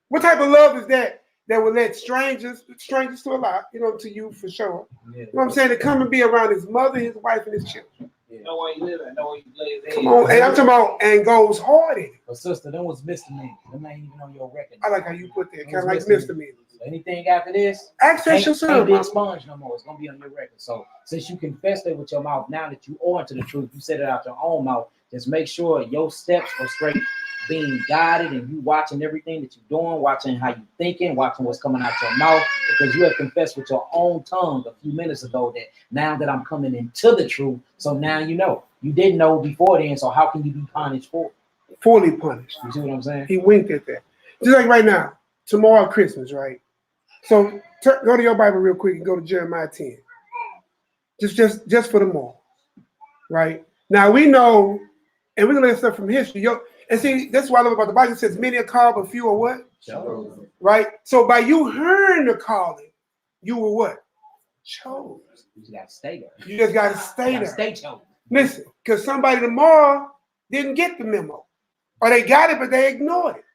What type of love is that would let strangers to a lot, you know, to you for sure. Yeah. You know what I'm saying? To come and be around his mother, his wife, and his children. Yeah. Know where you live at, know where you lay his head. Come on, and I'm talking about and goes hard in it. But sister, them was misdemeanors. Them ain't even on your record. I like how you put that. Kind of like misdemeanors. So anything after this, access your son. Can't be expunged no more. It's gonna be on your record. So since you confessed it with your mouth, now that you are into the truth, you said it out your own mouth. Just make sure your steps are straight, being guided, and you watching everything that you're doing, watching how you thinking, watching what's coming out your mouth, because you have confessed with your own tongue a few minutes ago that now that I'm coming into the truth, so now you know. You didn't know before then, so how can you be punished for it? Fully punished. You see what I'm saying? He winked at that. Just like right now, tomorrow Christmas, right? So go to your Bible real quick and go to Jeremiah 10. Just for the more, right? Now we know, and we're gonna learn stuff from history. And see, that's what I love about the Bible. It says many are called, but few are what? Chosen. Right? So by you hearing the calling, you were what? Chose. You just gotta stay there. You just gotta stay there. Stay chosen. Listen, because somebody tomorrow didn't get the memo. Or they got it, but they ignored it.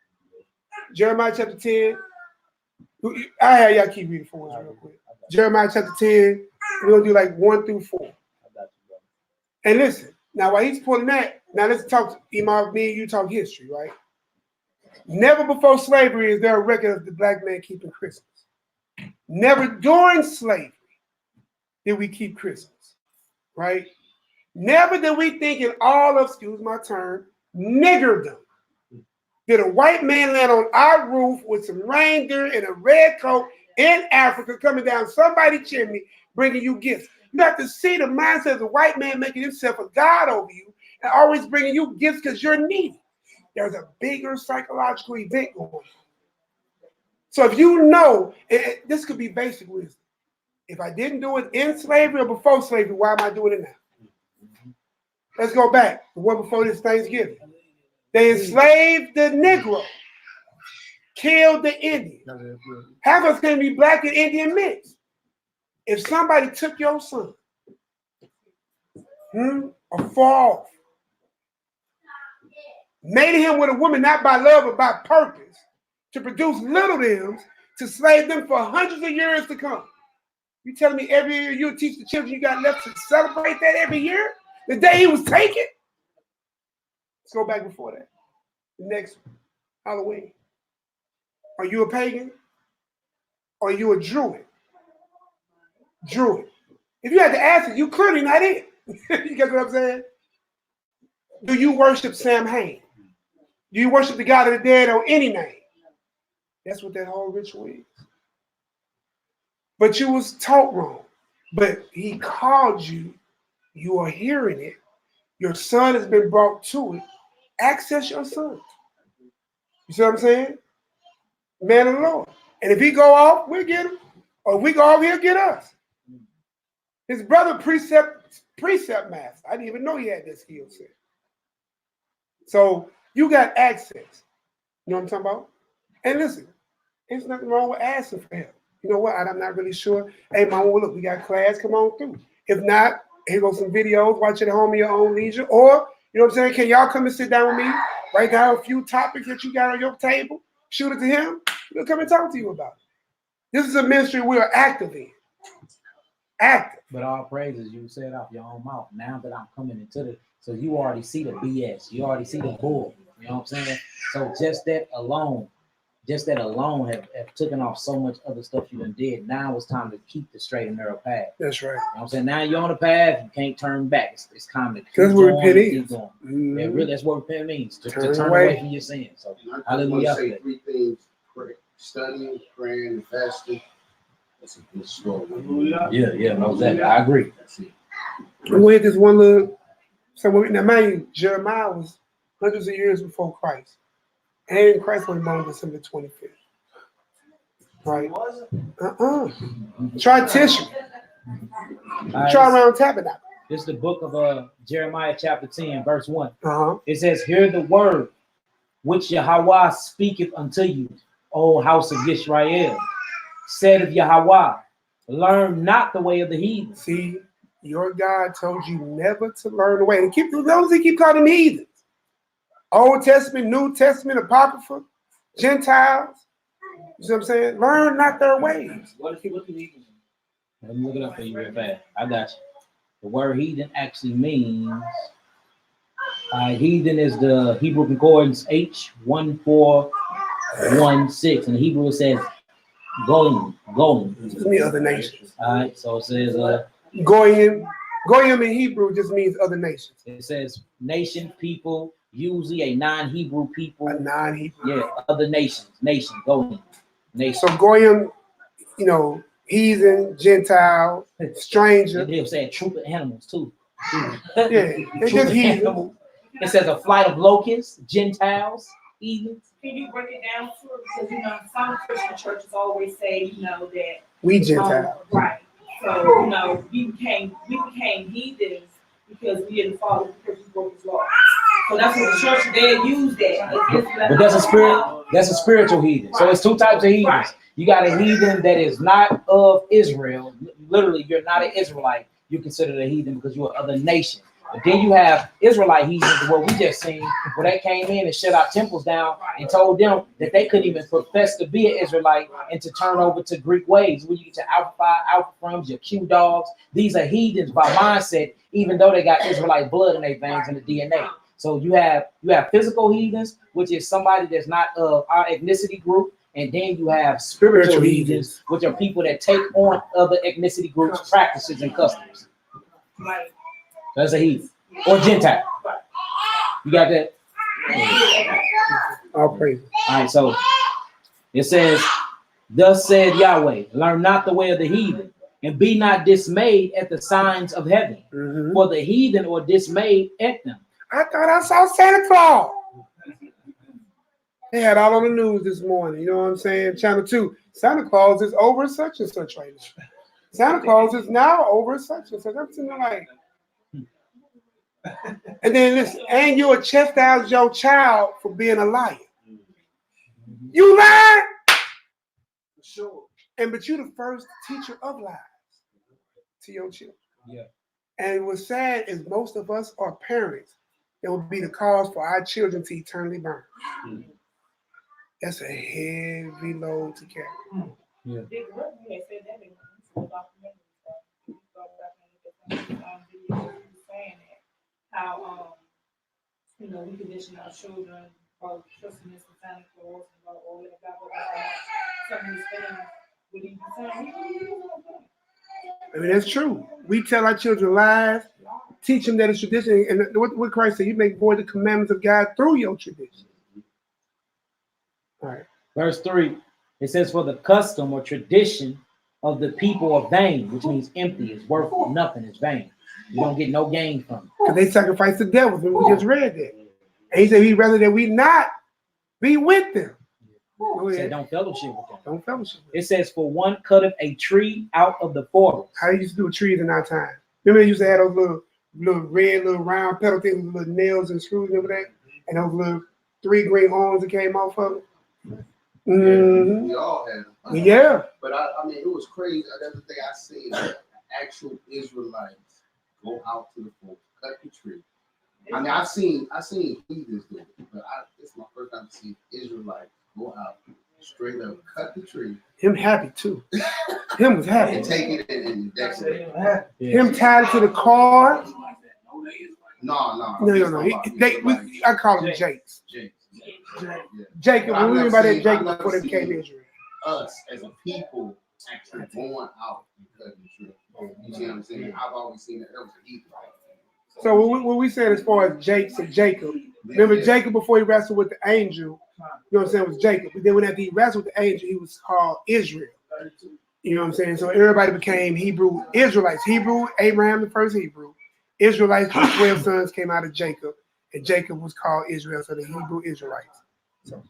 Jeremiah chapter 10. I have y'all keep reading for us real quick. Jeremiah chapter 10. We're going to do like 1 through 4. And listen, now while he's pulling that, now let's talk, Imam, me and you talk history, right? Never before slavery is there a record of the black man keeping Christmas. Never during slavery did we keep Christmas, right? Never did we think in all of, excuse my term, niggerdom. Did a white man land on our roof with some reindeer in a red coat in Africa coming down somebody's chimney bringing you gifts? You have to see the mindset of the white man making himself a god over you and always bringing you gifts because you're needy. There's a bigger psychological event going on. So if you know, this could be basic wisdom. If I didn't do it in slavery or before slavery, why am I doing it now? Let's go back. The one before this Thanksgiving. They enslaved the Negro, killed the Indian. Half of us can be black and Indian mixed. If somebody took your son, afar off, mated him with a woman not by love but by purpose, to produce little thems, to slave them for hundreds of years to come. You telling me every year you teach the children you got left to celebrate that every year? The day he was taken? Let's go back before that. The next Halloween. Are you a pagan? Or are you a Druid? Druid. If you had to ask it, you clearly not it. You get what I'm saying? Do you worship Sam Hain? Do you worship the God of the dead or any name? That's what that whole ritual is. But you was taught wrong. But he called you. You are hearing it. Your son has been brought to it. Access your son. You see what I'm saying? Man of the Lord. And if he go off, we'll get him. Or if we go off, he'll get us. His brother precept master. I didn't even know he had that skill set. So you got access. You know what I'm talking about? And listen, there's nothing wrong with asking for help. You know what? I'm not really sure. Hey, mama, look, we got class. Come on through. If not, here goes some videos. Watch it at home in your own leisure. Or, you know what I'm saying? Can y'all come and sit down with me? Write down a few topics that you got on your table. Shoot it to him. He'll come and talk to you about it. This is a ministry we are active in. Active. But all praises, you said off your own mouth. Now that I'm coming into the, so you already see the BS. You already see the bull. You know what I'm saying? So just that alone have taken off so much other stuff you done did. Now it's time to keep the straight and narrow path. That's right. You know what I'm saying? Now you're on the path, you can't turn back. It's time to keep that's going, what repent is. Yeah, really, that's what repent means. To turn away from your sins. So hallelujah. Say three things: studying, praying, and fasting. That's a good story. Yeah, no, that I agree. We had this one little. So now, mind you, Jeremiah was hundreds of years before Christ. And Christ was born December 25th. Right? Try tissue. Try around tabernacle. This is the book of Jeremiah chapter 10, verse 1. It says, hear the word which Yahweh speaketh unto you, O house of Israel. Said of Yahweh, learn not the way of the heathen. See, your God told you never to learn the way. And notice he keep calling them heathens. Old Testament, New Testament, Apocrypha, Gentiles. You see what I'm saying? Learn not their ways. What if you look at heathen? Let me look it up for you real fast. I got you. The word heathen actually means heathen is the Hebrew concordance H1416. In the Hebrew it says goyim. Just means other nations. All right, so it says goyim in Hebrew just means other nations. It says nation, people, usually a non-Hebrew people. A non-Hebrew. Yeah, other nations, goyim. Nation. So goyim, you know, heathen, Gentile, stranger. They'll say a troop of animals too. Yeah, it's just heathen. It says a flight of locusts, Gentiles, heathens. Can you break it down for us? Because you know, some Christian churches always say, you know, that we Gentiles. Right. So, you know, we became heathens because we didn't follow because we broke his law. So that's what the church they use that. But that's a spiritual heathen. So it's two types of heathens. Right. You got a heathen that is not of Israel. Literally, you're not an Israelite. You're considered a heathen because you're other nation. But then you have Israelite heathens, what we just seen, where they came in and shut our temples down and told them that they couldn't even profess to be an Israelite and to turn over to Greek ways. Where you get your Alpha Phi, Alpha Frums, your Q dogs. These are heathens by mindset, even though they got Israelite blood in their veins and the DNA. So you have physical heathens, which is somebody that's not of our ethnicity group. And then you have spiritual heathens, which are people that take on other ethnicity groups' practices and customs. Right. That's a heathen or Gentile. You got that? All praise. All right, so it says, thus said Yahweh, learn not the way of the heathen, and be not dismayed at the signs of heaven. For the heathen are dismayed at them. I thought I saw Santa Claus. They had all on the news this morning. You know what I'm saying? Channel 2. Santa Claus is over such and such right now. Santa Claus is now over such and such. I'm sitting there like, and then listen, and you would chastise your child for being a liar. You lied? For sure. And but you're the first teacher of lies to your children. Yeah. And what's sad is most of us are parents that will be the cause for our children to eternally burn. That's a heavy load to carry. Yeah. How you know, we condition our children about trusting in Santa Claus and about all that, blah, blah, blah. Some of these things would even say, I mean, that's true. We tell our children lies, teach them that it's tradition. And what Christ said, you make void the commandments of God through your tradition. All right. Verse 3, it says, for the custom or tradition of the people are vain, which means empty, is worth nothing, it's vain. You don't get no gain from it. Because they sacrifice the devils, and we just read that. And he said he'd rather that we not be with them. It said don't fellowship with them. Don't fellowship with them. It says, for one cutteth a tree out of the forest. How they used to do with trees in our time. Remember they used to have those little red, little round pedal things with little nails and screws and everything? And those little 3 green horns that came off of it? We all had them. Yeah. But I mean, it was crazy. The other day I seen actual Israelites go out to the forest, cut the tree. I mean, I seen heathens do it, but it's my first time to see Israelites go out, straight up, cut the tree. Him happy too. Him was happy. And take it and decorate it. Him tied it to the car. No. I call him Jakes. Jacob, what do you mean by that Jacob before they came to Israel? Us as a people actually going out and cutting the tree. You see what I'm saying? I've always seen that was an heathen. So what we said as far as Jakes and Jacob, remember Jacob before he wrestled with the angel, you know what I'm saying, was Jacob. But then when after he wrestled with the angel, he was called Israel. You know what I'm saying? So everybody became Hebrew Israelites. Hebrew, Abraham, the first Hebrew. Israelites, the 12 sons came out of Jacob. And Jacob was called Israel, so the Hebrew Israelites. So.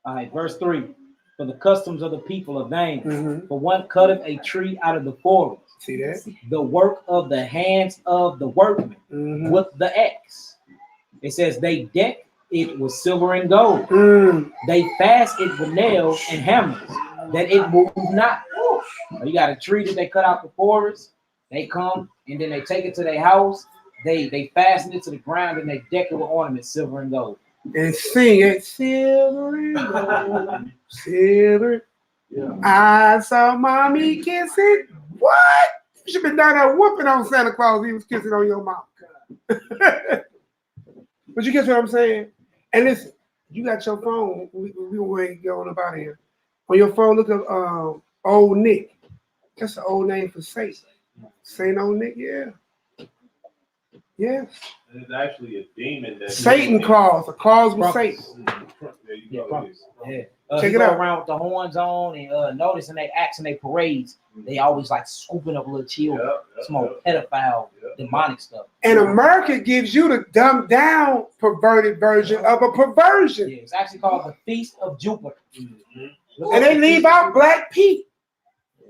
All right, verse 3. For the customs of the people are vain. For one cutteth a tree out of the forest. See that? The work of the hands of the workmen with the axe. It says they deck it with silver and gold. They fast it with nails and hammers, that it move not. You got a tree that they cut out the forest. They come and then they take it to their house. They fasten it to the ground and they deck it with ornaments, silver and gold. And sing it, silver and gold, silver. Yeah. I saw mommy kissing. What? You should have been down there whooping on Santa Claus. He was kissing on your mouth. But you get what I'm saying? And listen, you got your phone. We ain't going up out of here. On your phone, look up Old Nick. That's an old name for Satan. Saint Old Nick, yeah. Yes. It's actually a demon that Satan Claus, a Claus with Satan. Check it out. Around with the horns on and notice in they acts and they parades, they always like scooping up little children, small pedophile, demonic stuff. And America gives you the dumbed down perverted version of a perversion. Yeah, it's actually called the Feast of Jupiter. And they leave out Black Pete.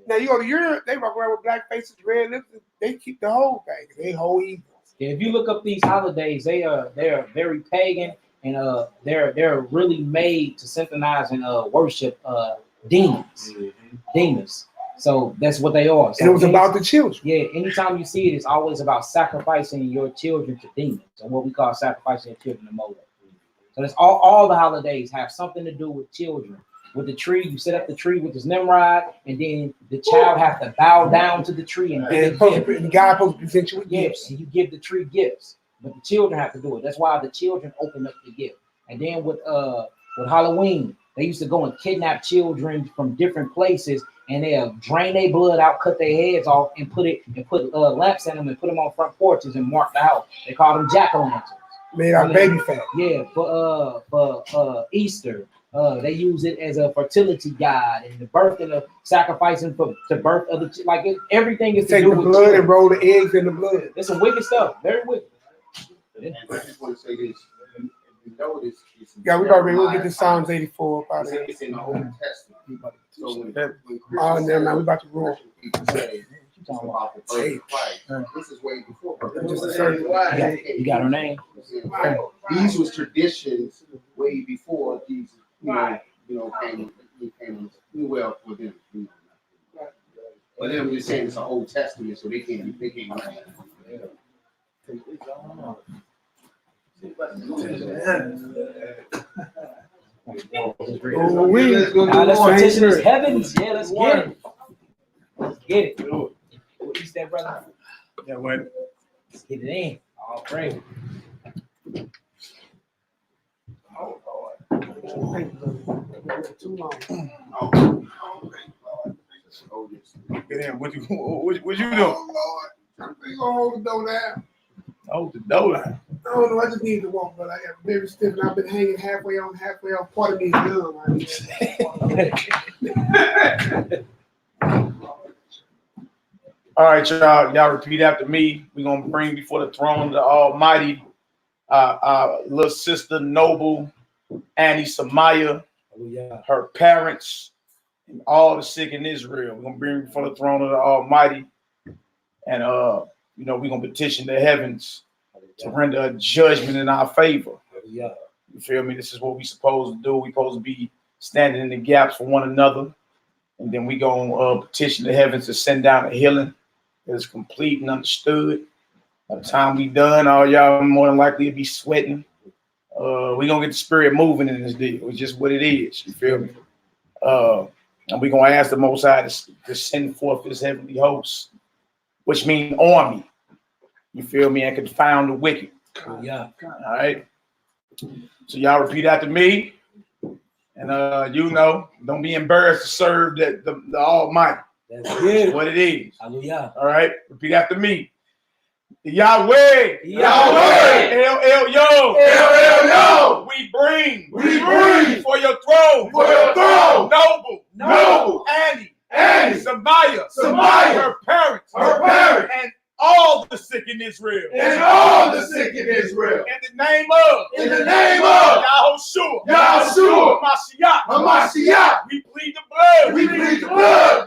Now you go to Europe, they walk around with black faces, red lips. They keep the whole thing. They whole evil. Yeah, if you look up these holidays, they are very pagan and they're really made to synchronize and worship demons. Demons. So that's what they are. So and it was about the children. Yeah, anytime you see it, it's always about sacrificing your children to demons, or what we call sacrificing your children to Moloch. So that's all the holidays have something to do with children. With the tree, you set up the tree with this Nimrod, and then the child has to bow down to the tree and God supposed to present you with gifts. And you give the tree gifts, but the children have to do it. That's why the children open up the gift. And then with Halloween, they used to go and kidnap children from different places, and they'll drain their blood out, cut their heads off, and put lamps in them and put them on front porches and mark the house. They call them jack-o'-lanterns. Made out baby fat. Yeah, for Easter. They use it as a fertility god and the birth and the sacrificing for the birth of the everything is take to do the with blood children. and roll the eggs in the blood. It's some wicked stuff, very wicked. I just want to say this: notice, Yeah, we'll get to Psalms 84 about it. It's in the Old Testament. So when Oh, never mind. We about to roll. people say it's about the birth of Christ, this is way before. You got her name? These was traditions way before these, came well for them. But then we're saying it's an Old Testament, so they can't write it. Let's petition his heavens. Yeah, let's get it. Let's get it. What you said, brother? Yeah, when Let's get it in. All right. Too long. get in, what you doing? Oh, Lord. I'm gonna hold the door down. Hold the door down. I don't know. I just need to walk, but I got very stiff, and I've been hanging halfway on. Part of me is numb. All right, y'all repeat after me. We're gonna bring before the throne of the Almighty, little sister Noble Annie Samaya, her parents, and all the sick in Israel. We're gonna bring before the throne of the Almighty, and we're gonna petition the heavens to render a judgment in our favor. You feel me? This is what we supposed to do. We supposed to be standing in the gaps for one another, and then we gonna petition the heavens to send down a healing that is complete and understood. By the time we done, all y'all more than likely to be sweating. We gonna get the spirit moving in this deal. It's just what it is. You feel me? And we gonna ask the Most High to send forth His heavenly hosts, which means army. You feel me? And confound the wicked. All right. So y'all repeat after me, and don't be embarrassed to serve the Almighty. That's good. What it is. Hallelujah. All right. Repeat after me. Yahweh. Yahweh. El Yo. We bring for your throne. Noble. Annie. Samaya. Her parents. And all the sick in Israel. In the name of Yahushua. Hamashiach. We plead the blood.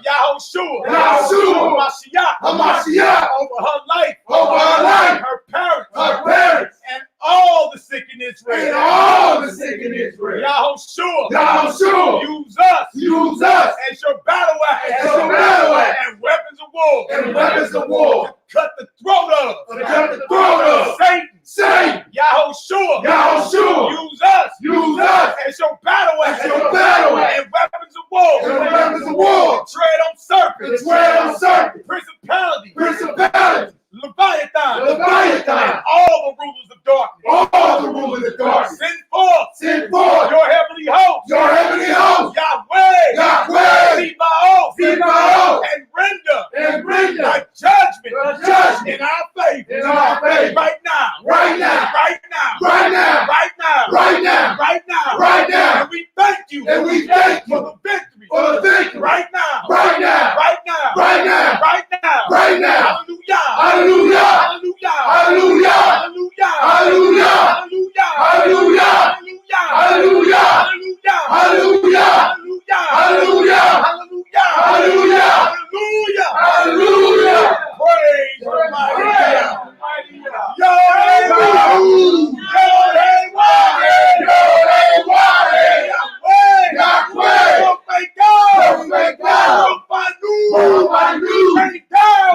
Yahushua. Hamashiach. Over her life. Her parents. And all the sick in Israel. Yahushua. Use us as your battle axe. And weapons of war. Cut the throat of Satan. Yahushua. Use us as your battle axe. And weapons of war. Tread on serpents. Principalities. Leviathan. And all the rulers of darkness. Send forth your heavenly host. Yahweh. Sebaoth. And render a judgment in our favor. Right now. And we thank you for the victory. Right now. Hallelujah. Praise Almighty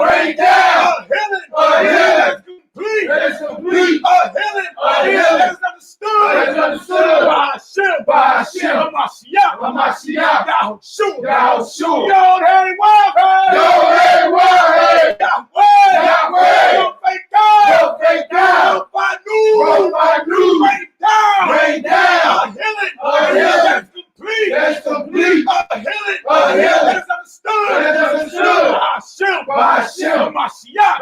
Rain down. A healing that's complete. A healing that's understood. By Hashem. Hamashiach. Yahushua. Yod-Heh Wav-Heh. Yahweh. Don't fake God. Rain down. A healing that's complete. A healing that's understood. By Hashem. Hamashiach.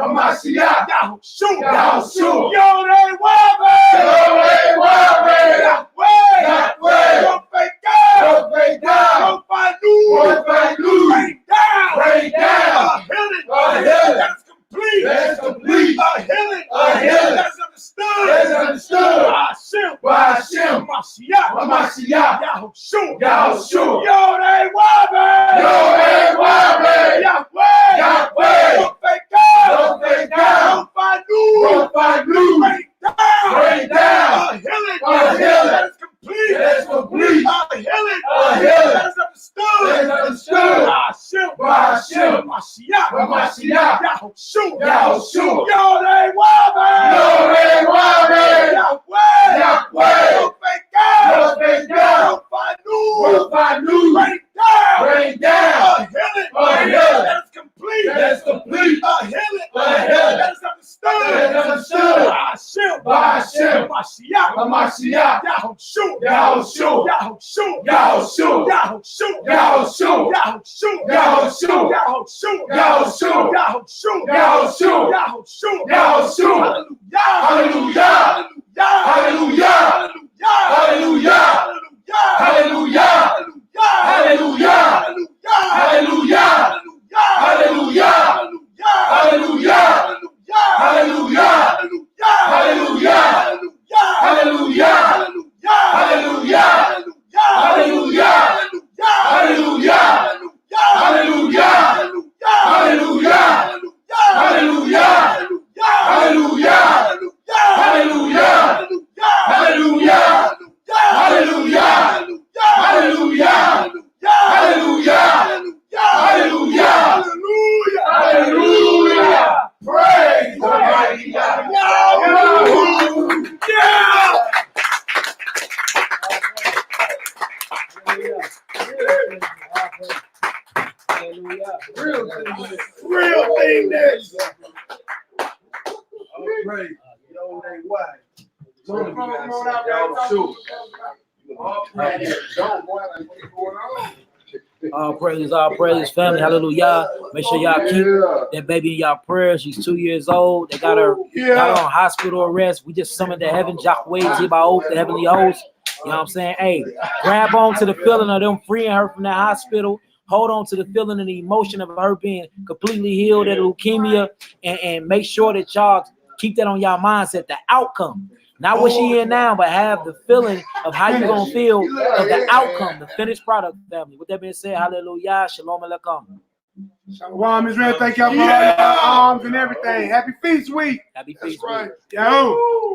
Yahushua. Yod-Heh Wav-Heh. Yahweh. Don't fake God. Don't find new. Rain down. A healing that's complete. A healing that's understood. By Hashem. Hamashiach, Yahushua, Yahushua, Yod-Hey Wabe, Yod-Hey Wabe, Yahweh, Yahweh, Don't find new, rain down, a healing that is complete, that is complete, a healing that is understood, by Hashem, Mashiach, Yahushua, Yod-Hey Wabe, Yod-Hey Wabe, Yahweh, Yahweh, don't find new, rain down, a healing that is complete, a healing that is understood, by Hashem, Mashiach, Yahushua, Praise the mighty God. Real thing this. Praise. Yod-Hey All praises, family. Hallelujah. Make sure y'all keep that baby in y'all prayers. She's 2 years old. They got her on hospital arrest. We just summoned the heaven, Yahweh, Zibaoth, the heavenly host. You know what I'm saying? Hey, grab on to the feeling of them freeing her from that hospital. Hold on to the feeling and the emotion of her being completely healed of leukemia, and make sure that y'all keep that on y'all mindset, the outcome. Not what she in now, but have the feeling of how you're going to feel of the outcome, the finished product, family. With that being said, hallelujah, shalom alaikum. Shalom, Israel. Thank y'all for all your arms and everything. Happy Feast Week. Happy Feast That's right. Week. Yo.